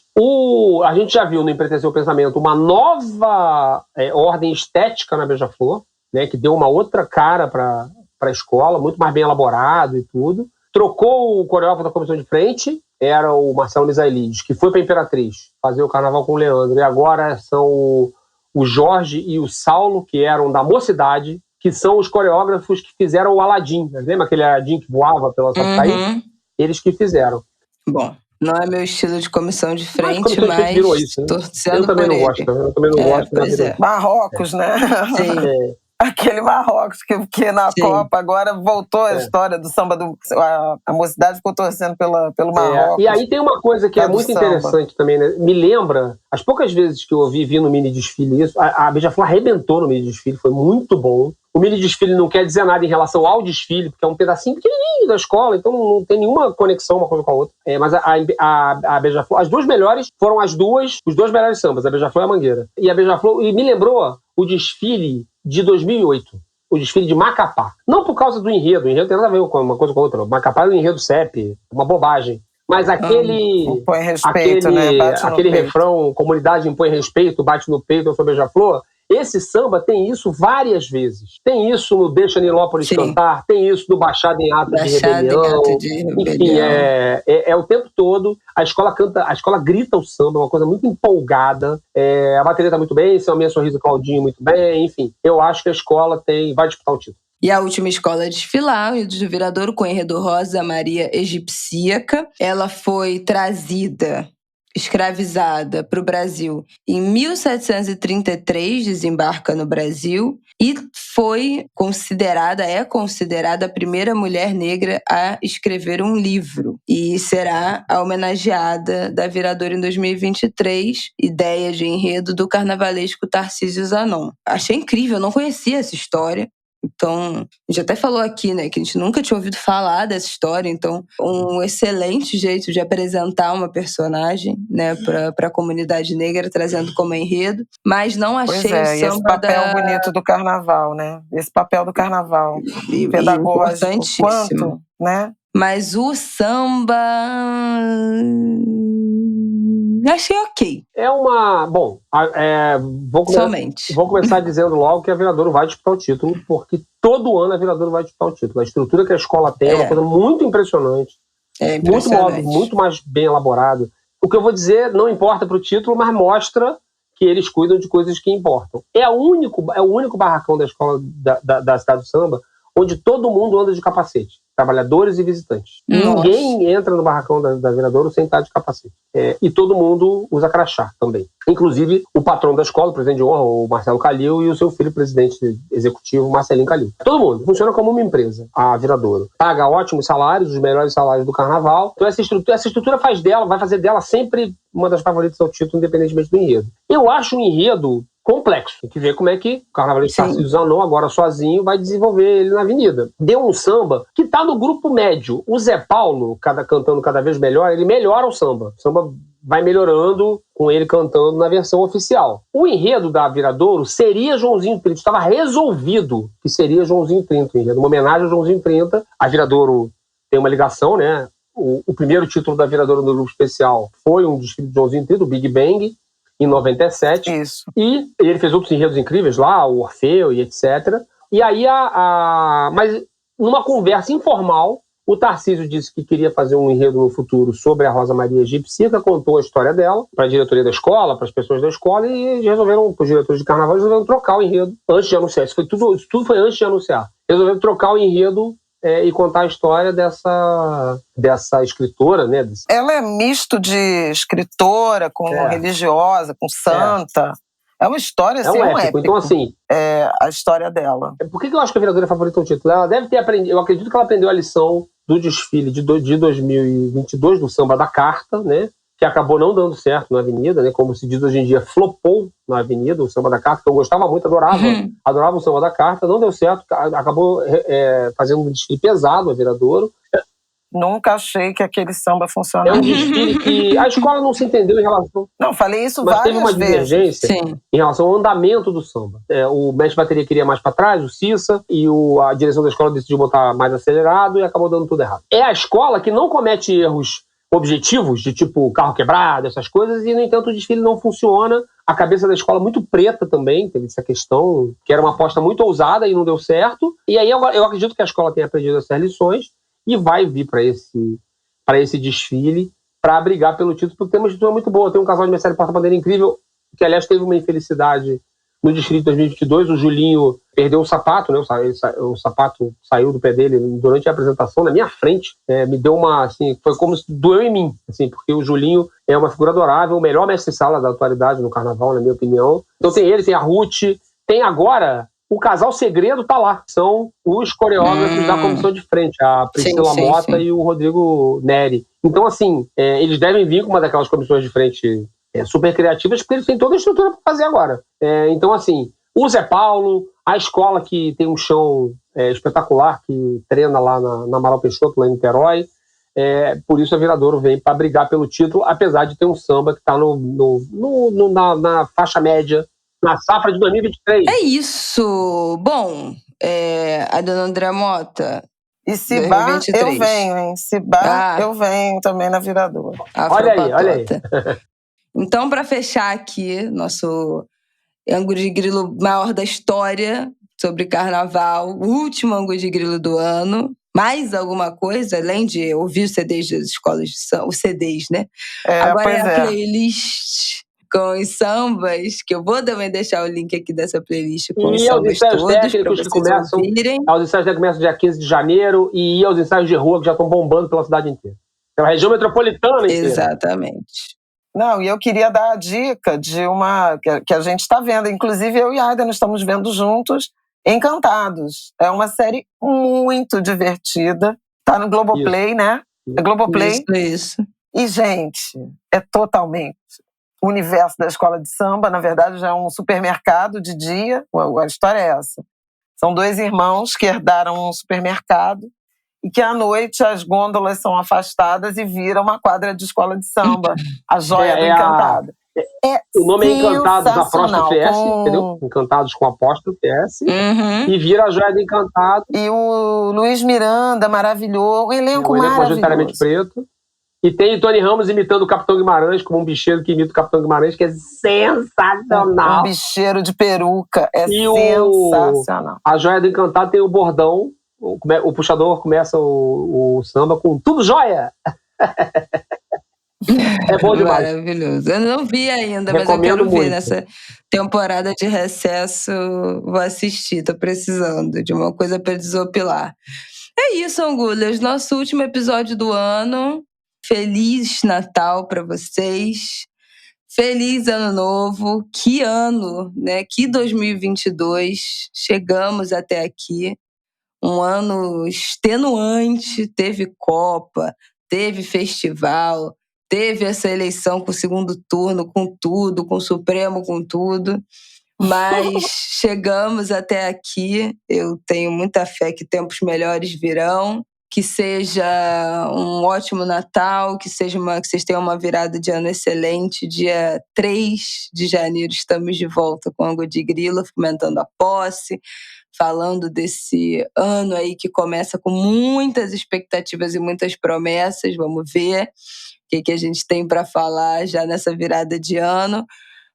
A gente já viu no Empretecer o Pensamento uma nova ordem estética na Beija-Flor, né, que deu uma outra cara para a escola, muito mais bem elaborado e tudo. Trocou o coreógrafo da comissão de frente, era o Marcelo Misaelides, que foi para a Imperatriz fazer o carnaval com o Leandro. E agora são o Jorge e o Saulo, que eram da Mocidade, que são os coreógrafos que fizeram o Aladim. Lembra aquele Aladim que voava pela Sapucaí? Eles que fizeram. Bom, não é meu estilo de comissão de frente, mas virou isso, né? torcendo eu também por não ele. gosto. Eu também não gosto. Pois é. Marrocos, né? Sim. Aquele Marrocos que na Copa agora voltou a história do samba. A Mocidade ficou torcendo pelo Marrocos. E aí tem uma coisa que é muito interessante também, né? Me lembra, as poucas vezes que eu vi no mini desfile isso, a Beija-Flor arrebentou no mini desfile, foi muito bom. O mini desfile não quer dizer nada em relação ao desfile, porque é um pedacinho pequenininho da escola, então não tem nenhuma conexão uma coisa com a outra. Mas a Beija-Flor, as duas melhores foram os dois melhores sambas, a Beija-Flor e a Mangueira. E a Beija-Flor, e me lembrou o desfile de 2008, o desfile de Macapá. Não por causa do enredo, o enredo tem nada a ver com uma coisa com a outra. Macapá é um enredo CEP, uma bobagem. Mas impõe respeito, né? Aquele refrão, comunidade impõe respeito, bate no peito, eu sou Beija-Flor. Esse samba tem isso várias vezes. Tem isso no Deixa Nilópolis Cantar, tem isso no Baixada em Ato de Rebelião. Enfim, é o tempo todo. A escola canta, a escola grita o samba, uma coisa muito empolgada. A bateria tá muito bem, Selminha Sorriso Claudinho muito bem. Enfim, eu acho que a escola vai disputar o título. E a última escola a desfilar, o do Viradouro, com o enredo Rosa Maria Egipsíaca. Ela foi trazida, escravizada para o Brasil em 1733, desembarca no Brasil, e é considerada a primeira mulher negra a escrever um livro. E será a homenageada da Viradouro em 2023, ideia de enredo do carnavalesco Tarcísio Zanon. Achei incrível, eu não conhecia essa história. Então, a gente até falou aqui, né, que a gente nunca tinha ouvido falar dessa história. Então, um excelente jeito de apresentar uma personagem, né, para a comunidade negra, trazendo como enredo. Mas não achei o samba esse papel bonito do carnaval, né? Esse papel do carnaval pedagógico, quanto, né? Mas o samba... achei ok. Vou começar dizendo logo que a Viradouro vai disputar o título, porque todo ano a Viradouro vai disputar o título. A estrutura que a escola tem é uma coisa muito impressionante. Muito mais bem elaborado. O que eu vou dizer não importa para o título, mas mostra que eles cuidam de coisas que importam. É o único barracão da escola da cidade do samba onde todo mundo anda de capacete. Trabalhadores e visitantes. Ninguém entra no barracão da Viradouro sem estar de capacete. E todo mundo usa crachá também. Inclusive, o patrão da escola, o presidente de honra, o Marcelo Calil, e o seu filho, presidente executivo, Marcelinho Calil. Todo mundo. Funciona como uma empresa, a Viradouro. Paga ótimos salários, os melhores salários do carnaval. Então, essa estrutura vai fazer dela sempre uma das favoritas ao título, independentemente do enredo. Eu acho um enredo complexo. Tem que ver como é que o carnavalesco Tarcísio Zanon, agora sozinho, vai desenvolver ele na avenida. Deu um samba que tá no grupo médio. O Zé Paulo, cantando cada vez melhor, ele melhora o samba. O samba vai melhorando com ele cantando na versão oficial. O enredo da Viradouro seria Joãozinho 30. Estava resolvido que seria Joãozinho 30 o enredo. Uma homenagem ao Joãozinho 30. A Viradouro tem uma ligação, né? O primeiro título da Viradouro no grupo especial foi um desfile de Joãozinho 30, o Big Bang, em 97. Isso. E ele fez outros enredos incríveis lá, o Orfeu e etc. E aí, mas numa conversa informal, o Tarcísio disse que queria fazer um enredo no futuro sobre a Rosa Maria Egipsíaca, contou a história dela para a diretoria da escola, para as pessoas da escola, e resolveram, os diretores de carnaval, resolveram trocar o enredo antes de anunciar. Isso tudo foi antes de anunciar. Resolveram trocar o enredo e contar a história dessa escritora, né? Ela é misto de escritora com religiosa, com santa. É uma história, assim, um épico. Então, assim... a história dela. Por que eu acho que a Viradouro é favorita ao título? Ela deve ter aprendido... Eu acredito que ela aprendeu a lição do desfile de 2022 do Samba da Carta, né? Que acabou não dando certo na Avenida, né? Como se diz hoje em dia, flopou na Avenida, o Samba da Carta, que eu gostava muito, adorava o Samba da Carta, não deu certo, acabou fazendo um desfile pesado a Viradouro. Nunca achei que aquele samba funcionava. É um desfile que a escola não se entendeu em relação... Não, falei isso mas várias vezes. Mas teve uma divergência em relação ao andamento do samba. O mestre de bateria queria mais para trás, o Cissa, e a direção da escola decidiu botar mais acelerado e acabou dando tudo errado. É a escola que não comete erros objetivos, de tipo carro quebrado, essas coisas, e no entanto o desfile não funciona. A cabeça da escola muito preta também, teve essa questão, que era uma aposta muito ousada e não deu certo. E aí eu acredito que a escola tenha aprendido essas lições e vai vir para esse desfile para brigar pelo título, porque tem uma estrutura muito boa. Tem um casal de Mestre Porta-Bandeira incrível, que aliás teve uma infelicidade no Distrito de 2022, o Julinho perdeu o sapato, né? O sapato saiu do pé dele durante a apresentação, na minha frente. Me deu uma, assim, foi como se doeu em mim, assim, porque o Julinho é uma figura adorável, o melhor mestre-sala da atualidade no carnaval, na minha opinião. Então tem ele, tem a Ruth, tem agora o casal segredo tá lá. São os coreógrafos da comissão de frente, a Priscila Mota e o Rodrigo Neri. Então, assim, eles devem vir com uma daquelas comissões de frente super criativas, porque eles têm toda a estrutura para fazer agora. Então, assim, o Zé Paulo, a escola que tem um chão espetacular, que treina lá na Amaral Peixoto, lá em Niterói. Por isso a Viradouro vem para brigar pelo título, apesar de ter um samba que está na faixa média, na safra de 2023. É isso! Bom, a dona André Mota... E se bar, eu venho, hein? Se bar, eu venho também na Viradouro. Olha aí. Então, para fechar aqui, nosso ângulo de grilo maior da história sobre carnaval, o último ângulo de grilo do ano. Mais alguma coisa, além de ouvir os CDs das escolas de samba, os CDs, né? Agora é a playlist com os sambas, que eu vou também deixar o link aqui dessa playlist com os sambas todos, para vocês ouvirem. Os ensaios técnicos começam dia 15 de janeiro e aos ensaios de rua que já estão bombando pela cidade inteira. É a região metropolitana inteira. Exatamente. Não, e eu queria dar a dica de uma que a gente está vendo, inclusive eu e a Aida nós estamos vendo juntos, Encantados. É uma série muito divertida, tá no Globoplay, né? É Globoplay. Isso. E, gente, é totalmente o universo da escola de samba. Na verdade, já é um supermercado de dia. A história é essa. São dois irmãos que herdaram um supermercado e que à noite as gôndolas são afastadas e vira uma quadra de escola de samba, a joia do Encantado. O nome é Encantados apóstrofe S, entendeu? Encantados com apóstrofe S. Uhum. E vira a joia do Encantado. E o Luiz Miranda, maravilhoso. Um elenco maravilhoso. Majoritariamente preto. E tem o Tony Ramos imitando o Capitão Guimarães, como um bicheiro que imita o Capitão Guimarães, que é sensacional. Um bicheiro de peruca. É sensacional. A joia do Encantado tem o bordão. O puxador começa o samba com tudo jóia! É bom demais. Maravilhoso. Eu não vi ainda, mas eu quero ver nessa temporada de recesso. Vou assistir, tô precisando de uma coisa para desopilar. É isso, Angulhas. Nosso último episódio do ano. Feliz Natal para vocês. Feliz Ano Novo. Que ano, né? Que 2022. Chegamos até aqui. Um ano extenuante. Teve Copa, teve festival, teve essa eleição com o segundo turno, com tudo, com o Supremo, com tudo. Mas chegamos até aqui. Eu tenho muita fé que tempos melhores virão. Que seja um ótimo Natal, que vocês tenham uma virada de ano excelente. Dia 3 de janeiro estamos de volta com o Ângulo de Grilo, comentando a posse, falando desse ano aí que começa com muitas expectativas e muitas promessas. Vamos ver o que a gente tem para falar já nessa virada de ano.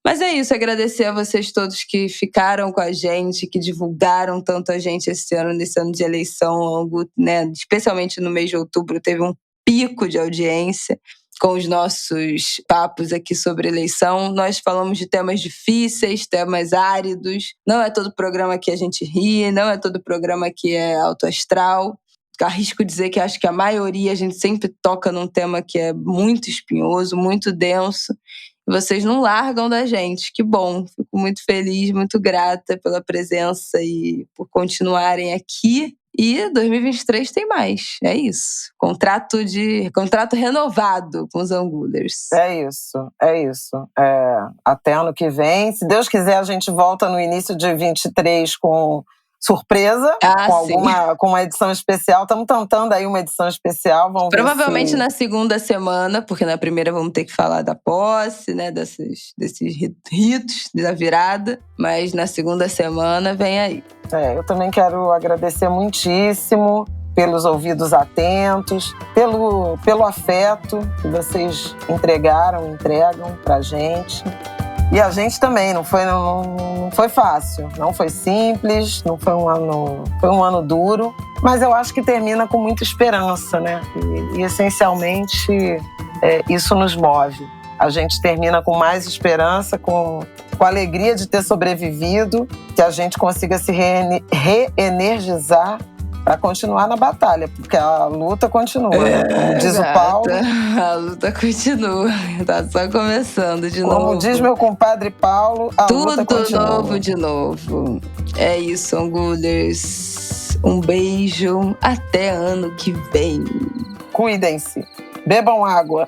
Mas é isso, agradecer a vocês todos que ficaram com a gente, que divulgaram tanto a gente esse ano, nesse ano de eleição, né? Especialmente no mês de outubro, teve um pico de audiência com os nossos papos aqui sobre eleição. Nós falamos de temas difíceis, temas áridos. Não é todo programa que a gente ri, não é todo programa que é alto astral. Arrisco dizer que acho que a maioria a gente sempre toca num tema que é muito espinhoso, muito denso. Vocês não largam da gente, que bom. Fico muito feliz, muito grata pela presença e por continuarem aqui. E 2023 tem mais, é isso. Contrato renovado com os Angulers. É isso. Até ano que vem. Se Deus quiser, a gente volta no início de 23 com surpresa, com uma edição especial. Estamos tentando aí uma edição especial. Provavelmente na segunda semana, porque na primeira vamos ter que falar da posse, né, desses ritos da virada. Mas na segunda semana vem aí. Eu também quero agradecer muitíssimo pelos ouvidos atentos, pelo afeto que vocês entregam pra gente. E a gente também, não foi fácil, não foi simples, não foi um ano duro, mas eu acho que termina com muita esperança, né? E essencialmente, isso nos move. a gente termina com mais esperança, com a alegria de ter sobrevivido, que a gente consiga se reenergizar para continuar na batalha, porque a luta continua, né? Como diz o Paulo. A luta continua, tá só começando de novo. Como diz meu compadre Paulo, a luta continua. Tudo novo de novo. É isso, Angulers. Um beijo, até ano que vem. Cuidem-se, bebam água.